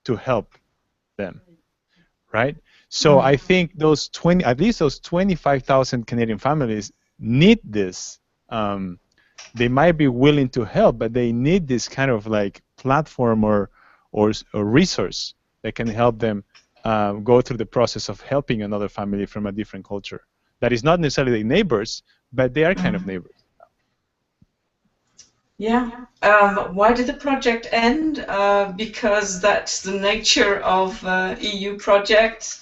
to help them, right? So I think at least those 25,000 Canadian families need this. They might be willing to help, but they need this kind of like platform or or resource that can help them go through the process of helping another family from a different culture. That is not necessarily neighbors, but they are kind of neighbors. Yeah. Why did the project end? Because that's the nature of EU projects.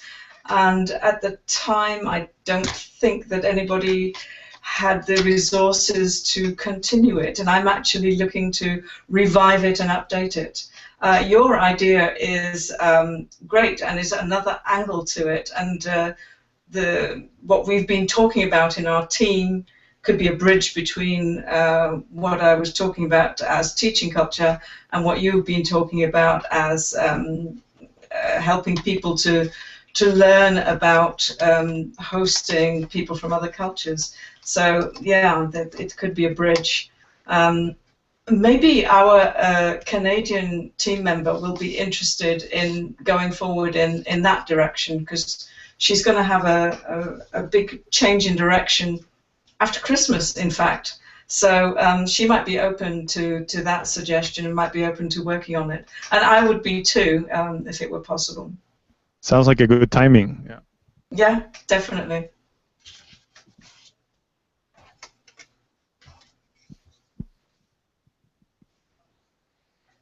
And at the time, I don't think that anybody had the resources to continue it. And I'm actually looking to revive it and update it. Your idea is great and is another angle to it. And what we've been talking about in our team could be a bridge between what I was talking about as teaching culture and what you've been talking about as helping people to learn about hosting people from other cultures. So yeah, it could be a bridge. Maybe our Canadian team member will be interested in going forward in that direction, because she's going to have a big change in direction after Christmas, in fact. So she might be open to that suggestion and might be open to working on it. And I would be too, if it were possible. Sounds like a good timing. Yeah. Yeah, definitely.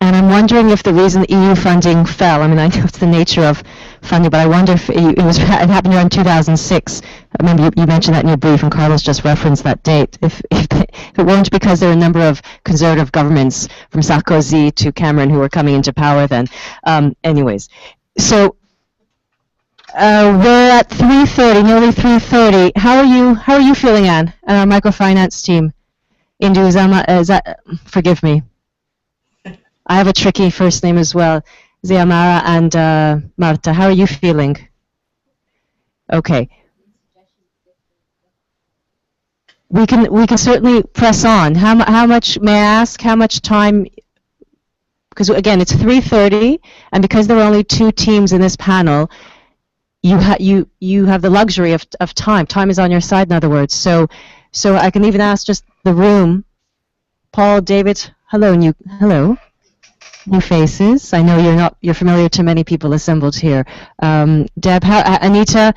And I'm wondering if the reason EU funding fell, I mean, I know it's the nature of funding, but I wonder if it happened around 2006. I remember you mentioned that in your brief, and Carlos just referenced that date. If it weren't because there were a number of conservative governments, from Sarkozy to Cameron, who were coming into power then. Anyways, so we're at 3:30, nearly 3:30. How are you feeling, Anne, and our microfinance team? Forgive me. I have a tricky first name as well. Ziamara and Marta, how are you feeling? Okay. We can certainly press on. How much, may I ask, how much time, because again, it's 3:30, and because there are only two teams in this panel, you have the luxury of time. Time is on your side, in other words. So I can even ask just the room. Paul, David, hello, hello. New faces. I know you're familiar to many people assembled here. Deb, Anita,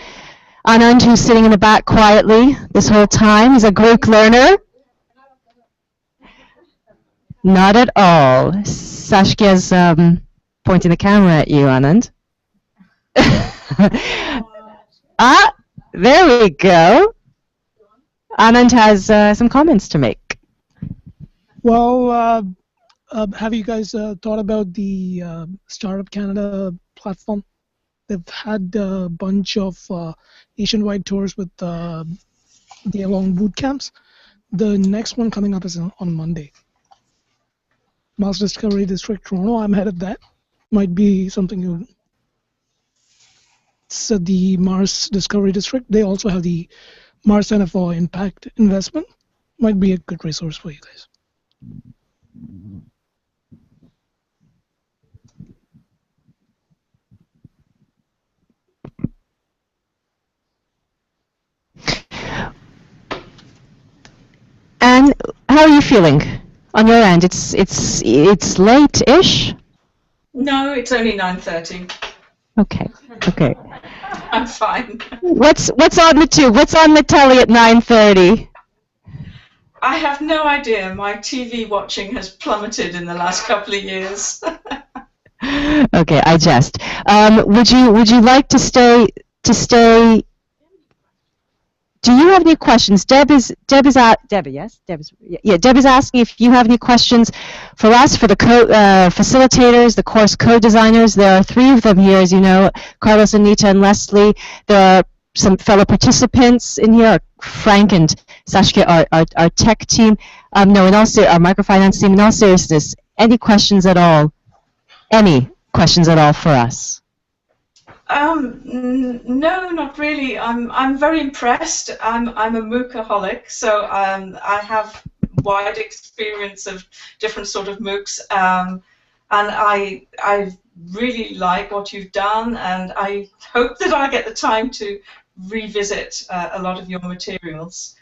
Anand, who's sitting in the back quietly this whole time, he's a Greek learner. Not at all. Sashkia's pointing the camera at you, Anand. There we go. Anand has some comments to make. Well, have you guys thought about the Startup Canada platform? They've had a bunch of nationwide tours with day-long boot camps. The next one coming up is on Monday. Mars Discovery District, Toronto. I'm headed that. Might be something you. So the Mars Discovery District. They also have the Mars Center for Impact Investment. Might be a good resource for you guys. And how are you feeling on your end? It's late-ish? No, it's only 9:30. Okay. I'm fine. What's on the tube? What's on the telly at 9:30? I have no idea. My TV watching has plummeted in the last couple of years. Okay, I jest. Would you like to stay? Do you have any questions? Deb is asking if you have any questions for us, for the facilitators, the course co-designers. There are three of them here, as you know, Carlos, Anita, and Leslie. There are some fellow participants in here, Frank and Sashka, our tech team. No, in all our microfinance team. In all seriousness, any questions at all? Any questions at all for us? No, not really. I'm very impressed. I'm a MOOCaholic, so I have wide experience of different sort of MOOCs, and I really like what you've done, and I hope that I get the time to revisit a lot of your materials.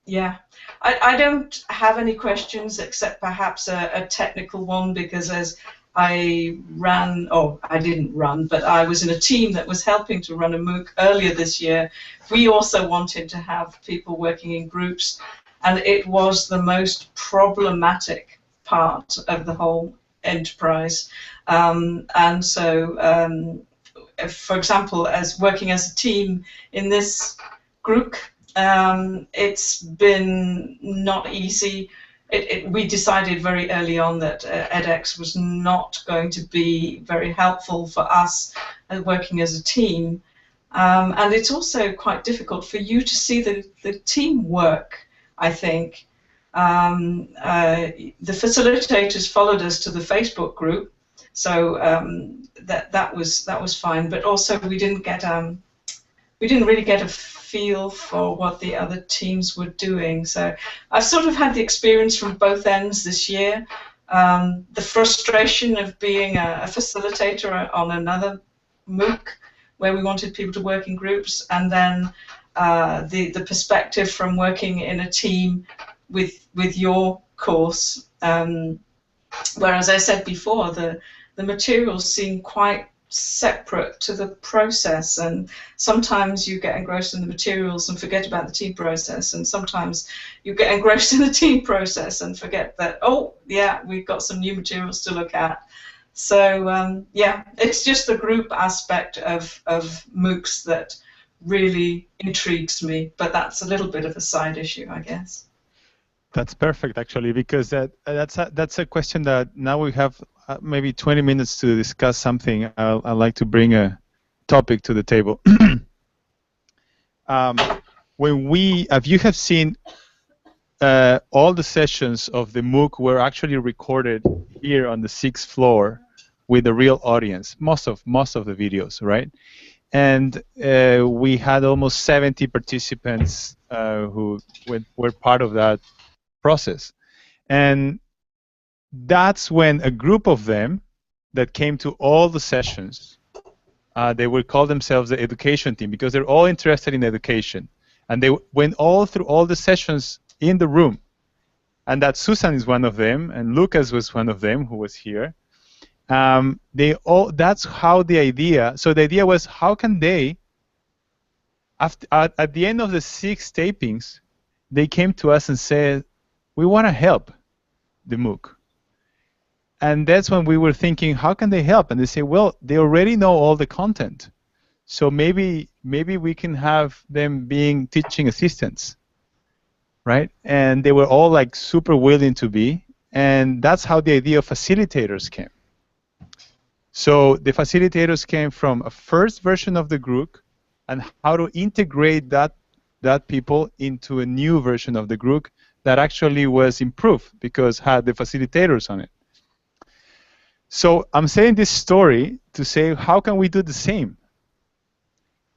Yeah, I don't have any questions except perhaps a technical one, because as I ran, or I didn't run, but I was in a team that was helping to run a MOOC earlier this year. We also wanted to have people working in groups, and it was the most problematic part of the whole enterprise. And so, for example, as working as a team in this group, it's been not easy. We decided very early on that edX was not going to be very helpful for us working as a team. And it's also quite difficult for you to see the teamwork, I think. The facilitators followed us to the Facebook group, so that was fine. But also we didn't really get a feel for what the other teams were doing. So I've sort of had the experience from both ends this year. The frustration of being a facilitator on another MOOC where we wanted people to work in groups, and then the perspective from working in a team with your course, where, as I said before, the materials seem quite separate to the process, and sometimes you get engrossed in the materials and forget about the team process, and sometimes you get engrossed in the team process and forget that, oh yeah, we've got some new materials to look at. So yeah, it's just the group aspect of MOOCs that really intrigues me, but that's a little bit of a side issue, I guess. That's perfect, actually, because that's a question that now we have maybe 20 minutes to discuss something. I'd like to bring a topic to the table. If you have seen, all the sessions of the MOOC were actually recorded here on the 6th floor with the real audience, most of the videos, right? And we had almost 70 participants who were part of that process. And that's when a group of them that came to all the sessions, they would call themselves the education team, because they're all interested in education. And they went all through all the sessions in the room. And that Susan is one of them, and Lucas was one of them who was here. That's how the idea, so the idea was, how can they, at the end of the 6 tapings, they came to us and said, we want to help the MOOC. And that's when we were thinking, how can they help? And they say, well, they already know all the content, so maybe we can have them being teaching assistants, right? And they were all like super willing to be, and that's how the idea of facilitators came. So the facilitators came from a first version of the group and how to integrate that people into a new version of the group that actually was improved because had the facilitators on it. So I'm saying this story to say, how can we do the same?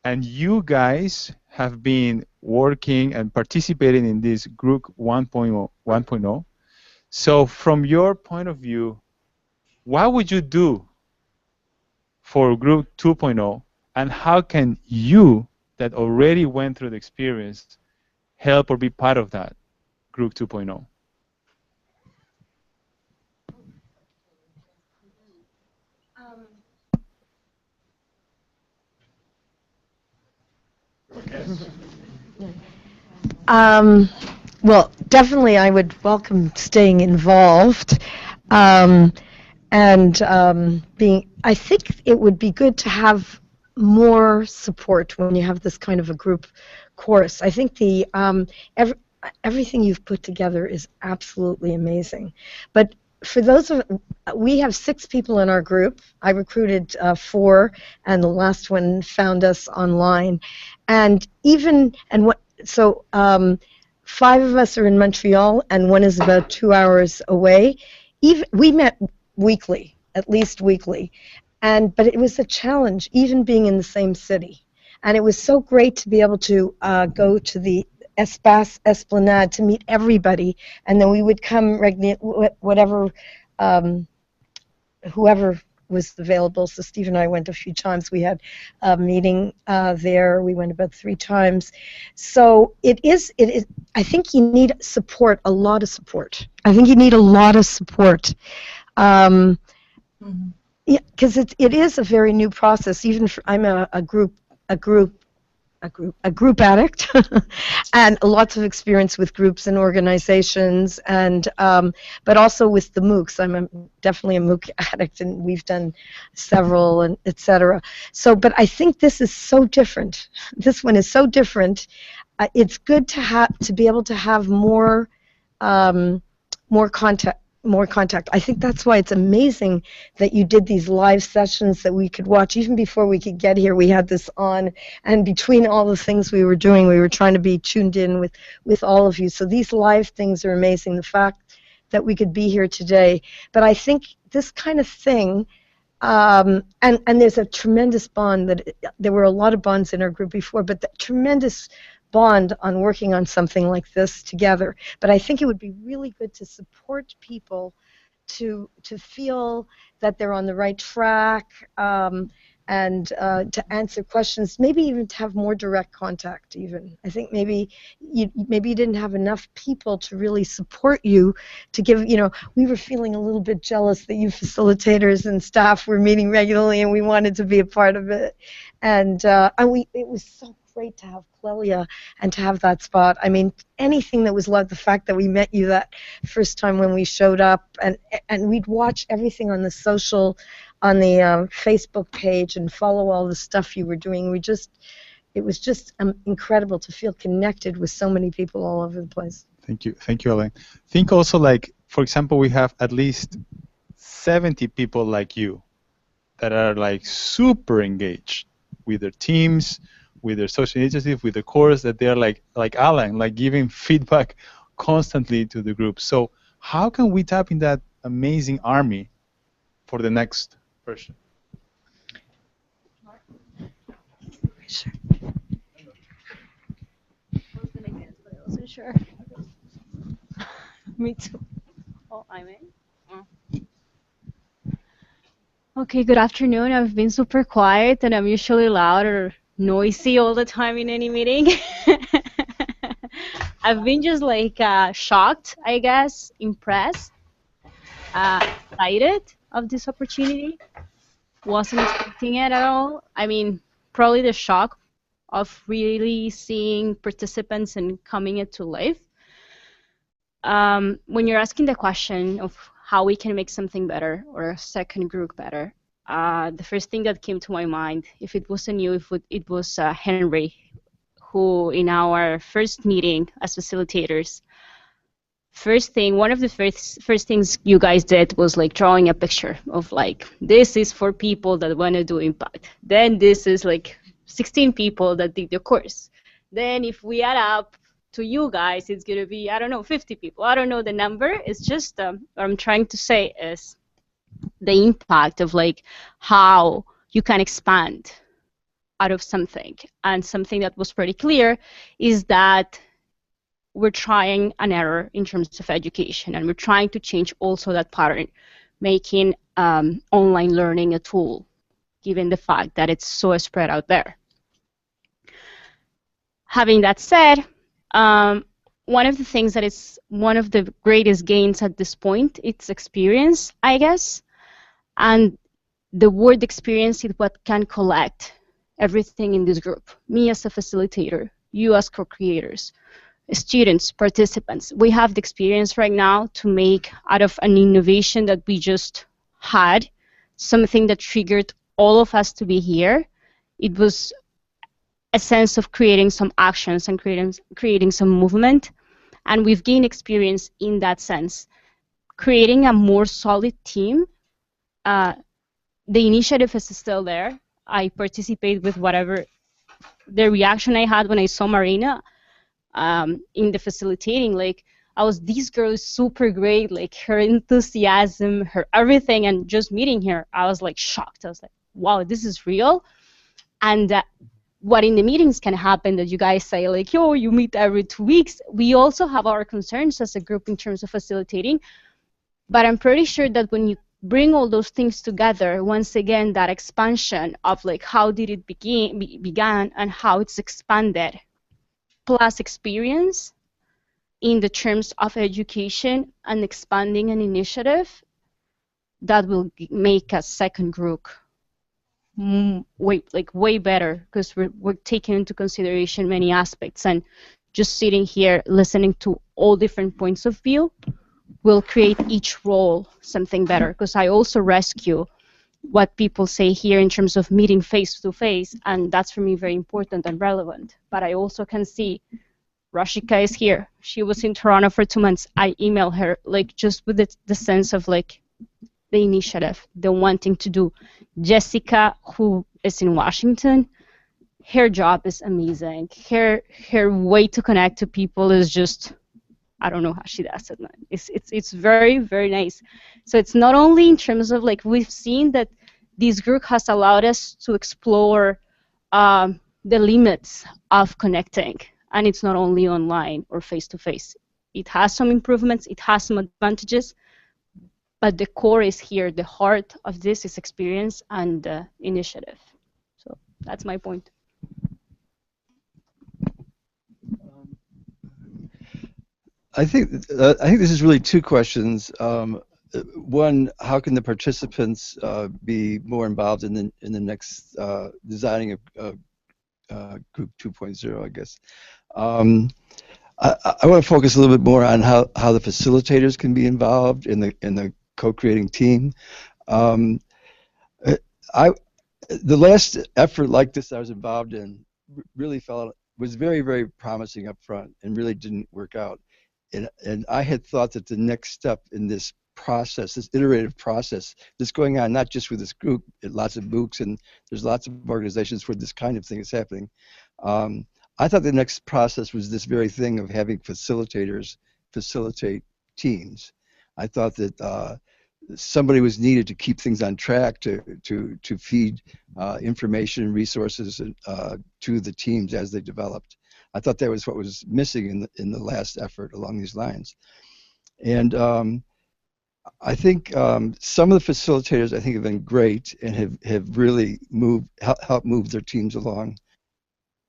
And you guys have been working and participating in this group 1.0. So from your point of view, what would you do for group 2.0, and how can you that already went through the experience help or be part of that group 2.0? Well, definitely I would welcome staying involved. I think it would be good to have more support when you have this kind of a group course. I think everything you've put together is absolutely amazing. But for we have 6 people in our group. I recruited 4, and the last one found us online. And 5 of us are in Montreal, and 1 is about 2 hours away. We met weekly, at least weekly, but it was a challenge, even being in the same city. And it was so great to be able to go to the Espace Esplanade to meet everybody, and then we would come whoever was available. So Steve and I went a few times. We had a meeting there. We went about 3 times. So it is. I think you need support, a lot of support. I think you need a lot of support. Yeah, because it is a very new process. Even for, I'm a group addict, and lots of experience with groups and organizations, and but also with the MOOCs. I'm definitely a MOOC addict, and we've done several, and etc. So, but I think this is so different. This one is so different. It's good to be able to have more contact. I think that's why it's amazing that you did these live sessions that we could watch. Even before we could get here, we had this on, and between all the things we were doing, we were trying to be tuned in with all of you. So these live things are amazing. The fact that we could be here today. But I think this kind of thing, and there's a tremendous bond there were a lot of bonds in our group before, but the tremendous bond on working on something like this together. But I think it would be really good to support people to feel that they're on the right track, and to answer questions, maybe even to have more direct contact even. I think maybe you didn't have enough people to really support you, to give, we were feeling a little bit jealous that you facilitators and staff were meeting regularly, and we wanted to be a part of it. And it was so great to have Clelia and to have that spot. I mean, anything that was like the fact that we met you that first time when we showed up, and we'd watch everything on the social, on the Facebook page, and follow all the stuff you were doing. It was just incredible to feel connected with so many people all over the place. Thank you, Elaine. Think also, like, for example, we have at least 70 people like you that are like super engaged with their teams, with their social initiative, with the course, that they're like Alan, like giving feedback constantly to the group. So how can we tap in that amazing army for the next person? Sure. I wasn't sure. Me too. Oh, I'm in. Okay, good afternoon. I've been super quiet, and I'm usually loud or noisy all the time in any meeting. I've been just like shocked, I guess, impressed, excited of this opportunity. Wasn't expecting it at all. I mean, probably the shock of really seeing participants and coming it to life. When you're asking the question of how we can make something better or a second group better, the first thing that came to my mind, if it wasn't you, it was Henry, who in our first meeting as facilitators, one of the first things you guys did was like drawing a picture of like, this is for people that want to do impact. Then this is like 16 people that did the course. Then if we add up to you guys, it's going to be, I don't know, 50 people. I don't know the number. It's just what I'm trying to say is the impact of like how you can expand out of something. And something that was pretty clear is that we're trying an error in terms of education, and we're trying to change also that pattern, making online learning a tool, given the fact that it's so spread out there. Having that said, one of the things that is one of the greatest gains at this point, it's experience, I guess. And the word experience is what can collect everything in this group. Me as a facilitator, you as co-creators, students, participants. We have the experience right now to make out of an innovation that we just had, something that triggered all of us to be here. It was a sense of creating some actions and creating some movement, and we've gained experience in that sense. Creating a more solid team, the initiative is still there. I participate with whatever the reaction I had when I saw Marina in the facilitating. Like, this girl is super great, like her enthusiasm, her everything, and just meeting her, I was like shocked. I was like, wow, this is real. And what in the meetings can happen that you guys say like, yo, you meet every 2 weeks. We also have our concerns as a group in terms of facilitating, but I'm pretty sure that when you bring all those things together, once again, that expansion of like how did it began and how it's expanded, plus experience in the terms of education and expanding an initiative that will make a second group way better, because we're taking into consideration many aspects, and just sitting here listening to all different points of view will create each role something better, because I also rescue what people say here in terms of meeting face to face, and that's for me very important and relevant. But I also can see Rashika is here. She was in Toronto for 2 months. I emailed her, like, just with the sense of like the initiative, the wanting to do. Jessica, who is in Washington, her job is amazing. Her way to connect to people is just, I don't know how she does it, man. It's very, very nice. So it's not only in terms of like, we've seen that this group has allowed us to explore the limits of connecting, and it's not only online or face to face. It has some improvements, it has some advantages, but the core is here. The heart of this is experience and initiative. So that's my point. I think this is really two questions. One, how can the participants be more involved in the next designing of Group 2.0, I guess. I want to focus a little bit more on how the facilitators can be involved in the co-creating team. The last effort like this I was involved in really was very, very promising up front and really didn't work out. And I had thought that the next step in this process, this iterative process that's going on not just with this group, lots of MOOCs, and there's lots of organizations where this kind of thing is happening. I thought the next process was this very thing of having facilitators facilitate teams. I thought that somebody was needed to keep things on track, to feed information and resources to the teams as they developed. I thought that was what was missing in the last effort along these lines. And I think some of the facilitators I think have been great and have really helped move their teams along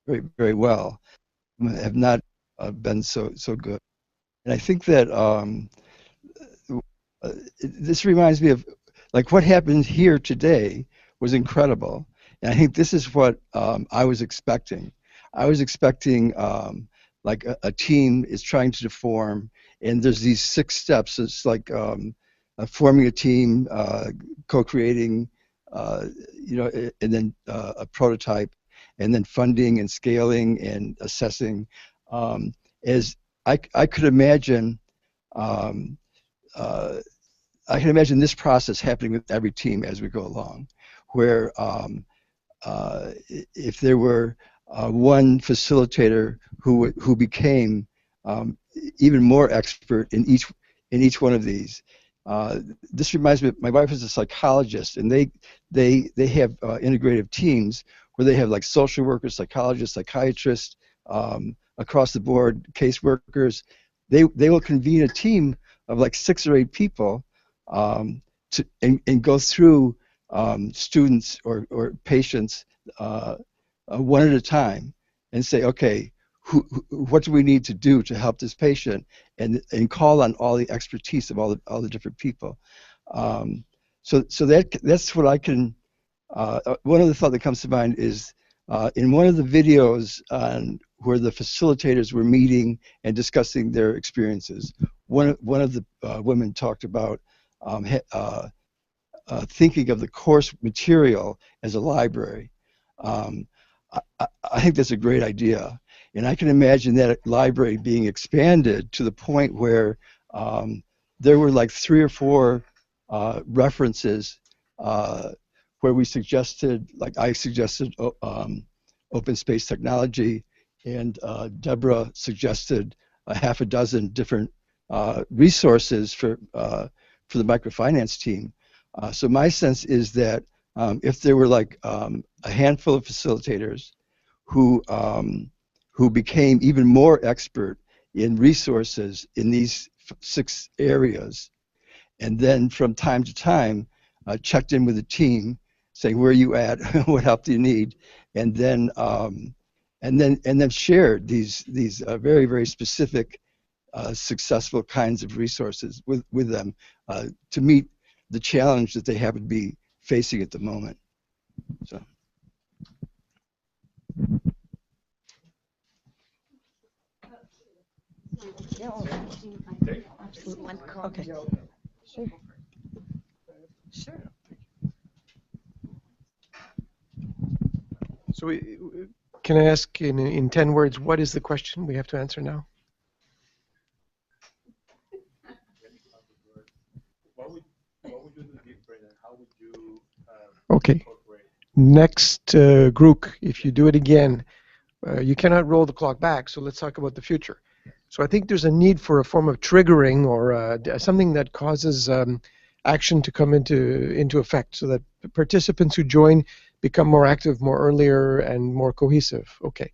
very, very well. Have not been so good. And I think that this reminds me of like what happened here today was incredible. And I think this is what I was expecting. I was expecting like a team is trying to form, and there's these 6 steps. It's like forming a team, co-creating, you know, and then a prototype, and then funding and scaling and assessing. As I could imagine, I can imagine this process happening with every team as we go along, where if there were one facilitator who became even more expert in each one of these. This reminds me, my wife is a psychologist, and they have integrative teams where they have like social workers, psychologists, psychiatrists, across the board, caseworkers. They will convene a team of like 6 or 8 people and go through students or patients one at a time and say, okay, what do we need to do to help this patient, and call on all the expertise of all the different people. So that's what I can. One of the thought that comes to mind is in one of the videos where the facilitators were meeting and discussing their experiences. One of the women talked about thinking of the course material as a library. I think that's a great idea, and I can imagine that library being expanded to the point where there were like 3 or 4 references where we suggested, like I suggested open space technology, and Deborah suggested a half a dozen different resources for the microfinance team. So my sense is that if there were like a handful of facilitators who became even more expert in resources in these 6 areas, and then from time to time checked in with the team, saying where are you at, what help do you need, and then shared these very, very specific successful kinds of resources with them to meet the challenge that they happen to be facing at the moment. So. Okay. Sure. Sure. So can I ask in 10 words, what is the question we have to answer now? Okay. Next group, if you do it again, you cannot roll the clock back, so let's talk about the future. So I think there's a need for a form of triggering or something that causes action to come into effect so that the participants who join become more active more earlier and more cohesive. Okay.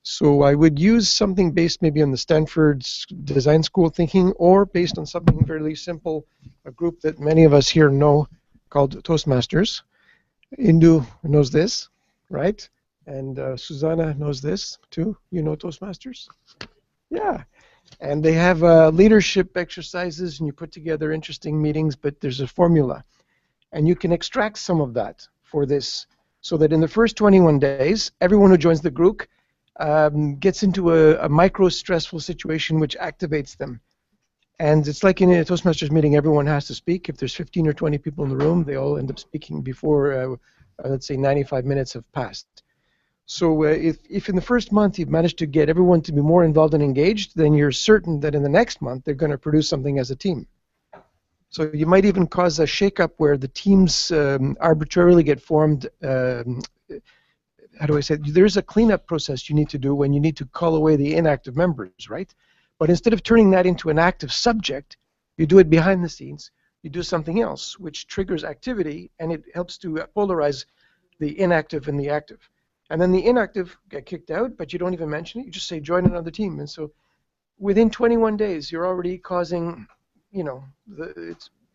So I would use something based maybe on the Stanford's design school thinking or based on something fairly simple, a group that many of us here know called Toastmasters. Indu knows this, right? And Susanna knows this too. You know Toastmasters? Yeah. And they have leadership exercises, and you put together interesting meetings, but there's a formula. And you can extract some of that for this, so that in the first 21 days, everyone who joins the group gets into a micro-stressful situation which activates them. And it's like in a Toastmasters meeting, everyone has to speak. If there's 15 or 20 people in the room, they all end up speaking before, let's say, 95 minutes have passed. So if in the first month you've managed to get everyone to be more involved and engaged, then you're certain that in the next month they're going to produce something as a team. So you might even cause a shakeup where the teams arbitrarily get formed. How do I say it? There's a cleanup process you need to do when you need to call away the inactive members, right? But instead of turning that into an active subject, you do it behind the scenes. You do something else, which triggers activity, and it helps to polarize the inactive and the active. And then the inactive get kicked out, but you don't even mention it. You just say, join another team. And so within 21 days, you're already causing, you know,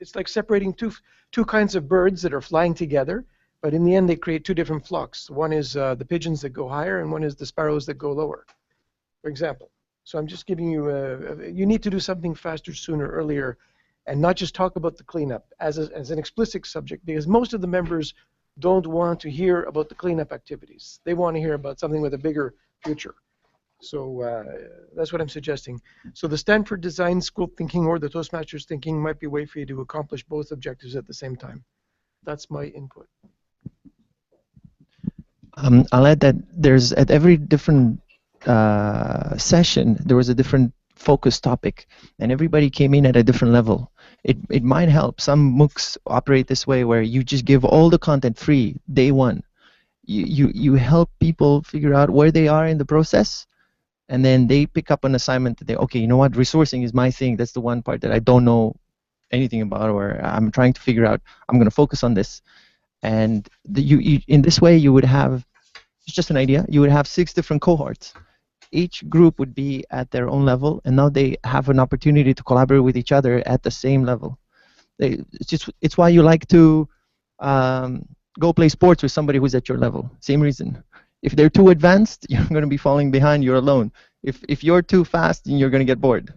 it's like separating two kinds of birds that are flying together, but in the end, they create two different flocks. One is the pigeons that go higher, and one is the sparrows that go lower, for example. So I'm just giving you, you need to do something faster, sooner, earlier, and not just talk about the cleanup as an explicit subject, because most of the members don't want to hear about the cleanup activities. They want to hear about something with a bigger future. So that's what I'm suggesting. So the Stanford Design School thinking or the Toastmasters thinking might be a way for you to accomplish both objectives at the same time. That's my input. I'll add that there's at every different session there was a different focus topic, and everybody came in at a different level. It might help. Some MOOCs operate this way where you just give all the content free day one. You help people figure out where they are in the process, and then they pick up an assignment that okay, you know what, resourcing is my thing. That's the one part that I don't know anything about, or I'm trying to figure out. I'm going to focus on this. And in this way, you would have, it's just an idea, you would have 6 different cohorts. Each group would be at their own level, and now they have an opportunity to collaborate with each other at the same level. It's why you like to go play sports with somebody who's at your level. Same reason. If they're too advanced, you're going to be falling behind. You're alone. If you're too fast, then you're going to get bored.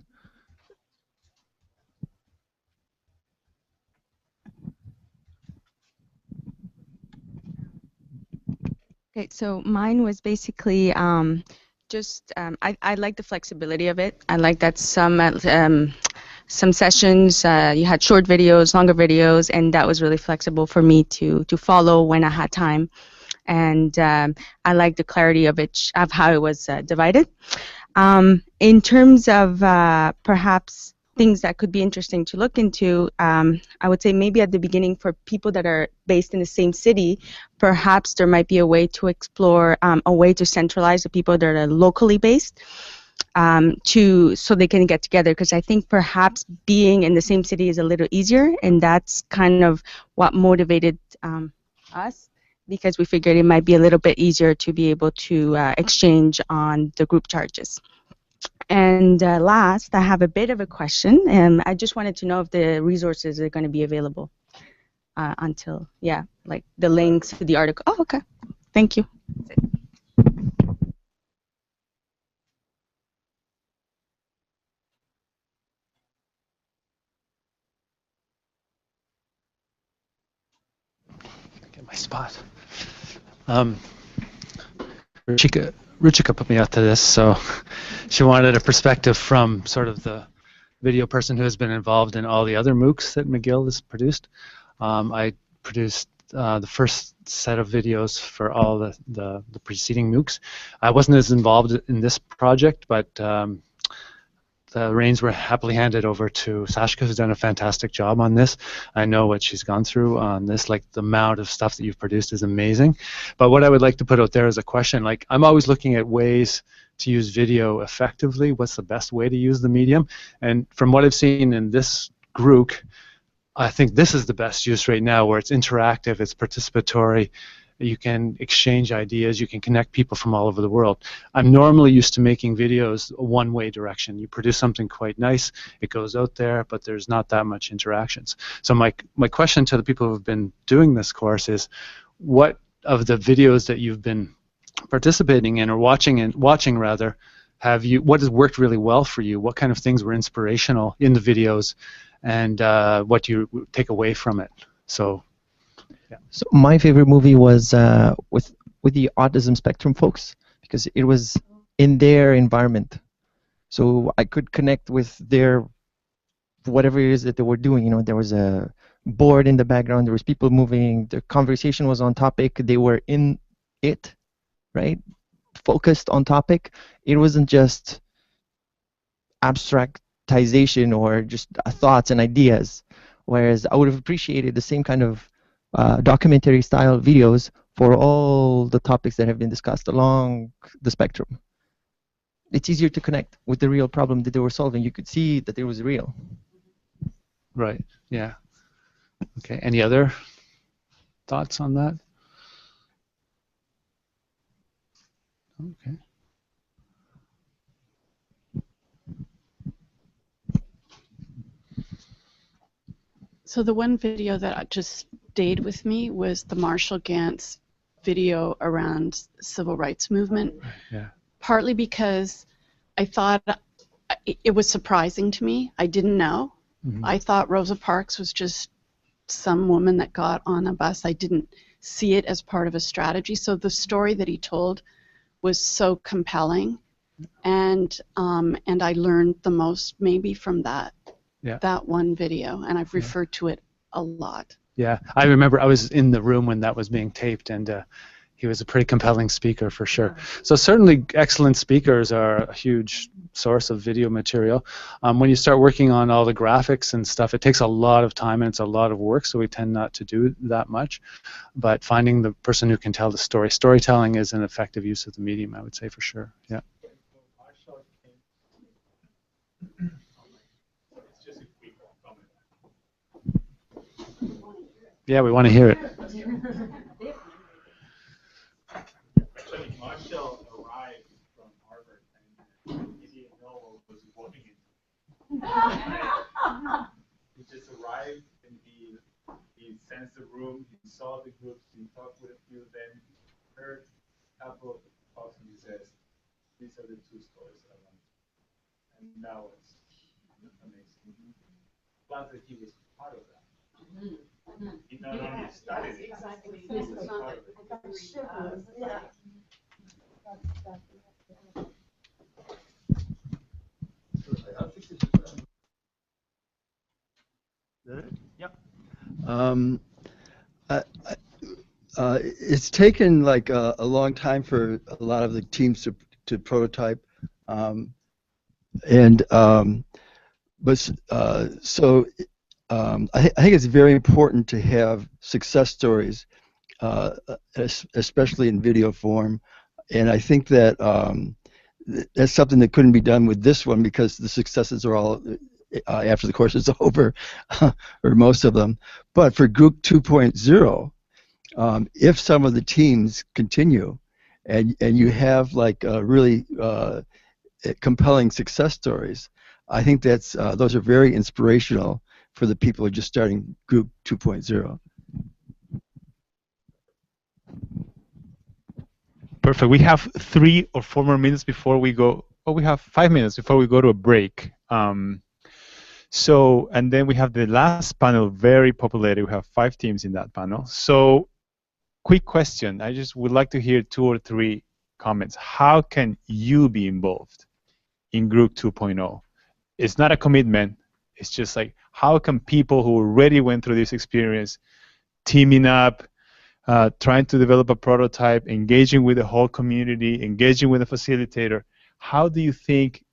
Okay, so mine was basically I like the flexibility of it. I like that some sessions you had short videos, longer videos, and that was really flexible for me to follow when I had time. And I like the clarity of it, of how it was divided. In terms of perhaps things that could be interesting to look into, I would say maybe at the beginning for people that are based in the same city, perhaps there might be a way to explore a way to centralize the people that are locally based so they can get together, because I think perhaps being in the same city is a little easier, and that's kind of what motivated us, because we figured it might be a little bit easier to be able to exchange on the group charges. And last, I have a bit of a question. I just wanted to know if the resources are going to be available until, yeah, like the links to the article. Oh, okay. Thank you. Get my spot. Ruchika put me out to this, so she wanted a perspective from sort of the video person who has been involved in all the other MOOCs that McGill has produced. I produced the first set of videos for all the preceding MOOCs. I wasn't as involved in this project, but the reins were happily handed over to Sashka, who's done a fantastic job on this. I know what she's gone through on this, like the amount of stuff that you've produced is amazing. But what I would like to put out there is a question, like I'm always looking at ways to use video effectively. What's the best way to use the medium? And from what I've seen in this group, I think this is the best use right now, where it's interactive, it's participatory, you can exchange ideas, you can connect people from all over the world. I'm normally used to making videos a one-way direction. You produce something quite nice, it goes out there, but there's not that much interactions. So my question to the people who have been doing this course is, what of the videos that you've been participating in or watching rather, what has worked really well for you? What kind of things were inspirational in the videos, and what do you take away from it? So. Yeah. So my favorite movie was with the autism spectrum folks, because it was in their environment, so I could connect with their whatever it is that they were doing. You know, there was a board in the background, there was people moving, the conversation was on topic, they were in it, right? Focused on topic. It wasn't just abstractization or just thoughts and ideas. Whereas I would have appreciated the same kind of documentary style videos for all the topics that have been discussed along the spectrum. It's easier to connect with the real problem that they were solving. You could see that it was real. Right, yeah. Okay, any other thoughts on that? Okay. So the one video that just stayed with me was the Marshall Gantz video around civil rights movement. Yeah. Partly because I thought it was surprising to me. I didn't know. Mm-hmm. I thought Rosa Parks was just some woman that got on a bus. I didn't see it as part of a strategy. So the story that he told was so compelling, and I learned the most maybe from that. Yeah. That one video, and I've referred to it a lot. Yeah, I remember I was in the room when that was being taped, and he was a pretty compelling speaker for sure. So certainly excellent speakers are a huge source of video material. When you start working on all the graphics and stuff, it takes a lot of time and it's a lot of work, so we tend not to do that much. But finding the person who can tell the story, storytelling is an effective use of the medium, I would say for sure. Yeah. Yeah, we want to hear it. Actually, Marshall arrived from Harvard and he didn't know what was walking into. He just arrived and he sensed the room, he saw the groups, he talked with a few of them, heard a couple of talks, and he says, these are the two stories I want. And that was amazing. Plus that he was part of that. He not only studied it, he was part of it. Yeah. Yep. It's taken like a long time for a lot of the teams to prototype, but I think it's very important to have success stories, especially in video form, and I think that that's something that couldn't be done with this one because the successes are all after the course is over, or most of them. But for Group 2.0, if some of the teams continue, and you have like really compelling success stories. I think that's those are very inspirational for the people who are just starting Group 2.0. Perfect. We have 3 or 4 more minutes before we go. Oh, we have 5 minutes before we go to a break. So, and then we have the last panel, very populated. We have 5 teams in that panel. So, quick question. I just would like to hear 2 or 3 comments. How can you be involved in Group 2.0? It's not a commitment. It's just like, how can people who already went through this experience, teaming up, trying to develop a prototype, engaging with the whole community, engaging with a facilitator, how do you think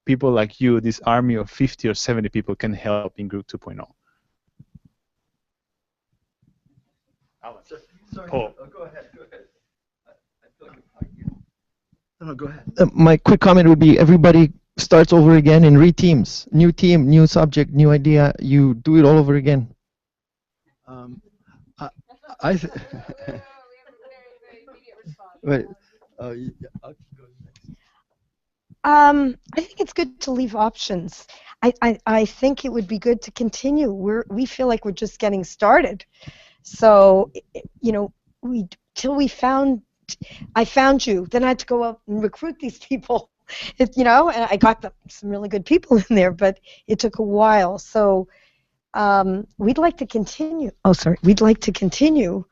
people like you, this army of 50 or 70 people, can help in Group 2.0? Sorry, Paul. Go ahead. No, go ahead. My quick comment would be everybody starts over again and reteams. New team, new subject, new idea. You do it all over again. Wait. I think it's good to leave options. I think it would be good to continue. We feel like we're just getting started. So, you know, I found you. Then I had to go out and recruit these people. You know, and I got some really good people in there, but it took a while. So we'd like to continue. Oh, sorry. We'd like to continue,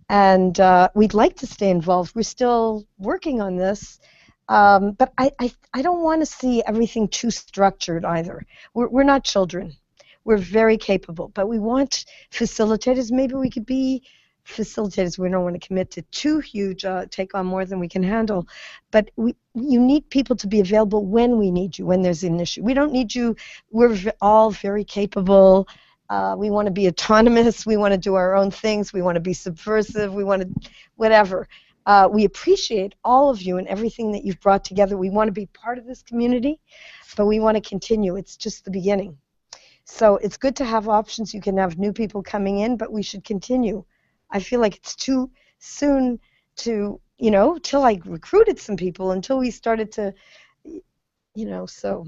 and we'd like to stay involved. We're still working on this. But I don't want to see everything too structured either. We're not children. We're very capable, but we want facilitators. Maybe we could be facilitators. We don't want to commit to too huge, take on more than we can handle. But you need people to be available when we need you, when there's an issue. We don't need you. We're all very capable. We want to be autonomous. We want to do our own things. We want to be subversive. We want to whatever. We appreciate all of you and everything that you've brought together. We want to be part of this community, but we want to continue. It's just the beginning. So it's good to have options. You can have new people coming in, but we should continue. I feel like it's too soon to, you know, till I recruited some people, until we started to, you know, so.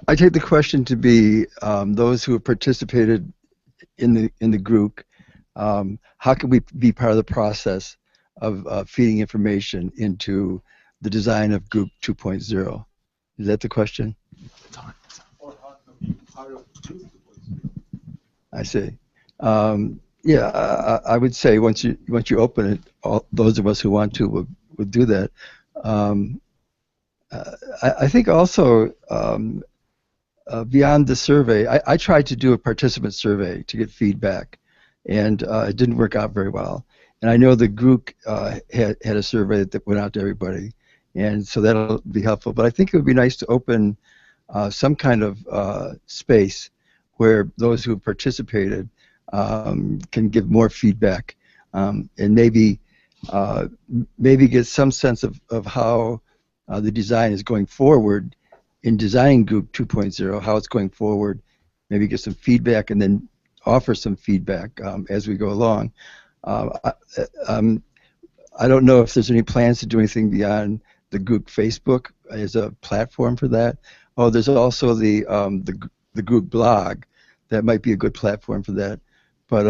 I take the question to be those who have participated in the group. How can we be part of the process of feeding information into the design of Group 2.0? Is that the question? I see. Yeah, I would say once you open it, all those of us who want to would do that. I think also beyond the survey, I tried to do a participant survey to get feedback, and it didn't work out very well. And I know the group had a survey that went out to everybody, and so that'll be helpful. But I think it would be nice to open some kind of space where those who participated can give more feedback, and maybe get some sense of how the design is going forward in designing Group 2.0, how it's going forward, maybe get some feedback and then offer some feedback as we go along. I don't know if there's any plans to do anything beyond the group Facebook as a platform for that. Oh, there's also the group blog. That might be a good platform for that. But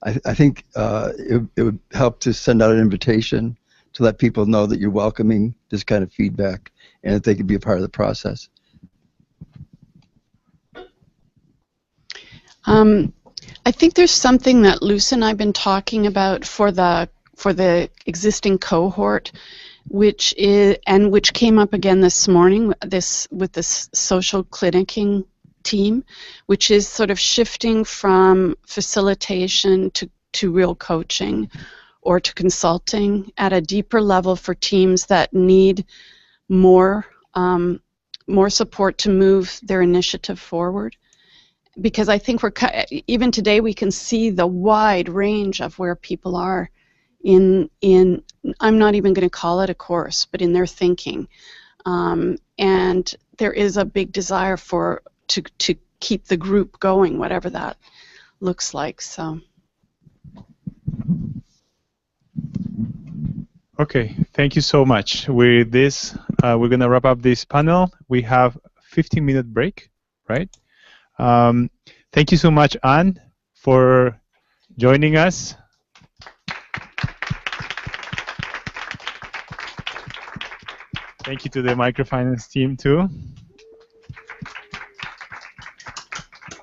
I think it would help to send out an invitation to let people know that you're welcoming this kind of feedback and that they can be a part of the process. I think there's something that Luce and I have been talking about for the existing cohort, which came up again this morning with this social clinicking team, which is sort of shifting from facilitation to real coaching or to consulting at a deeper level for teams that need more support to move their initiative forward. Because I think even today we can see the wide range of where people are in I'm not even going to call it a course, but in their thinking, and there is a big desire to keep the group going, whatever that looks like. So Okay, thank you so much. With this, we're going to wrap up this panel. We have a 15-minute break, right? Thank you so much, Anne, for joining us. Thank you to the microfinance team, too.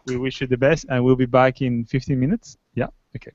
We wish you the best, and we'll be back in 15 minutes. Yeah, okay.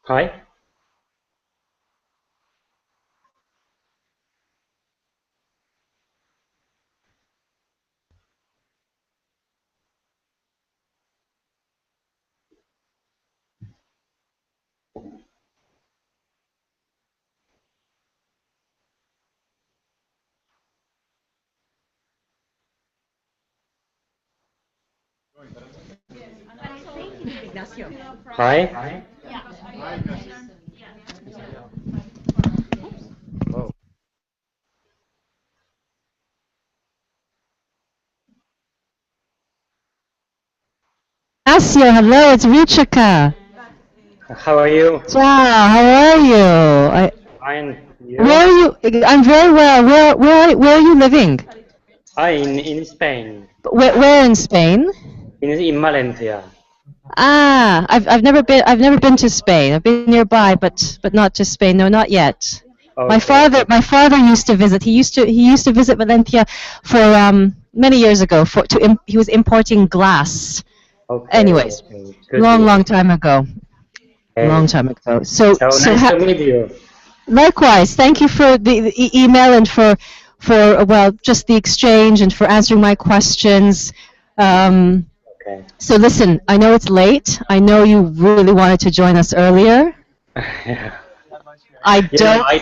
Hi. Hi. Oh. Ignacio, hello, it's Ruchika. How are you? Ciao, how are you? Fine. Where You? are you? I'm very well. Where are you living? In Spain. Where in Spain? In Valencia. Ah, I've never been to Spain. I've been nearby, but not to Spain. No, not yet. Okay. My father used to visit. He used to visit Valencia for many years ago. He was importing glass. Okay. Anyways, Okay. Good long deal. time ago. Long Okay. time ago. So So so nice ha- to meet you. Likewise, thank you for the email and for well just the exchange and for answering my questions. Um, Okay. so listen, I know it's late. I know you really wanted to join us earlier. Yeah. I Yeah, don't. I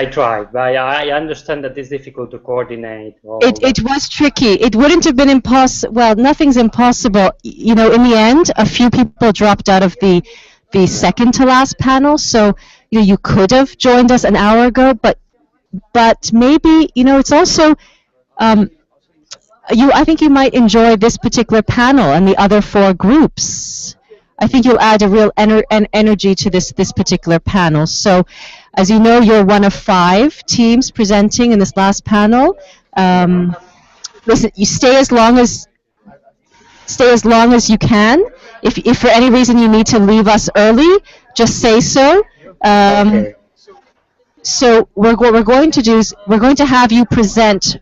tried, but I understand that it's difficult to coordinate all It that. it was tricky. It wouldn't have been impossible. Well, nothing's impossible. You know, in the end, a few people dropped out of the second to last panel. So you could have joined us an hour ago, but maybe it's also um, I think you might enjoy this particular panel and the other four groups. I think you'll add a real energy to this particular panel. So, as you know, you're one of 5 teams presenting in this last panel. Um, Listen, you stay as long as you can. If for any reason you need to leave us early, just say so. Um, Okay. so what we're going to do is we're going to have you present.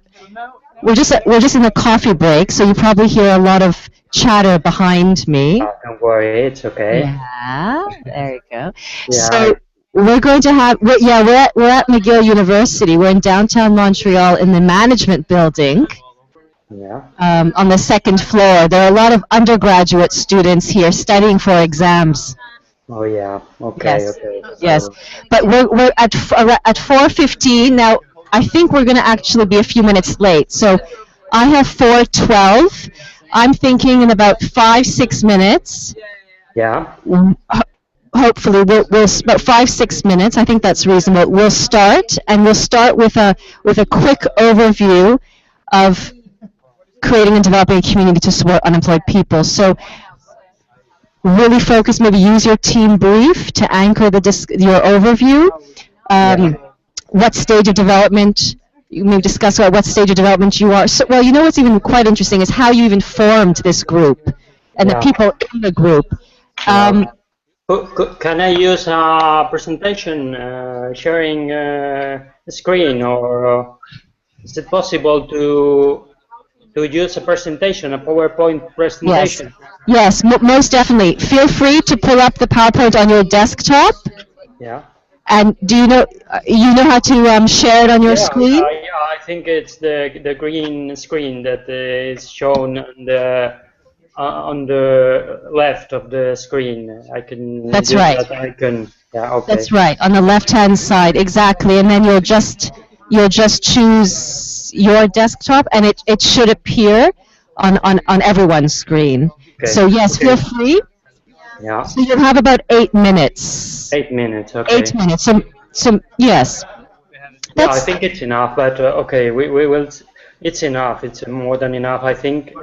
We're just in a coffee break, so you probably hear a lot of chatter behind me. Don't worry, it's okay. Yeah, there you go. Yeah. So we're going to have we're at McGill University. We're in downtown Montreal in the management building. Yeah. On the second floor. There are a lot of undergraduate students here studying for exams. Oh yeah. Okay. Yes, Okay. yes. So But we're at 4:15 now. I think we're going to actually be a few minutes late. So I have 4:12. I'm thinking in about 5-6 minutes. yeah. Hopefully we'll about 5-6 minutes. I think that's reasonable. We'll start, and we'll start with a quick overview of creating and developing a community to support unemployed people. So really focus, maybe use your team brief to anchor your overview. Yeah. What stage of development, you may discuss what stage of development you are. So, well, what's even quite interesting is how you even formed this group and the Yeah. people in the group. Yeah. Can I use a presentation sharing screen, or is it possible to use a presentation, a PowerPoint Yes, presentation? yes, most definitely. Feel free to pull up the PowerPoint on your desktop. Yeah. And do you know how to share it on your Yeah, screen? I think it's the green screen that is shown on the left of the screen. I can That's use right. that icon. Yeah, okay. That's right, on the left-hand side, exactly. And then you'll just choose your desktop, and it should appear on everyone's screen. Okay. So yes, feel Okay. free. Yeah. So you'll have about 8 minutes. 8 minutes. 8 Okay. minutes. So yes, Yeah, I that's. think it's enough. But okay, we will. It's enough. It's more than enough. I think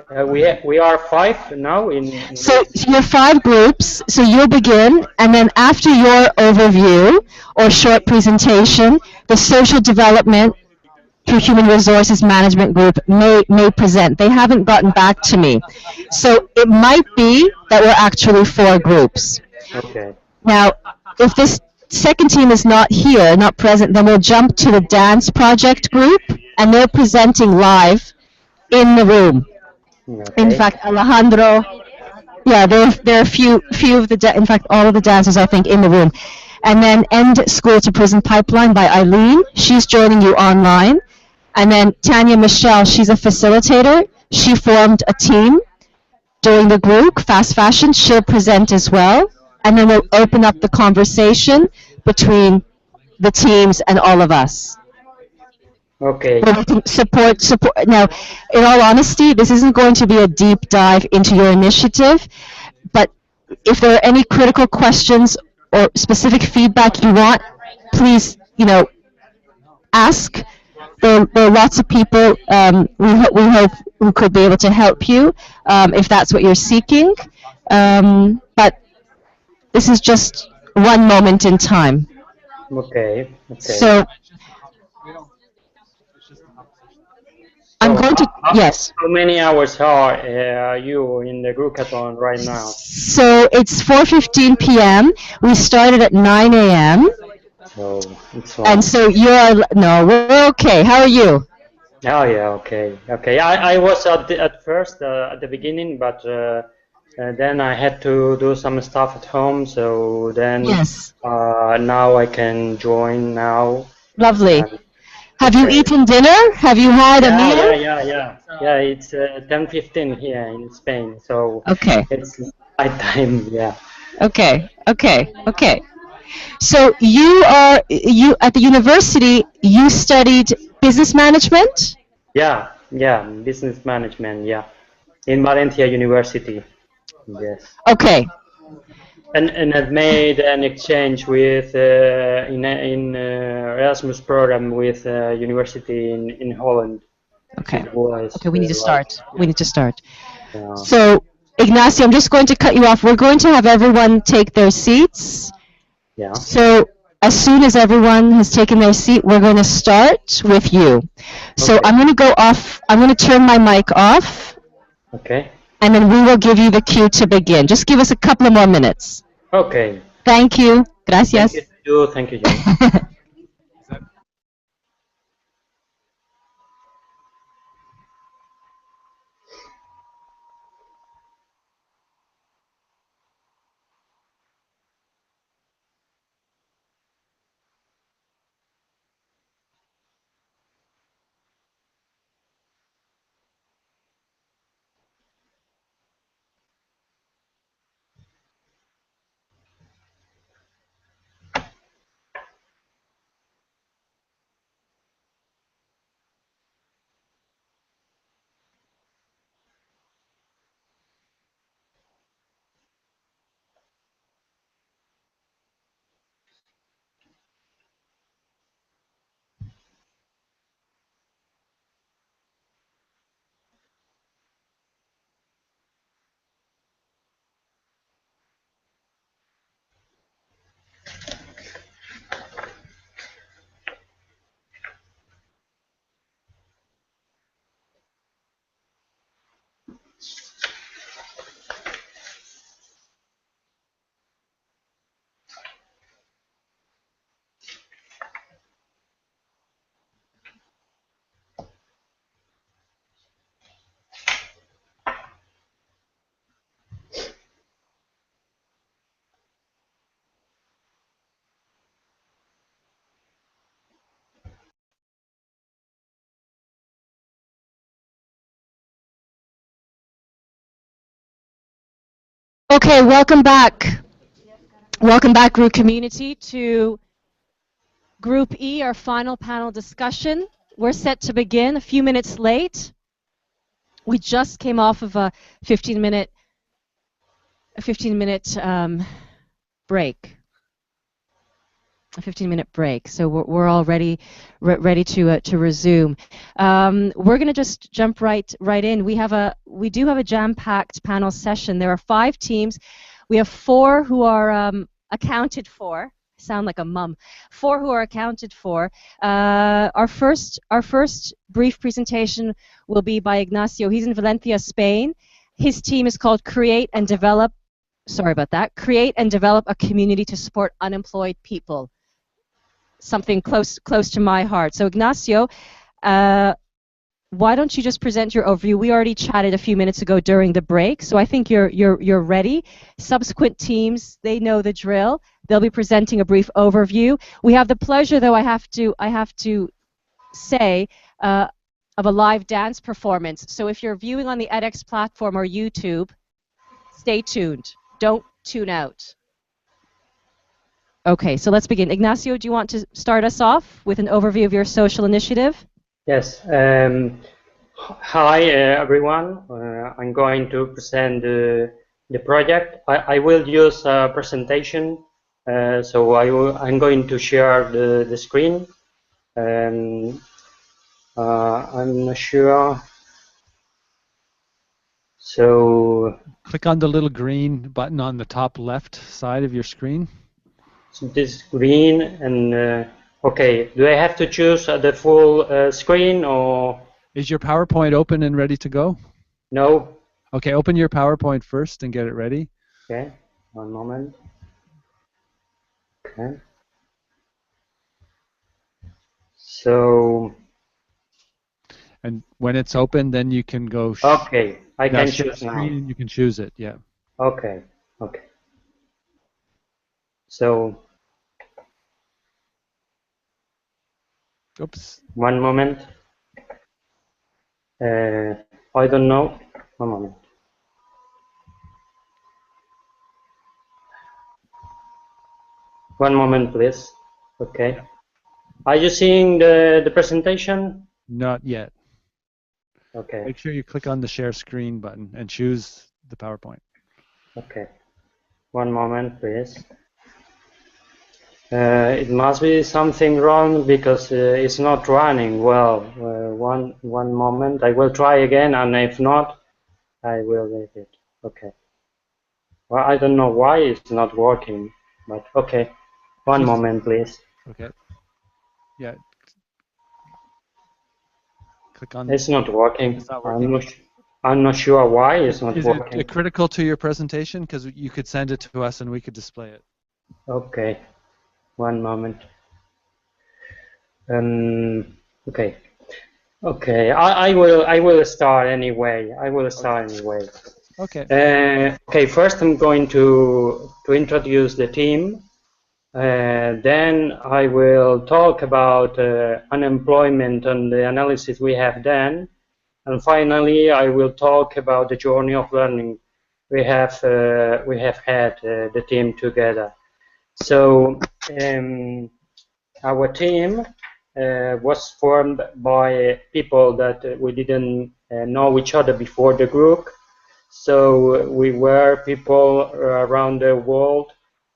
we are 5 now in So this. your 5 groups. So you'll begin, and then after your overview or short presentation, the social development through human resources management group may present. They haven't gotten back to me, so it might be that we're actually 4 groups. Okay. Now, if this second team is not here, not present, then we'll jump to the dance project group, and they're presenting live in the room. In Okay. fact, Alejandro Yeah, there are a few of the in fact all of the dancers I think in the room, and then End School to Prison Pipeline by Eileen. She's joining you online, and then Tanya Michelle. She's a facilitator. She formed a team during the group Fast Fashion. She'll present as well, and then we'll open up the conversation between the teams and all of us. Okay. Support. Now, in all honesty, this isn't going to be a deep dive into your initiative, but if there are any critical questions or specific feedback you want, please, ask. There are lots of people we hope who could be able to help you if that's what you're seeking. But this is just one moment in time. Okay. So I'm going to, yes. How many hours are you in the Groocathon right now? So it's 4:15 p.m. We started at 9 a.m. So it's long. And so no, we're okay. How are you? Oh yeah, okay. I was at first at the beginning, but then I had to do some stuff at home. So then now I can join now. Lovely. Have you eaten dinner? Have you had a meal? Yeah. It's 10:15 here in Spain, so it's night time. Yeah. Okay. So you at the university. You studied business management. Yeah, business management. Yeah, in Valencia University. Yes. Okay. And I've made an exchange with in Erasmus program with university in Holland. Okay. Okay, we need to start. We need to start. Yeah. So, Ignacio, I'm just going to cut you off. We're going to have everyone take their seats. Yeah. So, as soon as everyone has taken their seat, we're going to start with you. So, I'm going to go off. I'm going to turn my mic off. Okay. And then we will give you the cue to begin. Just give us a couple of more minutes. Okay. Thank you. Gracias. Thank you. Okay, welcome back. Welcome back, group community, to Group E, our final panel discussion. We're set to begin a few minutes late. We just came off of a 15-minute break. A 15-minute break, so we're all ready to resume. We're going to just jump right in. We do have a jam-packed panel session. There are 5 teams. We have 4 who are accounted for. I sound like a mum. 4 who are accounted for. Our first brief presentation will be by Ignacio. He's in Valencia, Spain. His team is called Create and Develop. Sorry about that. Create and Develop a Community to Support Unemployed People. Something close to my heart. So Ignacio, why don't you just present your overview? We already chatted a few minutes ago during the break, so I think you're ready. Subsequent teams, they know the drill. They'll be presenting a brief overview. We have the pleasure, though, I have to say, of a live dance performance. So if you're viewing on the edX platform or YouTube, stay tuned. Don't tune out. Okay, so let's begin. Ignacio, do you want to start us off with an overview of your social initiative? Yes. Hi, everyone. I'm going to present the project. I will use a presentation, so I'm going to share the screen. I'm not sure. So click on the little green button on the top left side of your screen. So this green and okay. Do I have to choose the full screen or? Is your PowerPoint open and ready to go? No. Okay, open your PowerPoint first and get it ready. Okay, one moment. Okay. So. And when it's open, then you can go. Okay, I can choose now. You can choose it. Yeah. Okay. Okay. So. Oops. One moment. I don't know. One moment. One moment, please. Okay. Are you seeing the presentation? Not yet. Okay. Make sure you click on the share screen button and choose the PowerPoint. Okay. One moment, please. It must be something wrong because it's not running well. One moment. I will try again, and if not, I will leave it. Okay. Well, I don't know why it's not working, but okay. One moment, please. Okay. Yeah. Click on. It's not working. It's not working. I'm not sure why it's not working. Is it critical to your presentation? Because you could send it to us and we could display it. Okay. One moment. Okay. Okay. I will start anyway. I will start anyway. Okay. Okay. First, I'm going to introduce the team. Then I will talk about unemployment and the analysis we have done. And finally, I will talk about the journey of learning we have had the team together. So our team was formed by people that we didn't know each other before the group. So we were people around the world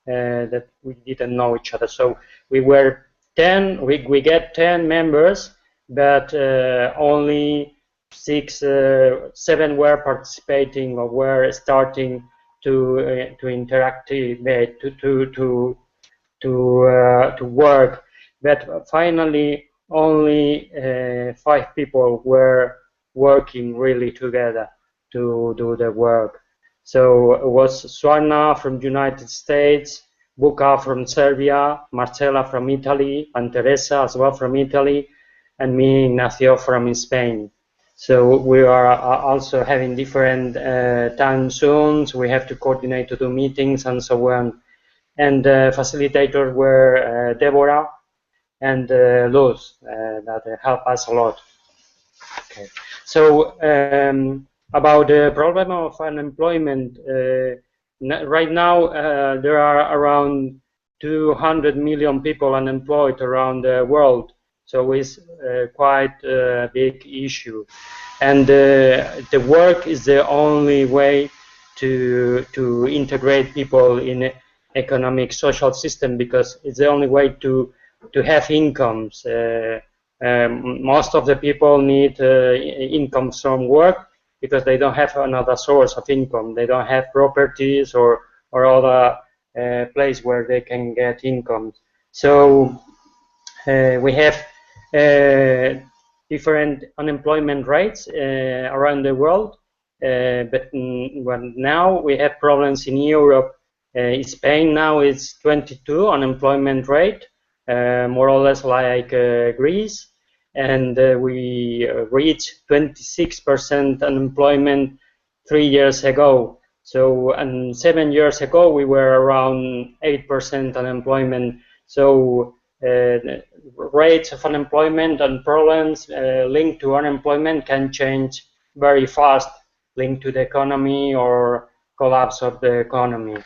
that we didn't know each other. So we were 10. We get 10 members, but only 7 were participating or were starting to interact, to work. But finally, only 5 people were working really together to do the work. So it was Swarna from United States, Buka from Serbia, Marcela from Italy, and Teresa as well from Italy, and me, Ignacio, from Spain. So we are also having different time zones. We have to coordinate to do meetings and so on. And facilitators were Deborah and Luz that help us a lot. Okay. So about the problem of unemployment, right now there are around 200 million people unemployed around the world. So it's quite a big issue. And the work is the only way to integrate people in economic social system, because it's the only way to have incomes. Most of the people need incomes from work because they don't have another source of income. They don't have properties or other place where they can get income. So we have different unemployment rates around the world, but now we have problems in Europe. Spain now is 22 unemployment rate, more or less like Greece, and we reached 26% unemployment 3 years ago. So, and 7 years ago, we were around 8% unemployment. So, rates of unemployment and problems linked to unemployment can change very fast, linked to the economy or collapse of the economy.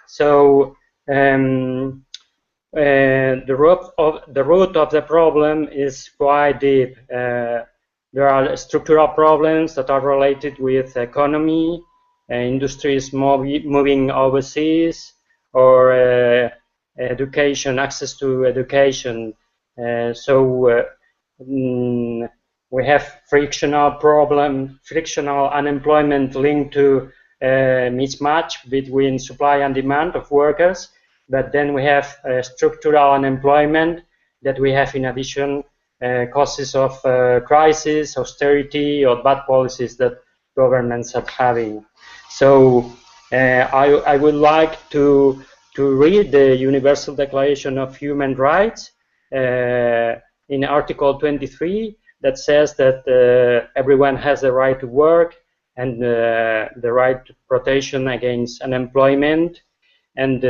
So, the root of the problem is quite deep. There are structural problems that are related with economy, industries moving overseas, or education, access to education. We have frictional unemployment linked to mismatch between supply and demand of workers. But then we have structural unemployment that we have in addition causes of crisis, austerity, or bad policies that governments are having. So I would like to read the Universal Declaration of Human Rights in Article 23 that says that everyone has the right to work and the right to protection against unemployment, and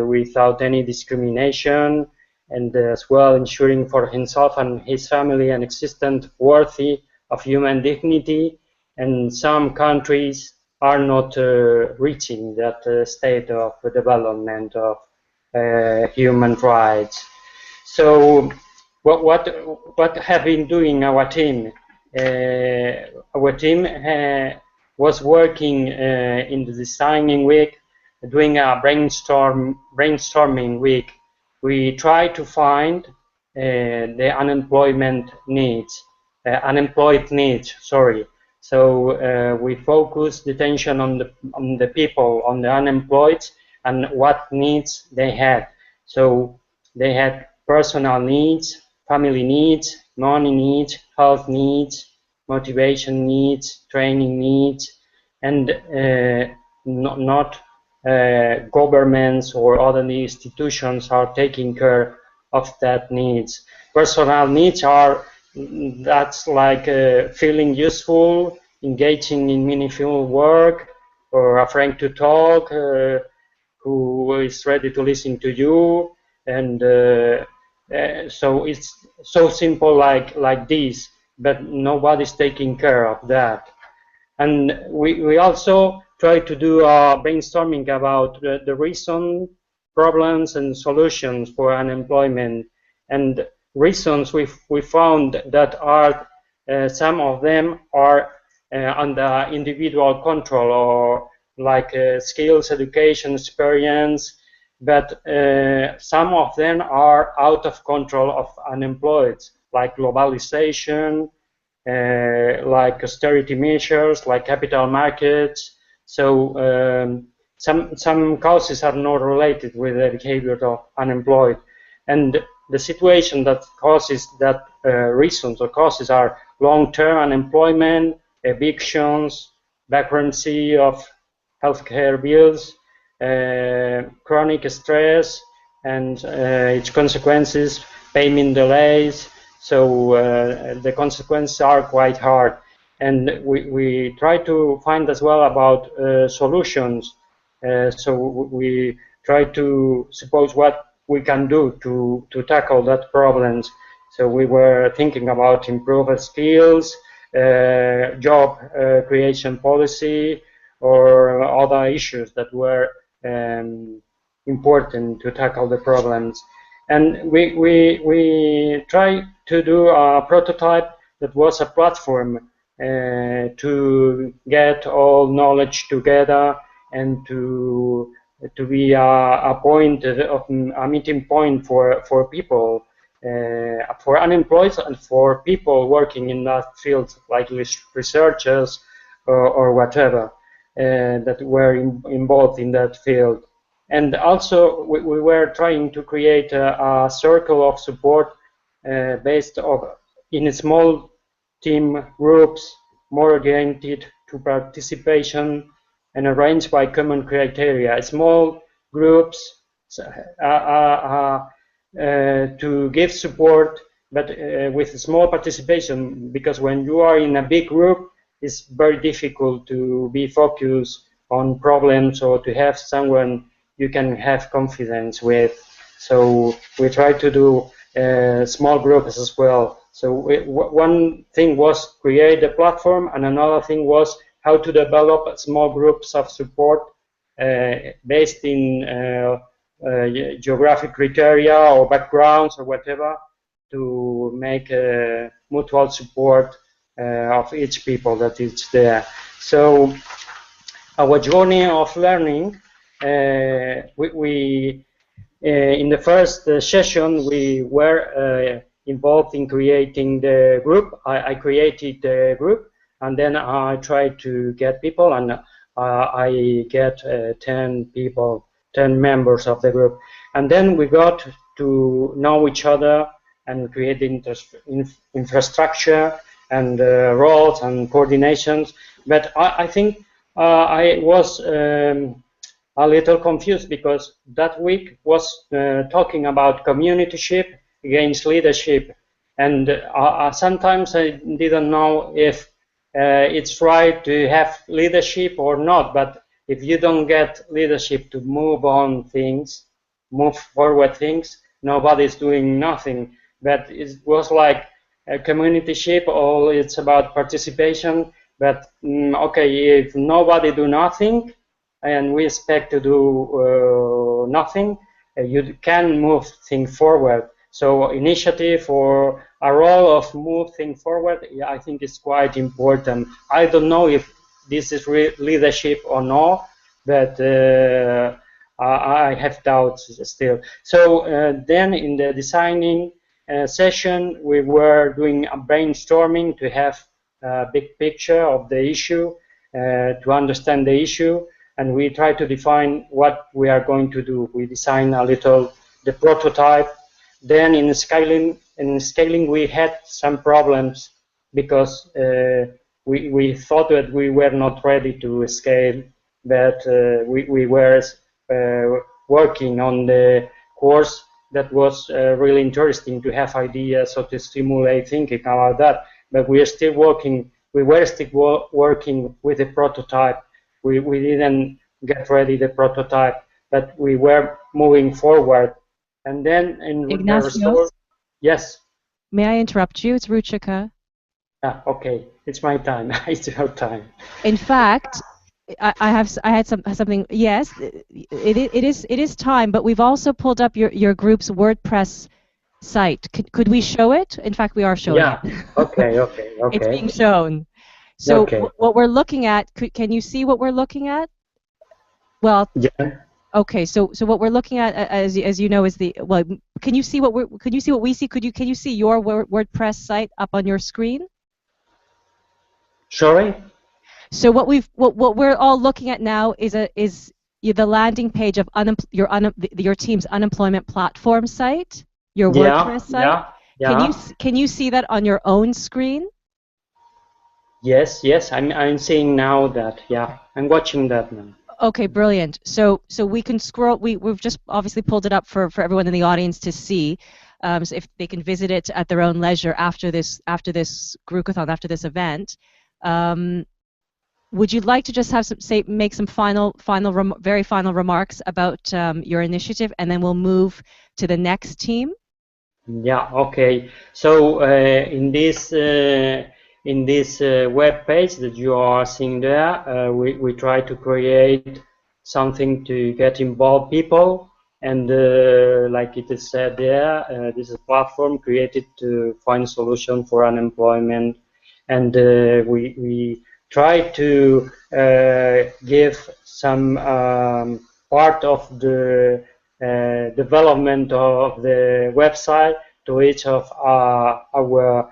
without any discrimination, and as well ensuring for himself and his family an existence worthy of human dignity. And some countries are not reaching that state of development of human rights. So what have been doing our team? Our team was working in the designing week, doing a brainstorming week. We try to find the unemployed needs. Sorry. So we focus the attention on the people, on the unemployed, and what needs they had. So they had personal needs, family needs, money needs, health needs, motivation needs, training needs, and not governments or other institutions are taking care of that needs. Personal needs are that's like feeling useful, engaging in meaningful work, or a friend to talk, who is ready to listen to you, and so it's so simple like this, but nobody's taking care of that. And we also try to do brainstorming about the reason, problems, and solutions for unemployment. And reasons we found that are some of them are under individual control, or like skills, education, experience, but some of them are out of control of unemployed, like globalization, like austerity measures, like capital markets. So some causes are not related with the behavior of unemployed, and the situation that causes that reasons or causes are long-term unemployment, evictions, bankruptcy of healthcare bills, chronic stress, and its consequences, payment delays. So the consequences are quite hard. And we try to find as well about solutions. So we try to suppose what we can do to tackle that problems. So we were thinking about improved skills, job creation policy, or other issues that were important to tackle the problems. And we try to do a prototype that was a platform to get all knowledge together and to be a point of a meeting point for people, for unemployed and for people working in that field, like researchers or whatever that were involved in that field. And also we were trying to create a circle of support based in small team groups, more oriented to participation and arranged by common criteria. Small groups to give support but with small participation, because when you are in a big group, it's very difficult to be focused on problems or to have someone you can have confidence with. So we try to do small groups as well. So one thing was create a platform, and another thing was how to develop small groups of support based in geographic criteria or backgrounds or whatever, to make mutual support of each people that is there. So our journey of learning, we in the first session we were involved in creating the group. I created the group, and then I tried to get people, and I get 10 people, 10 members of the group. And then we got to know each other and create infrastructure and roles and coordinations. But I think I was a little confused, because that week was talking about communityship against leadership, and sometimes I didn't know if it's right to have leadership or not. But if you don't get leadership to move on things, move forward things, nobody's doing nothing. But it was like a communityship, or it's about participation. But okay, if nobody do nothing, and we expect to do nothing, you can move things forward. So initiative or a role of move things forward, I think is quite important. I don't know if this is leadership or not, but I have doubts still. So then in the designing session, we were doing a brainstorming to have a big picture of the issue, to understand the issue, and we try to define what we are going to do. We design a little the prototype. Then in scaling we had some problems, because we thought that we were not ready to scale, but we were working on the course that was really interesting to have ideas or to stimulate thinking about that. But we are still working. We were still working with the prototype. We didn't get ready the prototype, but we were moving forward. And then in the restore, yes. May I interrupt you? It's Ruchika. Okay, it's my time. It's your time. In fact, I had something. Yes, it is time. But we've also pulled up your group's WordPress site. Could we show it? In fact, we are showing it. Okay. It's being shown. So okay. What we're looking at, can you see what we're looking at? Well, yeah. Okay, so what we're looking at, as you know, is can you see what we see? Can you see your WordPress site up on your screen? Sorry. So what we're all looking at now is the landing page of your team's unemployment platform site, your WordPress site. Yeah. Can you see that on your own screen? Yes. I'm seeing now that. Yeah, I'm watching that now. Okay, brilliant. So we can scroll. We've just obviously pulled it up for everyone in the audience to see, so if they can visit it at their own leisure after this Groocathon, after this event. Would you like to just make some very final remarks about your initiative, and then we'll move to the next team? Yeah. Okay. So in this web page that you are seeing there, we try to create something to get involved people, and like it is said there, this is a platform created to find solution for unemployment, and we try to give some part of the development of the website to each of our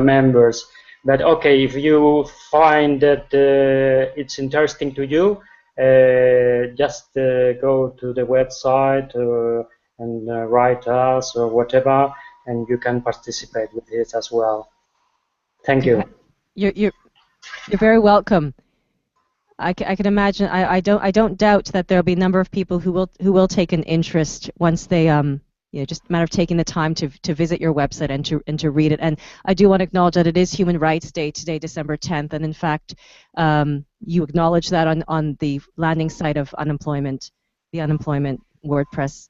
members. But okay, if you find that it's interesting to you, just go to the website and write us or whatever, and you can participate with it as well. Thank you. You're very welcome. I can imagine. I don't doubt that there'll be a number of people who will take an interest once they just a matter of taking the time to visit your website and to read it. And I do want to acknowledge that it is Human Rights Day today, December 10th, and in fact, you acknowledge that on the landing site of the unemployment WordPress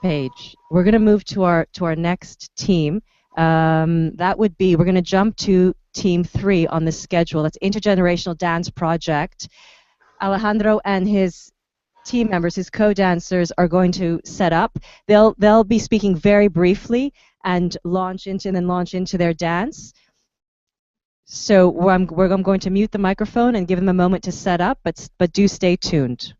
page. We're going to move to our next team. That would be, we're going to jump to team 3 on the schedule. That's Intergenerational Dance Project. Alejandro and his team members, his co-dancers, are going to set up. They'll be speaking very briefly and launch into their dance. So I'm going to mute the microphone and give them a moment to set up, but do stay tuned.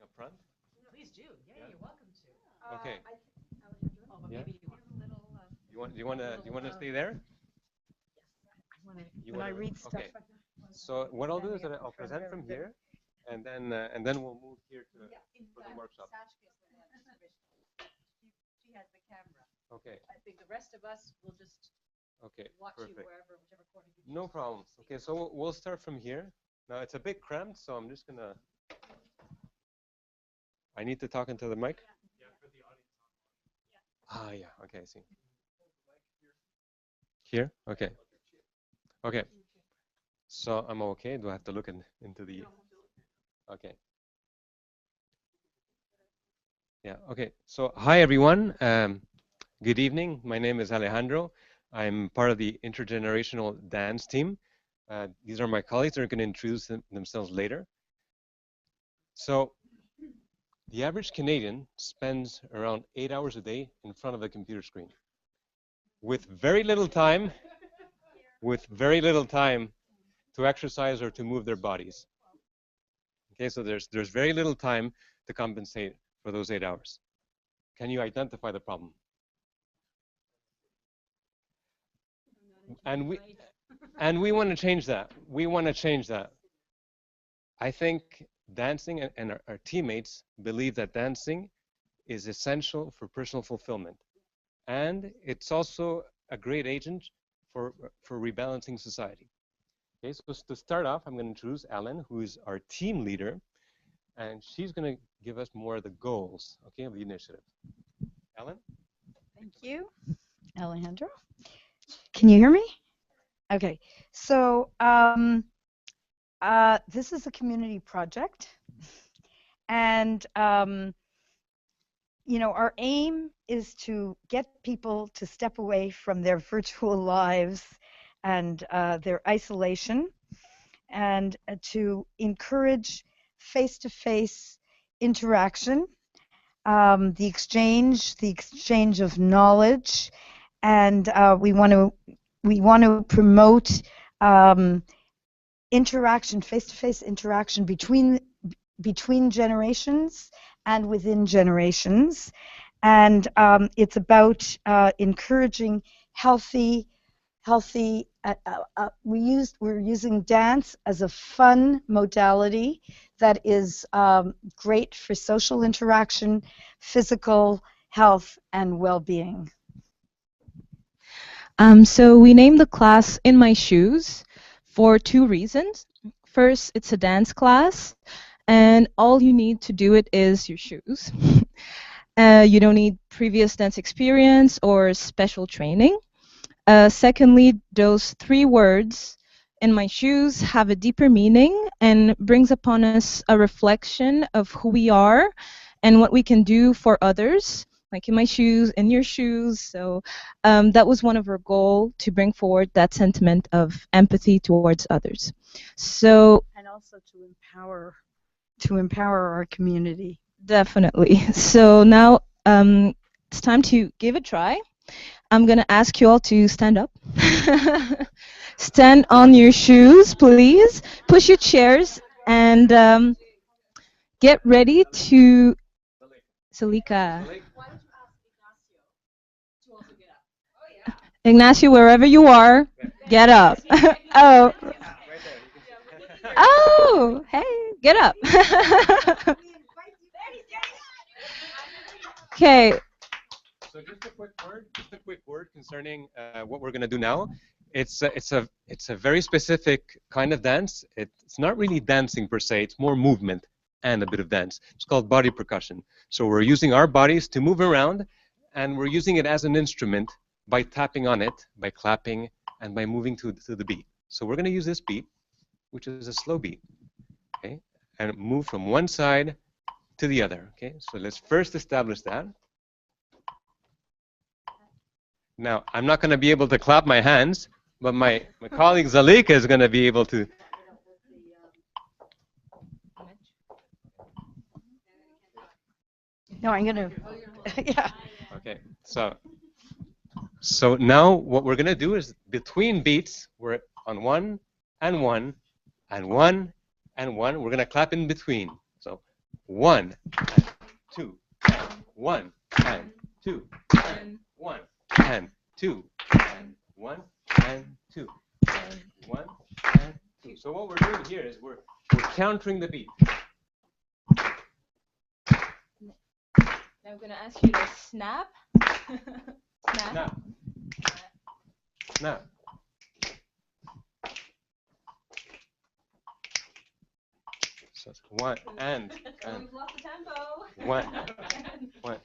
Up front? Please do. Yeah, you're welcome to. Okay. Yeah. You want to stay there? When I read stuff. Okay. So what I'll do is that I'll present from here, and then we'll move here for the workshop. She has the camera. Okay. I think the rest of us will just watch Perfect. you wherever, whichever corner you choose. No problem. Okay, so we'll start from here. Now it's a bit cramped, so I'm just gonna. I need to talk into the mic. Ah, yeah. Okay, I see. Here? Okay. Okay. So I'm okay. Do I have to look into the? Okay. Yeah. Okay. So hi everyone. Good evening. My name is Alejandro. I'm part of the intergenerational dance team. These are my colleagues. They're going to introduce themselves later. So the average Canadian spends around 8 hours a day in front of a computer screen, with very little time to exercise or to move their bodies. Okay, so there's very little time to compensate for those 8 hours. Can you identify the problem? And we want to change that. We want to change that. I think dancing and our teammates believe that dancing is essential for personal fulfillment, and it's also a great agent for rebalancing society. Okay, so to start off, I'm going to introduce Ellen, who is our team leader, and she's going to give us more of the goals, okay, of the initiative. Ellen? Thank you, Alejandro. Can you hear me? Okay, so this is a community project, and you know, our aim is to get people to step away from their virtual lives and their isolation, and to encourage face-to-face interaction, the exchange of knowledge, and we want to promote interaction, face-to-face interaction between generations and within generations, and it's about encouraging healthy. We're using dance as a fun modality that is great for social interaction, physical health, and well-being. So we named the class In My Shoes for 2 reasons. First, it's a dance class, and all you need to do it is your shoes. You don't need previous dance experience or special training. Secondly, those 3 words, in my shoes, have a deeper meaning and brings upon us a reflection of who we are and what we can do for others, like in my shoes, in your shoes. So that was one of our goals, to bring forward that sentiment of empathy towards others. So, and also to empower our community. Definitely. So now it's time to give a try. I'm going to ask you all to stand up. Stand on your shoes, please. Push your chairs and get ready to... Salika. Ignacio, wherever you are, get up. Oh. Oh, hey, get up. Okay. So just a quick word concerning what we're going to do now. It's a very specific kind of dance. It's not really dancing per se. It's more movement and a bit of dance. It's called body percussion. So we're using our bodies to move around, and we're using it as an instrument by tapping on it, by clapping, and by moving to the beat. So we're going to use this beat, which is a slow beat, okay, and move from one side to the other. Okay, so let's first establish that. Now, I'm not going to be able to clap my hands, but my colleague Zalika is going to be able to. No, I'm going to. Yeah. Okay, so now what we're going to do is between beats, we're on one and one and one and one. We're going to clap in between. So 1 and 2, and 1 and 2, and 1 and 2, and 1 and 2, and 1 and 2. So what we're doing here is we're countering the beat. Now I'm going to ask you to snap. Snap. Snap. So it's one and We've lost the tempo. one, one,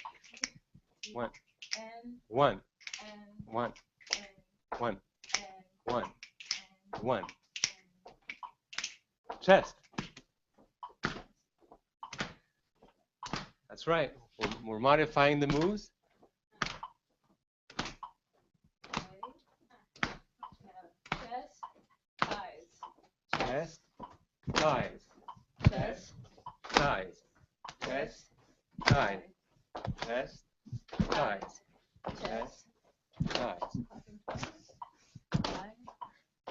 one, one, one, one, one, one. Chest. That's right. We're modifying the moves. Chest, thighs. Chest, thighs. Chest, thighs. Chest, thighs. Chest, thighs.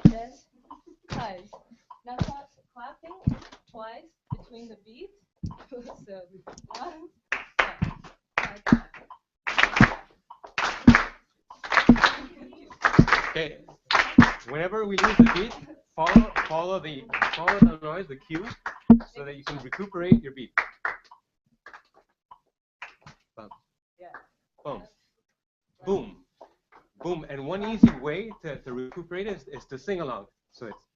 Chest, thighs. Now clapping twice between the beats. So 1, Okay. Whenever we lose the beat, follow the noise, the cue, so that you can recuperate your beat. Boom. Boom. Boom. Boom. And one easy way to recuperate it is to sing along. So it's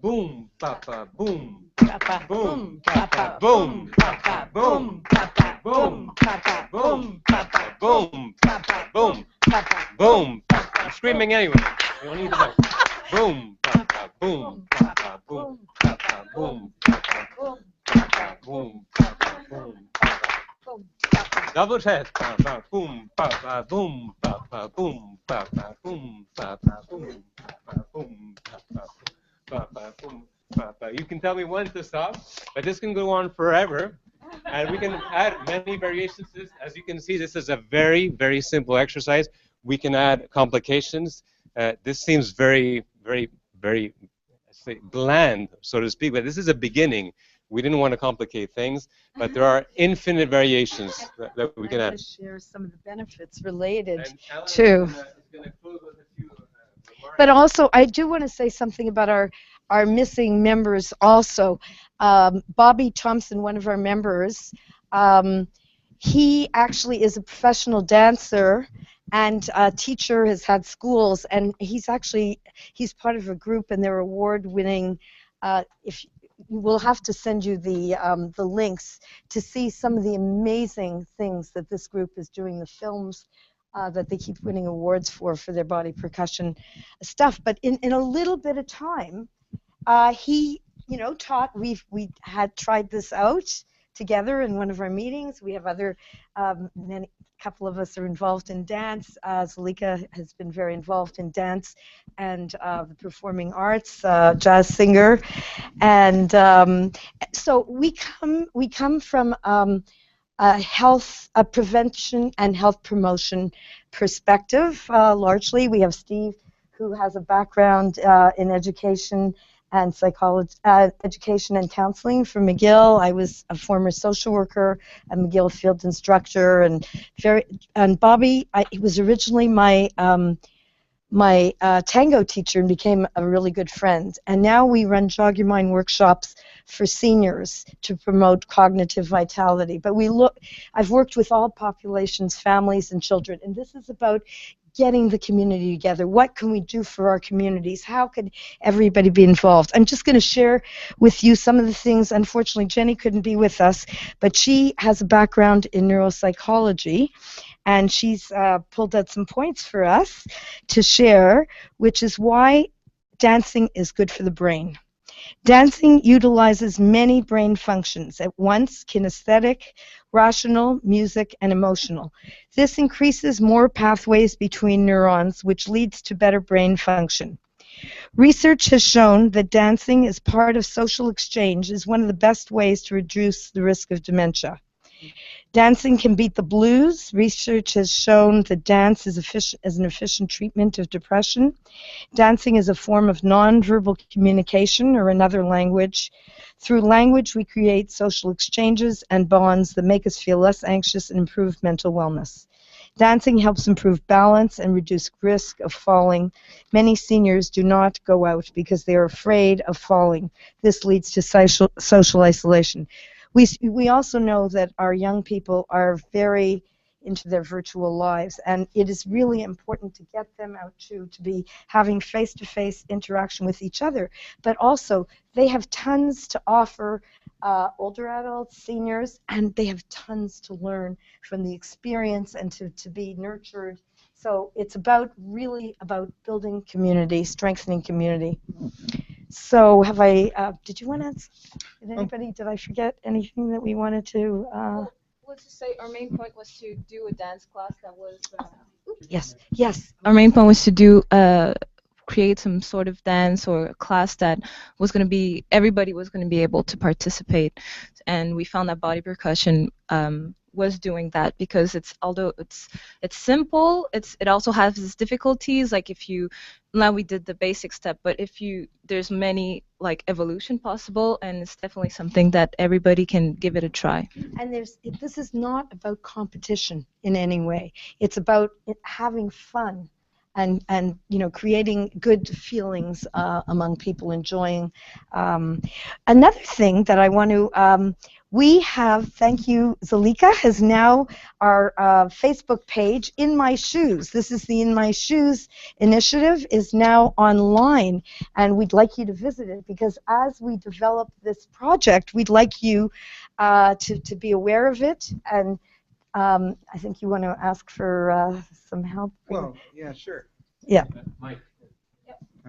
boom, papa, boom, papa, boom, papa, boom, papa, boom, papa, boom, papa, boom, papa, boom, papa, boom, papa, boom. I'm screaming anyway. You don't need the mic. Boom, papa, boom, papa, boom, papa, boom, papa, boom, papa, boom, papa, boom, papa. Double chest, papa, boom, papa, boom, papa, boom, papa, boom, papa, boom, papa, boom, papa. Papa, boom, papa. You can tell me when to stop, but this can go on forever, and we can add many variations to this. As you can see, this is a very, very simple exercise. We can add complications. This seems very, very, very, say, bland, so to speak, but this is a beginning. We didn't want to complicate things, but there are infinite variations that we can add. Share some of the benefits related Alan to. is going to close with a few But also, I do want to say something about our missing members also. Bobby Thompson, one of our members, he actually is a professional dancer and a teacher, has had schools, and he's part of a group, and they're award-winning. If we'll have to send you the links to see some of the amazing things that this group is doing, the films that they keep winning awards for their body percussion stuff. But in a little bit of time, he taught. We had tried this out together in one of our meetings. We have other couple of us are involved in dance. Zalika has been very involved in dance and the performing arts, jazz singer, and so we come from a health prevention and health promotion perspective. Largely, we have Steve, who has a background in education and psychology, education and counseling from McGill. I was a former social worker, a McGill field instructor, and Bobby, he was originally my my tango teacher and became a really good friend. And now we run Jog Your Mind workshops for seniors to promote cognitive vitality. But I've worked with all populations, families, and children, and this is about getting the community together. What can we do for our communities? How could everybody be involved? I'm just going to share with you some of the things. Unfortunately, Jenny couldn't be with us, but she has a background in neuropsychology, and she's pulled out some points for us to share, which is why dancing is good for the brain. Dancing utilizes many brain functions at once: kinesthetic, rational, music, and emotional. This increases more pathways between neurons, which leads to better brain function. Research has shown that dancing as part of social exchange is one of the best ways to reduce the risk of dementia. Dancing can beat the blues. Research has shown that dance is an efficient treatment of depression. Dancing is a form of nonverbal communication, or another language. Through language, we create social exchanges and bonds that make us feel less anxious and improve mental wellness. Dancing helps improve balance and reduce risk of falling. Many seniors do not go out because they are afraid of falling. This leads to social isolation. We also know that our young people are very into their virtual lives, and it is really important to get them out to be having face-to-face interaction with each other. But also, they have tons to offer older adults, seniors, and they have tons to learn from the experience and to be nurtured. So it's really about building community, strengthening community. So did you want to, did I forget anything that we wanted to? Let's just say our main point was to do a dance class that was. Yes. Our main point was to do create some sort of dance or a class that was going to be, everybody was going to be able to participate, and we found that body percussion was doing that, because although it's simple, it also has its difficulties. Like now we did the basic step, but there's many like evolution possible, and it's definitely something that everybody can give it a try. And this is not about competition in any way. It's about having fun and creating good feelings among people, enjoying. Another thing that I want to we have, thank you, Zalika, has now our Facebook page, In My Shoes. This is the In My Shoes initiative, is now online, and we'd like you to visit it, because as we develop this project, we'd like you to be aware of it. And I think you want to ask for some help. Well, yeah, sure. Yeah. Mike.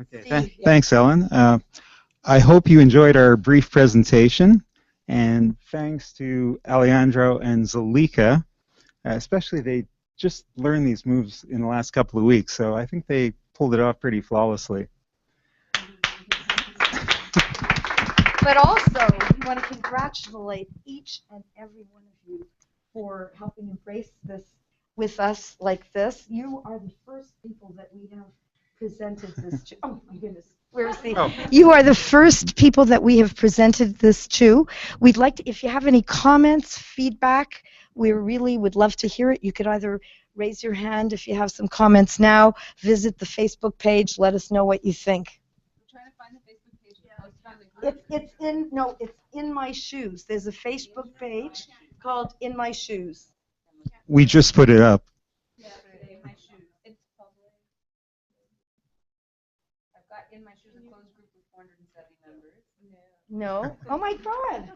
Okay. Thanks, Ellen. I hope you enjoyed our brief presentation. And thanks to Alejandro and Zalika, especially they just learned these moves in the last couple of weeks, so I think they pulled it off pretty flawlessly. But also, we want to congratulate each and every one of you for helping embrace this with us like this. You are the first people that we have presented this to. Oh my goodness. Where's the? Oh. You are the first people that we have presented this to. We'd like to, if you have any comments, feedback, we really would love to hear it. You could either raise your hand if you have some comments now, visit the Facebook page, let us know what you think. I'm trying to find the Facebook page. Yeah. It's In My Shoes. There's a Facebook page called In My Shoes. We just put it up. Yeah, In My Shoes. It's public. I've got In My Shoes a closed group with 470 members. No. Oh my God.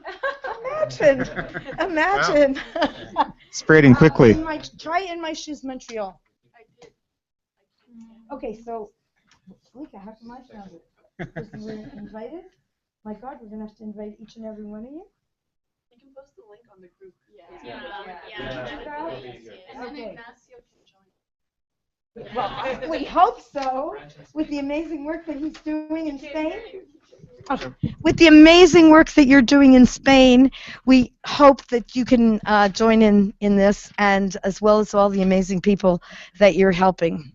Imagine. Spreading quickly. Try In My Shoes Montreal. Okay, so Lika, how come I found it? Because you were invited? My God, we're going to have to invite each and every one of you. You can post the link on the group. Okay. Well, we hope so, with the amazing work that he's doing in Spain. With the amazing work that you're doing in Spain, we hope that you can join in this, and as well as all the amazing people that you're helping.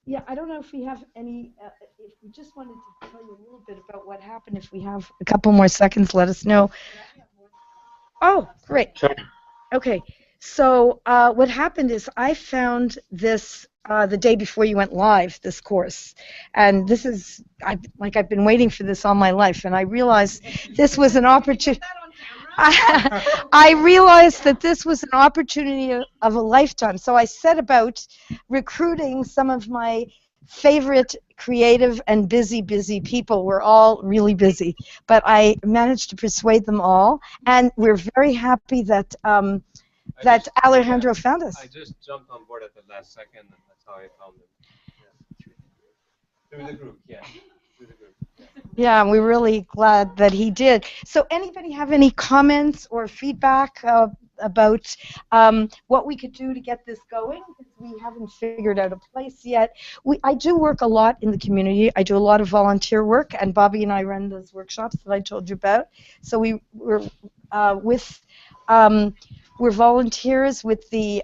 Yeah, I don't know if we have any, if we just wanted to tell you a little bit about what happened. If we have a couple more seconds, let us know. Oh, great. Sure. Okay, So what happened is I found this the day before you went live, this course. And this is, I've been waiting for this all my life. And I realized this was an opportunity. I realized that this was an opportunity of a lifetime. So I set about recruiting some of my favorite creative and busy people. We're all really busy, but I managed to persuade them all, and we're very happy that that Alejandro found us. I just jumped on board at the last second, and that's how I found them. Yeah. Through the group, yeah. Through the group. Yeah, and we're really glad that he did. So anybody have any comments or feedback about what we could do to get this going? Because we haven't figured out a place yet. I do work a lot in the community. I do a lot of volunteer work, and Bobby and I run those workshops that I told you about. So we're volunteers with the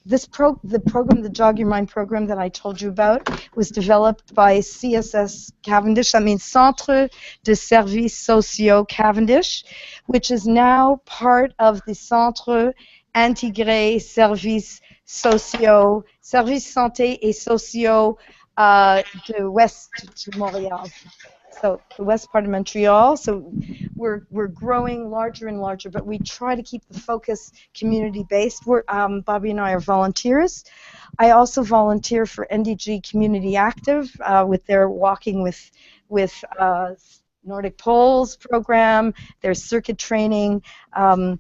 the program, the Jog Your Mind program that I told you about, was developed by CSS Cavendish, that means Centre de Services Sociaux Cavendish, which is now part of the Centre Intégré Services Sociaux, Services Santé et Sociaux de West de Montréal. So the west part of Montreal. So we're growing larger and larger, but we try to keep the focus community-based. Bobby and I are volunteers. I also volunteer for NDG Community Active with their Walking with Nordic Poles program, their circuit training. I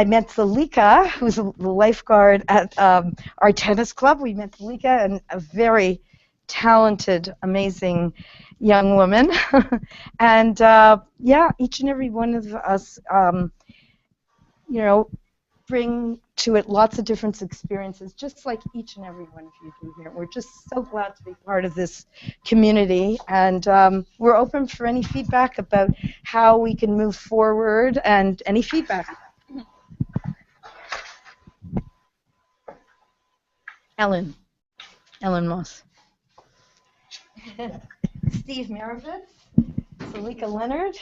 met Zalika, who's the lifeguard at our tennis club. We met Zalika, and a very talented, amazing young woman. And yeah, each and every one of us, you know, bring to it lots of different experiences, just like each and every one of you do here. We're just so glad to be part of this community, and we're open for any feedback about how we can move forward and any feedback. Ellen Moss. Steve Maravitz, Salika Leonard,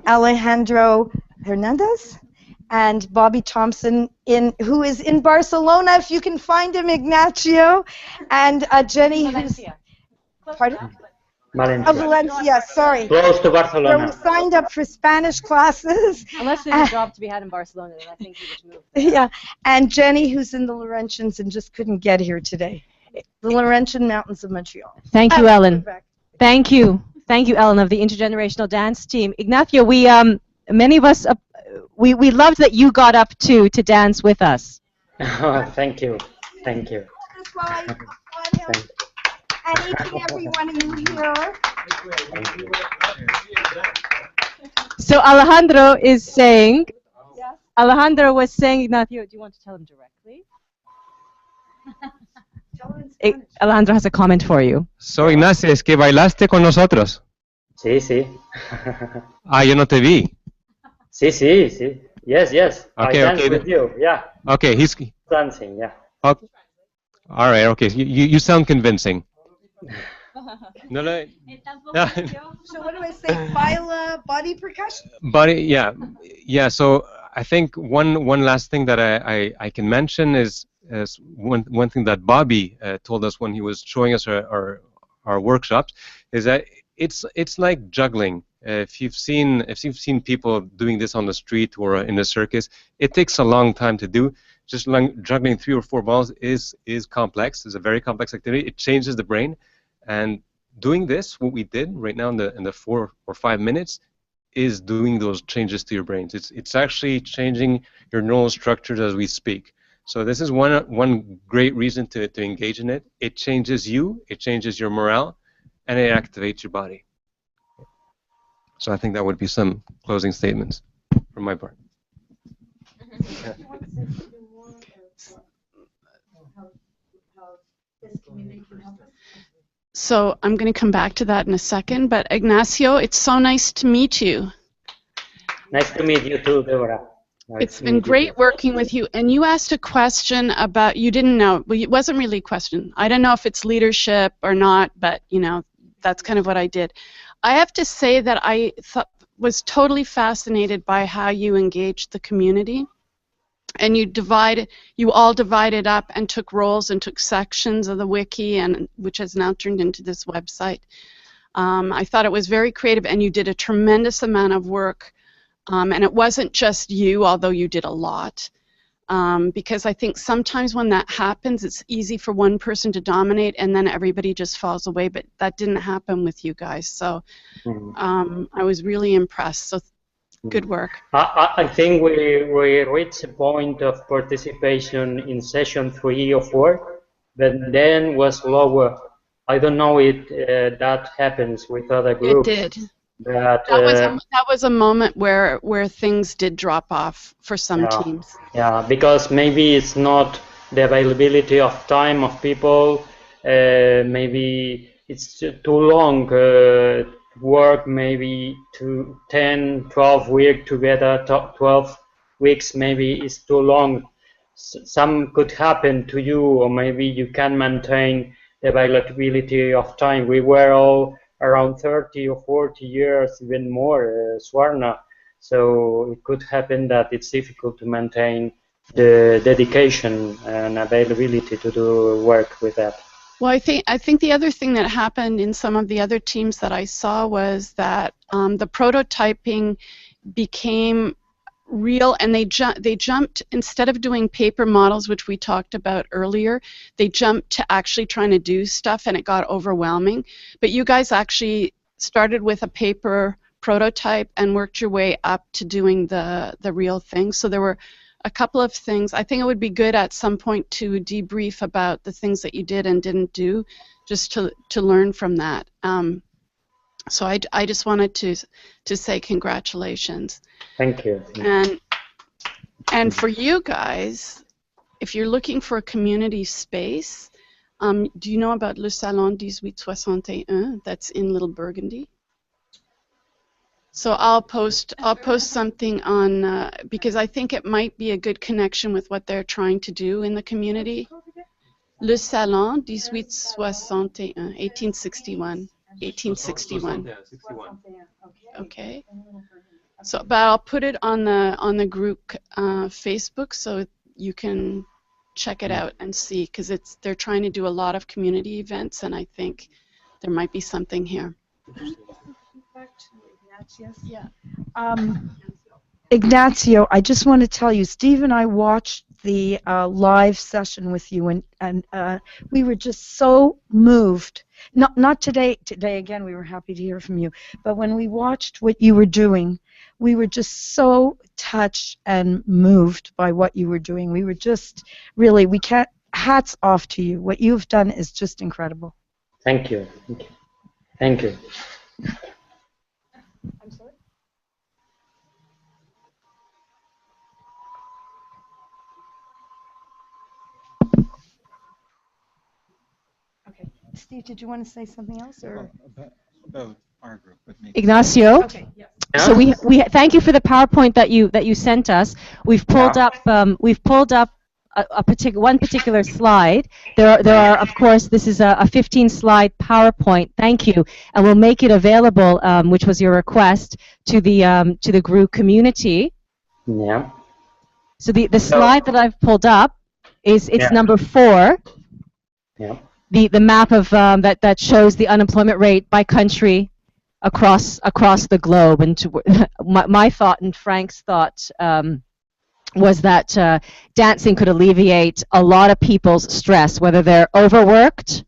Alejandro Hernandez, and Bobby Thompson, who is in Barcelona, if you can find him, Ignacio, and Jenny, who's... Pardon? Valencia. Oh, Valencia, sorry. Close to Barcelona. Where we signed up for Spanish classes. Unless there's a job to be had in Barcelona, then I think you would move. Yeah, and Jenny, who's in the Laurentians and just couldn't get here today. The Laurentian Mountains of Montreal. Thank you, Ellen. Thank you. Thank you, Ellen, of the Intergenerational Dance Team. Ignacio, we many of us, we loved that you got up to dance with us. Thank you. Thank you. And each and every one of you here. So Alejandro is saying, Alejandro was saying, Ignacio, do you want to tell him directly? Alejandro has a comment for you. So, Ignacio, es que bailaste con nosotros. Sí, sí. Yo no te vi. Sí, sí, sí. Yes, yes. Okay, I danced with you, yeah. Okay, he's dancing, yeah. Okay. All right, okay. You sound convincing. No, no. So what do I say? Baila, body percussion? But yeah. So I think one last thing that I can mention is one thing that Bobby told us when he was showing us our workshops, is that it's like juggling. If you've seen people doing this on the street or in a circus, it takes a long time to do. Just like juggling 3 or 4 balls is complex. It's a very complex activity. It changes the brain, and doing this, what we did right now in the 4 or 5 minutes, is doing those changes to your brains. It's actually changing your neural structures as we speak. So this is one great reason to engage in it. It changes you, it changes your morale, and it activates your body. So I think that would be some closing statements from my part. So I'm going to come back to that in a second, but Ignacio, it's so nice to meet you. Nice to meet you too, Deborah. It's been great working with you. And you asked a question about, you didn't know, well, it wasn't really a question. I don't know if it's leadership or not, but, you know, that's kind of what I did. I have to say that I was totally fascinated by how you engaged the community. and you all divided up and took roles and took sections of the wiki, and which has now turned into this website. I thought it was very creative, and you did a tremendous amount of work, and it wasn't just you, although you did a lot, because I think sometimes when that happens, it's easy for one person to dominate and then everybody just falls away, but that didn't happen with you guys, so I was really impressed, so good work. I think we reached a point of participation in session 3 or 4, but then was lower. I don't know if that happens with other groups. It did. But, that was a moment where things did drop off for some teams. Yeah, because maybe it's not the availability of time of people. Maybe it's too long. Work maybe to 10, 12 weeks together. 12 weeks maybe is too long. Some could happen to you, or maybe you can maintain the availability of time. We were all around 30 or 40 years, even more, Swarna. So it could happen that it's difficult to maintain the dedication and availability to do work with that. Well, I think the other thing that happened in some of the other teams that I saw was that the prototyping became real, and they jumped, instead of doing paper models, which we talked about earlier, they jumped to actually trying to do stuff, and it got overwhelming. But you guys actually started with a paper prototype and worked your way up to doing the real thing. So there were a couple of things. I think it would be good at some point to debrief about the things that you did and didn't do, just to learn from that. So I just wanted to say congratulations. Thank you. And for you guys, if you're looking for a community space, do you know about Le Salon 1861 that's in Little Burgundy? So I'll post something on because I think it might be a good connection with what they're trying to do in the community. Le Salon 1861, 1861. 1861. Okay. So, but I'll put it on the group Facebook, so you can check it out and see, because they're trying to do a lot of community events, and I think there might be something here. Yeah. Ignacio, I just want to tell you, Steve and I watched the live session with you, and we were just so moved. Not today. Today, again, we were happy to hear from you. But when we watched what you were doing, we were just so touched and moved by what you were doing. We were just really, hats off to you. What you've done is just incredible. Thank you. Thank you. I'm sorry? Okay. Steve, did you want to say something else, or about our group? Ignacio. Okay. Yes. So we thank you for the PowerPoint that you sent us. We've pulled up one particular slide. There are of course, this is a 15-slide PowerPoint. Thank you, and we'll make it available, which was your request, to the GRU community. Yeah. So the slide that I've pulled up is number 4. Yeah. The map of that shows the unemployment rate by country across the globe, and my thought and Frank's thought was that dancing could alleviate a lot of people's stress, whether they're overworked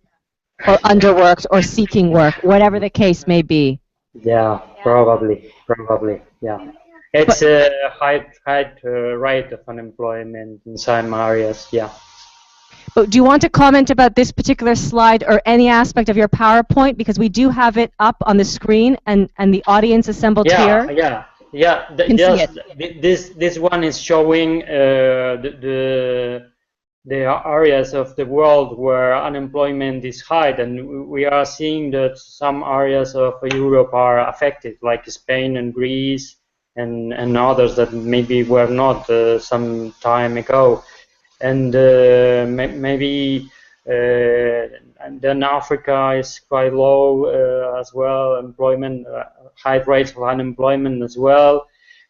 or underworked or seeking work, whatever the case may be. Yeah, probably, yeah. It's a high rate of unemployment in some areas, yeah. But do you want to comment about this particular slide or any aspect of your PowerPoint, because we do have it up on the screen, and the audience assembled here? Yeah. This one is showing the areas of the world where unemployment is high, and we are seeing that some areas of Europe are affected, like Spain and Greece and others that maybe were not some time ago. And maybe and then Africa is quite low as well, high rates of unemployment as well.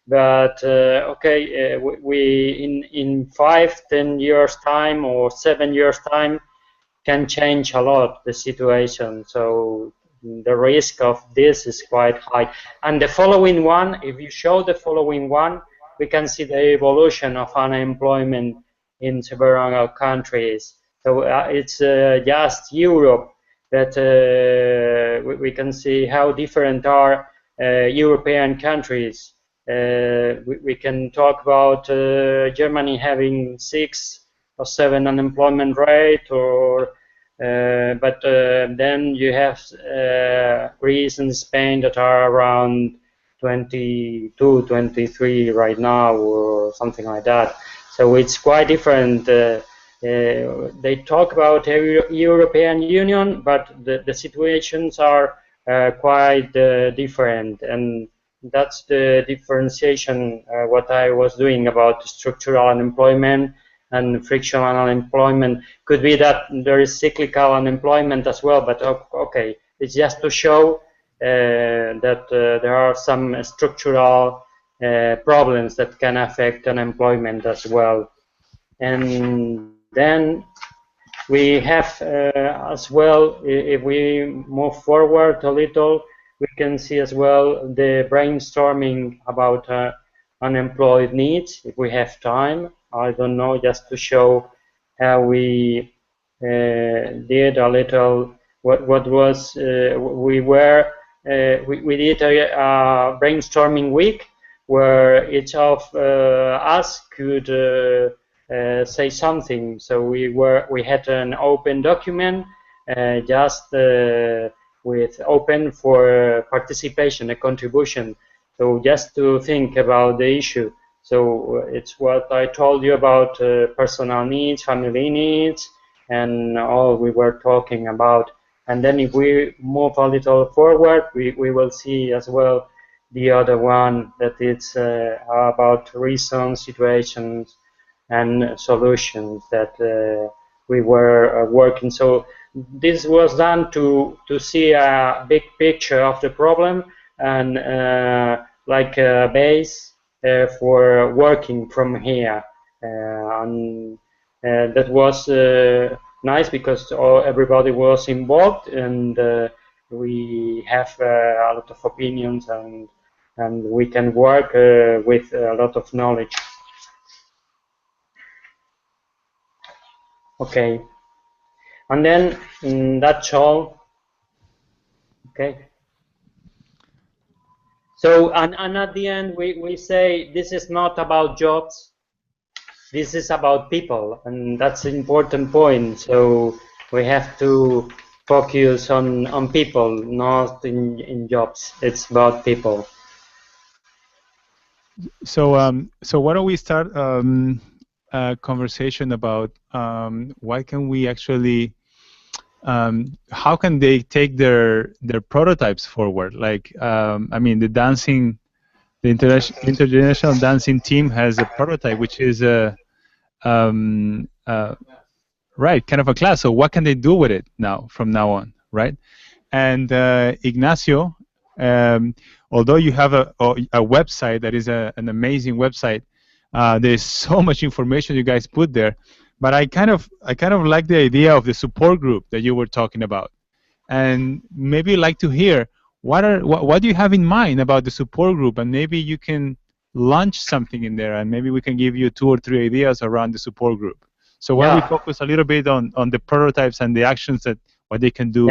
But okay, we in 5-10 years time or 7 years time can change a lot the situation. So the risk of this is quite high. And the following one, if you show the following one, we can see the evolution of unemployment in several countries. So it's just Europe that we can see how different are European countries. We can talk about Germany having 6 or 7 unemployment rate, or but then you have Greece and Spain that are around 22, 23 right now, or something like that. So it's quite different. They talk about European Union, but the situations are quite different, and that's the differentiation what I was doing about structural unemployment and frictional unemployment. Could be that there is cyclical unemployment as well, but okay, it's just to show that there are some structural problems that can affect unemployment as well. And then we have as well, if we move forward a little, we can see as well the brainstorming about unemployed needs, if we have time. I don't know, just to show how we did a little, what was, we did a brainstorming week where each of us could say something. So we had an open document, just with open for participation, a contribution. So just to think about the issue. So it's what I told you about personal needs, family needs, and all we were talking about. And then if we move a little forward, we will see as well the other one, that it's about reasons, situations, and solutions that we were working. So this was done to see a big picture of the problem, and like a base for working from here. And that was nice because everybody was involved, and we have a lot of opinions, and we can work with a lot of knowledge. Okay, and then that's all. Okay. So, and at the end, we say this is not about jobs, this is about people, and that's an important point. So we have to focus on people, not in jobs. It's about people. So, so why don't we start a conversation about why can we actually, how can they take their prototypes forward? Like, I mean, the international dancing team has a prototype, which is a right, kind of a class. So what can they do with it now, from now on, right? And Ignacio, although you have a website that is an amazing website, there's so much information you guys put there. But I kind of like the idea of the support group that you were talking about, and maybe like to hear what do you have in mind about the support group, and maybe you can launch something in there, and maybe we can give you 2 or 3 ideas around the support group. So why don't we focus a little bit on the prototypes and the actions that what they can do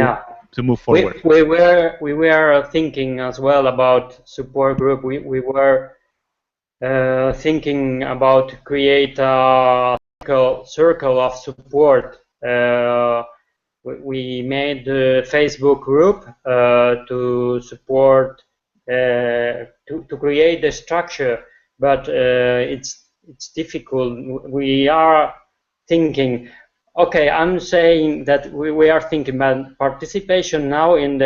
to move forward. We were thinking as well about support group. We were thinking about create a circle of support. We made a Facebook group to support, to create the structure, but it's difficult. We are thinking, okay, I'm saying that we are thinking about participation now in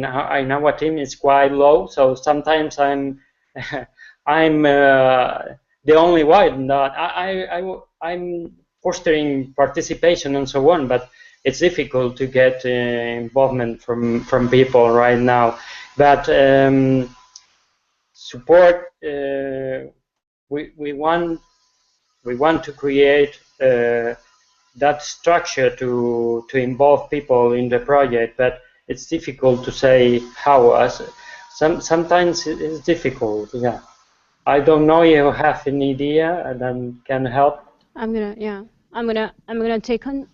our team is quite low. So sometimes I'm I'm the only one. I'm fostering participation and so on, but it's difficult to get involvement from people right now. But support. We want to create that structure to involve people in the project, but it's difficult to say how. Sometimes it's difficult. Yeah, I don't know if you have an idea and then can help. I'm gonna take on.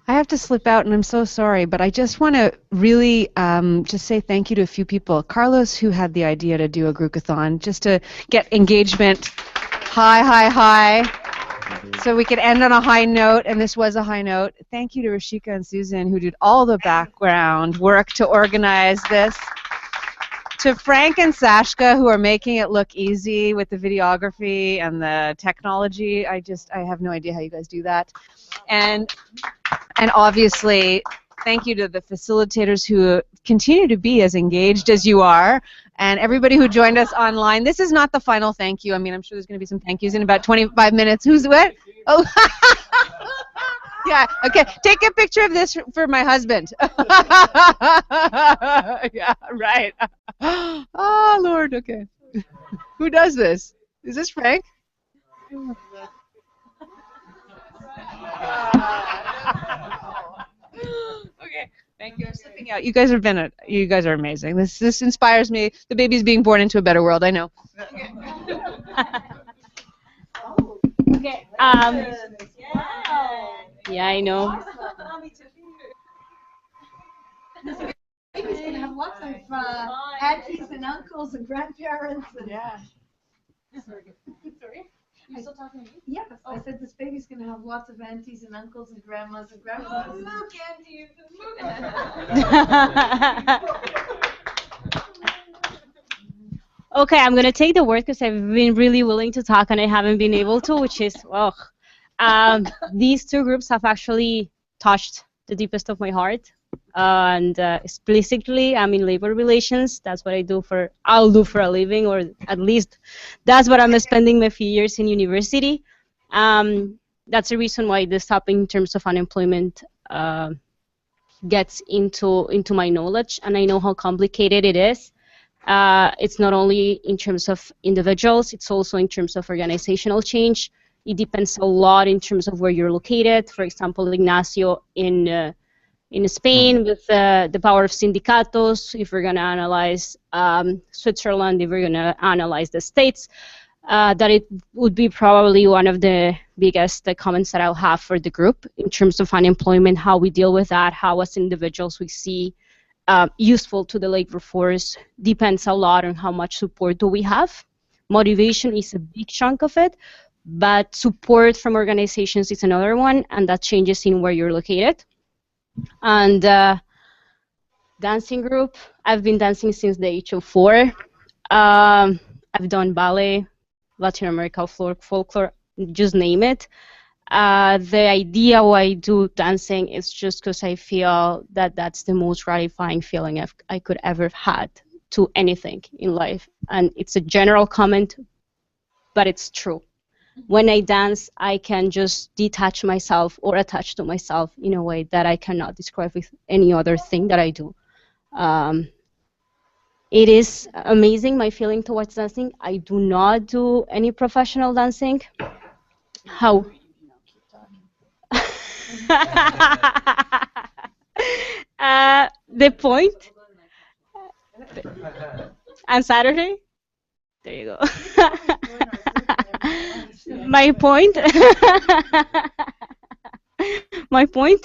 I have to slip out, and I'm so sorry, but I just want to really just say thank you to a few people. Carlos, who had the idea to do a Groocathon, just to get engagement high, so we could end on a high note, and this was a high note. Thank you to Rashika and Susan, who did all the background work to organize this. To Frank and Sashka, who are making it look easy with the videography and the technology. I have no idea how you guys do that. And obviously, thank you to the facilitators who continue to be as engaged as you are, and everybody who joined us online. This is not the final thank you. I mean, I'm sure there's going to be some thank yous in about 25 minutes. Who's what? Oh, yeah, okay. Take a picture of this for my husband. Yeah, right. Oh, Lord, okay. Who does this? Is this Frank? Okay, thank you. I'm slipping out. You guys are amazing. This inspires me. The baby's being born into a better world. I know. Okay. Yeah, I know. Baby's gonna have lots of aunties and uncles and grandparents. And yeah. Sorry. You still talking to me? Yes. I said this baby's gonna have lots of aunties and uncles and grandmas and grandpas. Oh, look, auntie. Okay, I'm gonna take the word because I've been really willing to talk and I haven't been able to, which is these two groups have actually touched the deepest of my heart. And explicitly, I'm in labor relations. That's what I'll do for a living, or at least that's what I'm spending my few years in university. That's the reason why this topic in terms of unemployment gets into my knowledge, and I know how complicated it is. It's not only in terms of individuals, it's also in terms of organizational change. It depends a lot in terms of where you're located. For example, Ignacio in Spain with the power of sindicatos, if we're going to analyze Switzerland, if we're going to analyze the States, that it would be probably one of the biggest comments that I'll have for the group in terms of unemployment, how we deal with that, how as individuals we see useful to the labor force, depends a lot on how much support do we have. Motivation is a big chunk of it, but support from organizations is another one, and that changes in where you're located. And dancing group, I've been dancing since the age of 4. I've done ballet, Latin American folklore, just name it. The idea why I do dancing is just because I feel that that's the most gratifying feeling I could ever have had to anything in life. And it's a general comment, but it's true. When I dance, I can just detach myself or attach to myself in a way that I cannot describe with any other thing that I do. It is amazing, my feeling towards dancing. I do not do any professional dancing. How? The point? On Saturday? There you go. My point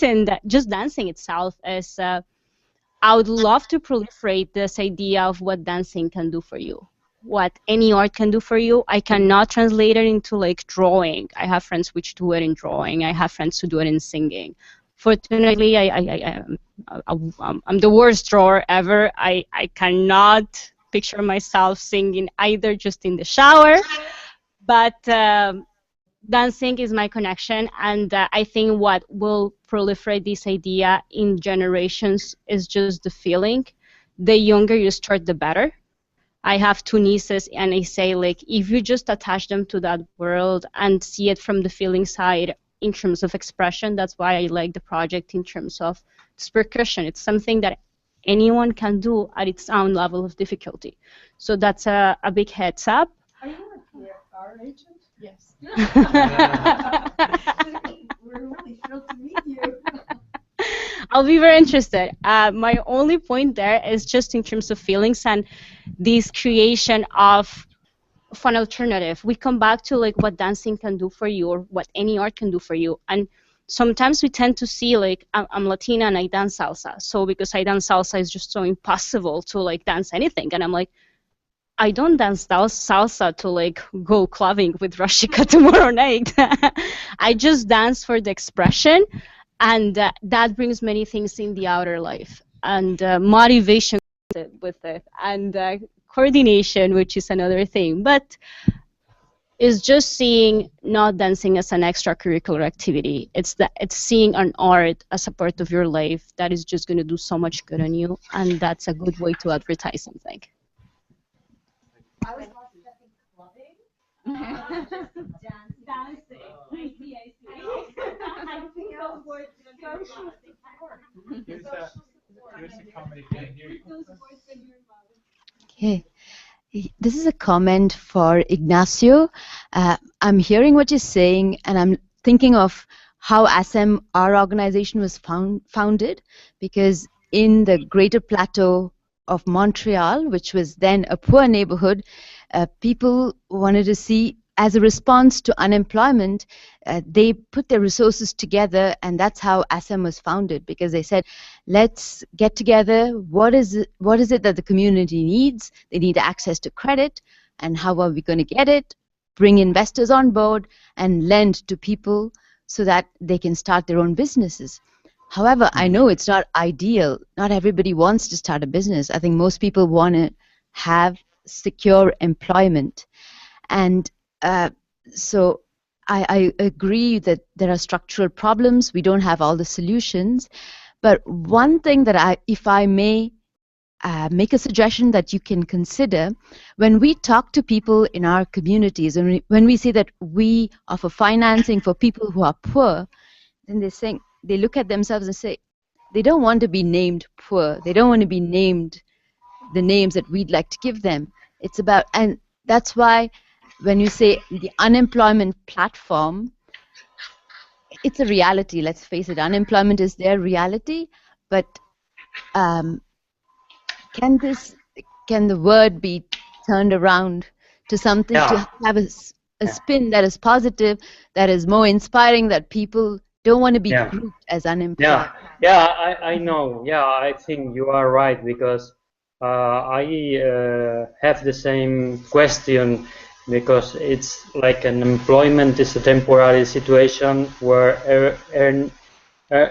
in that just dancing itself is I would love to proliferate this idea of what dancing can do for you, what any art can do for you. I cannot translate it into like drawing. I have friends which do it in drawing. I have friends who do it in singing. Fortunately, I'm the worst drawer ever. I cannot picture myself singing either just in the shower. But dancing is my connection, and I think what will proliferate this idea in generations is just the feeling. The younger you start, the better. I have 2 nieces, and I say, like, if you just attach them to that world and see it from the feeling side, in terms of expression. That's why I like the project in terms of its percussion. It's something that anyone can do at its own level of difficulty. So that's a big heads up. Are you a PR agent? Yes. We're really thrilled to meet you. I'll be very interested. My only point there is just in terms of feelings and this creation of an alternative. We come back to like what dancing can do for you or what any art can do for you. And sometimes we tend to see like I'm Latina and I dance salsa. So because I dance salsa, it's just so impossible to like dance anything. And I'm like, I don't dance salsa to like go clubbing with Rashika tomorrow night. I just dance for the expression, and that brings many things in the outer life and motivation with it, and coordination, which is another thing. But it's just seeing not dancing as an extracurricular activity. It's seeing an art as a part of your life that is just going to do so much good on you, and that's a good way to advertise something. I was clubbing. Dancing. I see. Everything else was social support. Here's a comment again here. Okay. This is a comment for Ignacio. I'm hearing what you're saying, and I'm thinking of how ASEM, our organization, was founded, because in the Greater Plateau of Montreal, which was then a poor neighborhood, people wanted to see, as a response to unemployment, they put their resources together, and that's how ASEM was founded, because they said, let's get together. What is it that the community needs? They need access to credit, and how are we going to get it? Bring investors on board and lend to people so that they can start their own businesses. However, I know it's not ideal. Not everybody wants to start a business. I think most people want to have secure employment. And so I agree that there are structural problems. We don't have all the solutions. But one thing that if I may make a suggestion that you can consider, when we talk to people in our communities, and when we say that we offer financing for people who are poor, then they look at themselves and say, they don't want to be named poor. They don't want to be named the names that we'd like to give them. It's about, and that's why when you say the unemployment platform, it's a reality. Let's face it, unemployment is their reality. But can the word be turned around to something, to have a spin that is positive, that is more inspiring, that people don't want to be grouped as unemployed? I know. Yeah, I think you are right, because I have the same question, because it's like an employment is a temporary situation where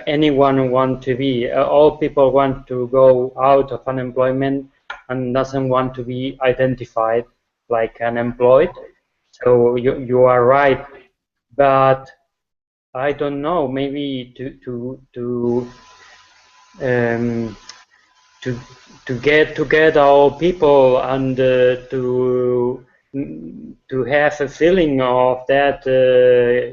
anyone want to be. All people want to go out of unemployment and doesn't want to be identified like unemployed. So you are right, but I don't know. Maybe to get together all people and to have a feeling of that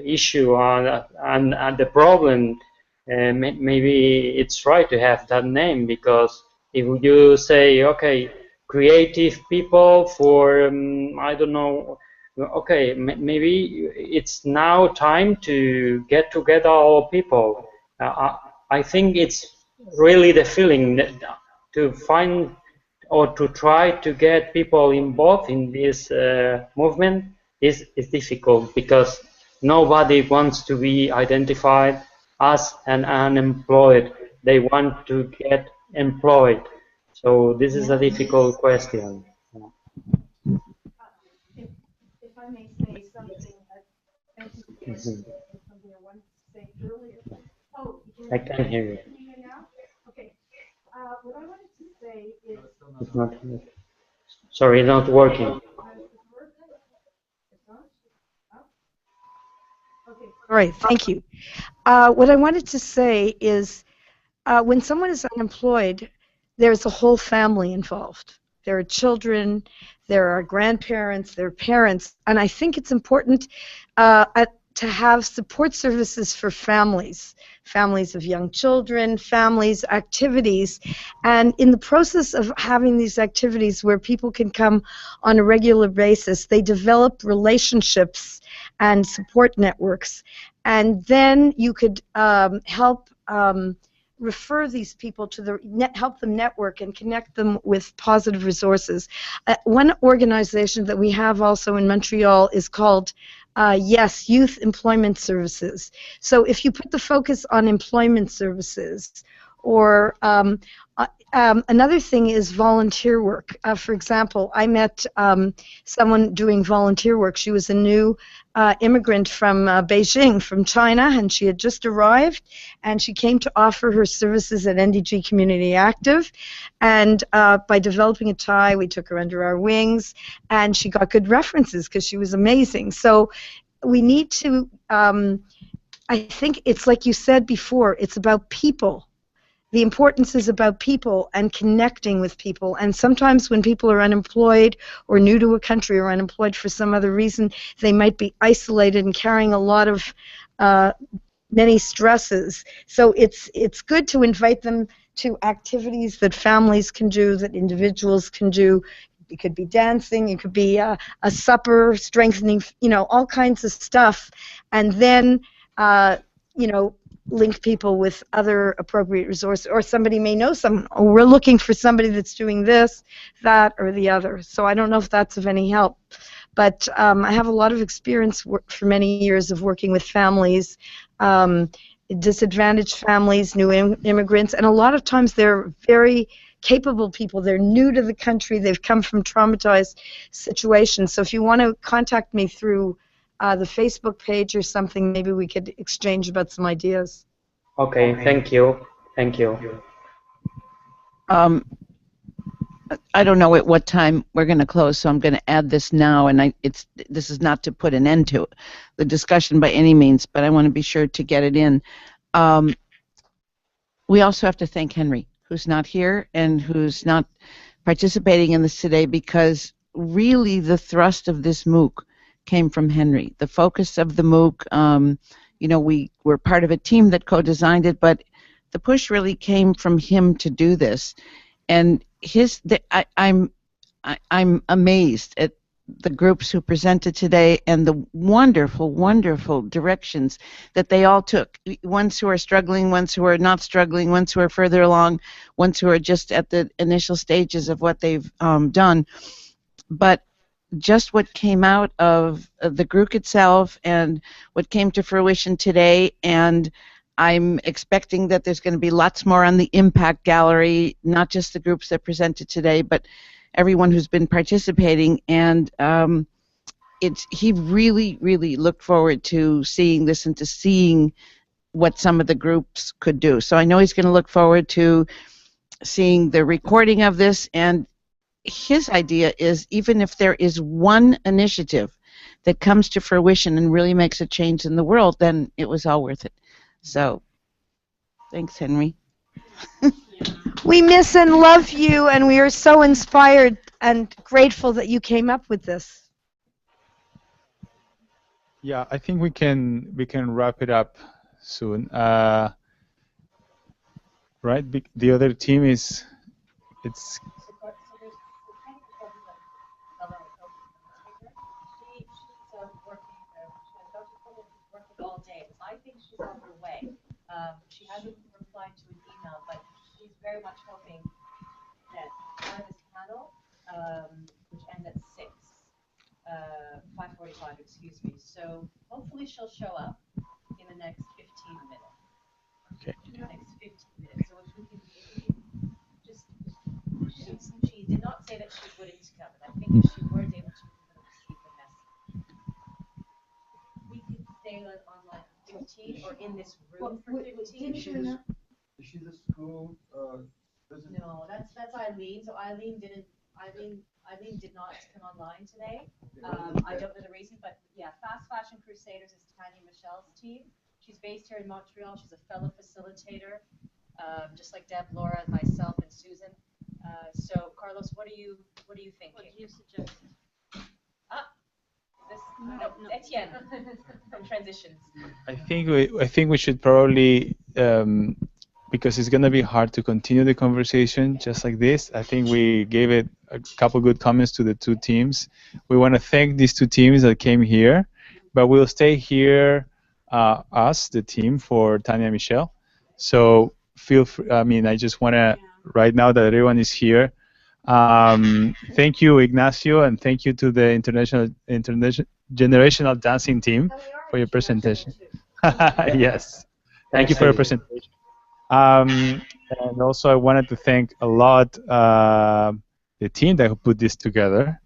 issue and the problem. Maybe it's right to have that name, because if you say, okay, creative people for I don't know, okay, maybe it's now time to get together all people. I think it's really the feeling that to find or to try to get people involved in this movement is difficult, because nobody wants to be identified as an unemployed. They want to get employed. So this is a difficult question. If I may say something, thank you for something I wanted to say earlier. Oh, I can hear you. Can you hear now? Okay. What I wanted to say is. It's not. Sorry, it's not working. Okay. All right. Thank you. What I wanted to say is, when someone is unemployed, there's a whole family involved. There are children, there are grandparents, there are parents, and I think it's important to have support services for families, families of young children, families, activities. And in the process of having these activities where people can come on a regular basis, they develop relationships and support networks. And then you could help refer these people to help them network and connect them with positive resources. One organization that we have also in Montreal is called Yes, Youth Employment Services. So if you put the focus on employment services, or another thing is volunteer work. For example, I met someone doing volunteer work. She was a new immigrant from Beijing, from China, and she had just arrived, and she came to offer her services at NDG Community Active. And by developing a tie, we took her under our wings, and she got good references because she was amazing. So we need to, I think it's like you said before, it's about people. The importance is about people and connecting with people. And sometimes when people are unemployed or new to a country or unemployed for some other reason, they might be isolated and carrying a lot of many stresses. So it's good to invite them to activities that families can do, that individuals can do. It could be dancing, it could be a supper, strengthening, all kinds of stuff. And then, link people with other appropriate resources, or somebody may know someone, or we're looking for somebody that's doing this, that, or the other. So I don't know if that's of any help, but I have a lot of experience for many years of working with families, disadvantaged families, new immigrants, and a lot of times they're very capable people. They're new to the country. They've come from traumatized situations. So if you want to contact me through the Facebook page or something, maybe we could exchange about some ideas. Okay, thank you. Thank you. I don't know at what time we're going to close, so I'm going to add this now, and this is not to put an end to the discussion by any means, but I want to be sure to get it in. We also have to thank Henry, who's not here and who's not participating in this today, because really the thrust of this MOOC came from Henry. The focus of the MOOC, we were part of a team that co-designed it, but the push really came from him to do this. And I'm amazed at the groups who presented today and the wonderful, wonderful directions that they all took. Ones who are struggling, ones who are not struggling, ones who are further along, ones who are just at the initial stages of what they've done. But just what came out of the group itself and what came to fruition today, and I'm expecting that there's going to be lots more on the Impact Gallery, not just the groups that presented today, but everyone who's been participating. And he really, really looked forward to seeing this and to seeing what some of the groups could do. So I know he's going to look forward to seeing the recording of this, and his idea is, even if there is one initiative that comes to fruition and really makes a change in the world, then it was all worth it. So, thanks, Henry. We miss and love you, and we are so inspired and grateful that you came up with this. Yeah, I think we can wrap it up soon. Right? The other team it's. All day. I think she's on her way. She hasn't replied to an email, but she's very much hoping that out of this panel, which ends at 5:45, excuse me. So hopefully she'll show up in the next 15 minutes. Okay. Next 15 minutes. So if we can just, she did not say that she wouldn't come, and I think if she were able to, we would have received the message. We could stay online 15 or in this room for 15. Is she the school visitor? No, that's Eileen. So Eileen did not come online today. I don't know the reason, but yeah, Fast Fashion Crusaders is Tanya Michelle's team. She's based here in Montreal. She's a fellow facilitator, just like Deb, Laura, and myself, and Susan. So Carlos, what are you thinking? What do you suggest? Etienne from Transitions. I think we should probably, because it's gonna be hard to continue the conversation just like this. I think we gave it a couple good comments to the two teams. We want to thank these two teams that came here, but we'll stay here, us, the team, for Tanya and Michelle. So feel free. I mean, I just want to right now that everyone is here. Thank you, Ignacio, and thank you to the international generational dancing team for your presentation. Yes, thank you for your presentation. And also, I wanted to thank a lot the team that put this together.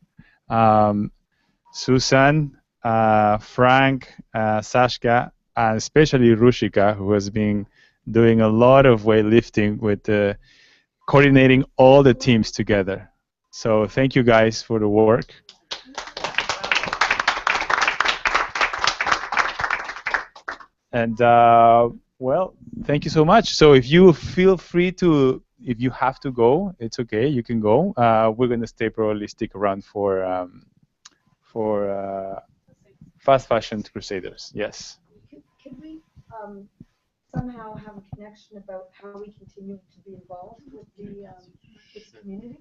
Susan, Frank, Sashka, and especially Rushika, who has been doing a lot of weightlifting with coordinating all the teams together. So thank you guys for the work. And well, thank you so much. So if you feel free to, if you have to go, it's okay. You can go. We're gonna stick around for Fast Fashion Crusaders. Yes. Could we somehow have a connection about how we continue to be involved with the community?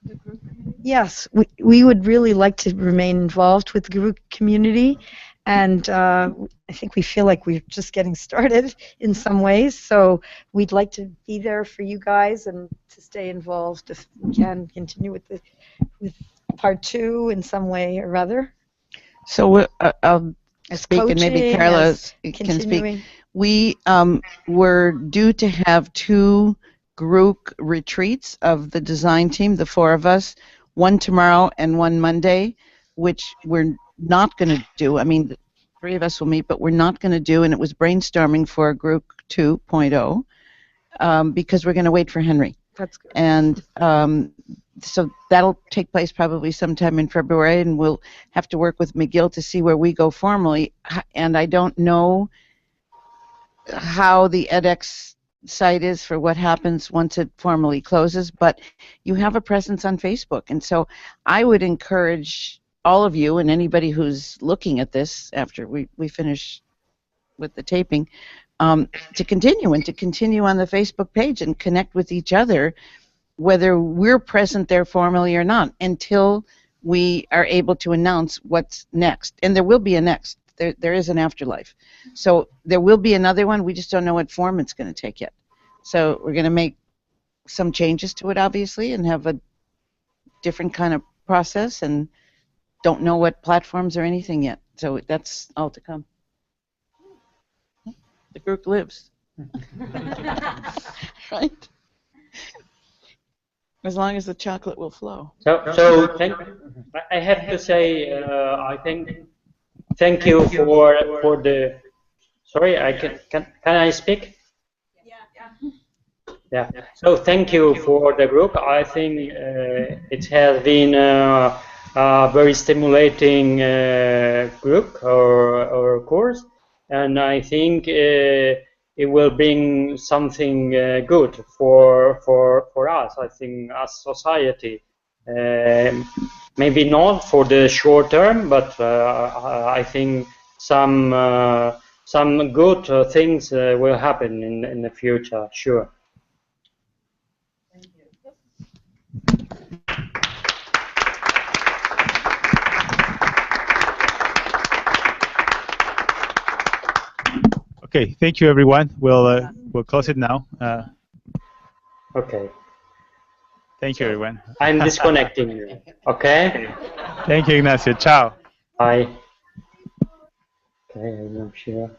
The group community? Yes, we would really like to remain involved with the group community, and I think we feel like we're just getting started in some ways, so we'd like to be there for you guys and to stay involved if we can continue with part 2 in some way or other. So I'll As speak, and maybe coaching, Carla as can continuing. speak. We were due to have 2 group retreats of the design team, the 4 of us, one tomorrow and one Monday, which we're not going to do. I mean, the 3 of us will meet, but we're not going to do, and it was brainstorming for Group 2.0 because we're going to wait for Henry. That's good. And so that'll take place probably sometime in February, and we'll have to work with McGill to see where we go formally. And I don't know how the edX site is for what happens once it formally closes, but you have a presence on Facebook. And so I would encourage all of you and anybody who's looking at this after we finish with the taping to continue on the Facebook page and connect with each other, whether we're present there formally or not, until we are able to announce what's next. And there will be a next. There is an afterlife. So there will be another one. We just don't know what form it's going to take yet. So we're going to make some changes to it, obviously, and have a different kind of process, and don't know what platforms or anything yet. So that's all to come. The group lives. Right? As long as the chocolate will flow. So I have to say, I think, thank you for the. Sorry, can I speak? Yeah. So thank you for the group. I think it has been a very stimulating group or course, and I think it will bring something good for us. I think as society, maybe not for the short term, but I think some good things will happen in the future. Sure. Okay, thank you, everyone. We'll close it now. Okay. Thank you, everyone. I'm disconnecting you. Okay. Thank you, Ignacio. Ciao. Bye. Okay, I'm not sure.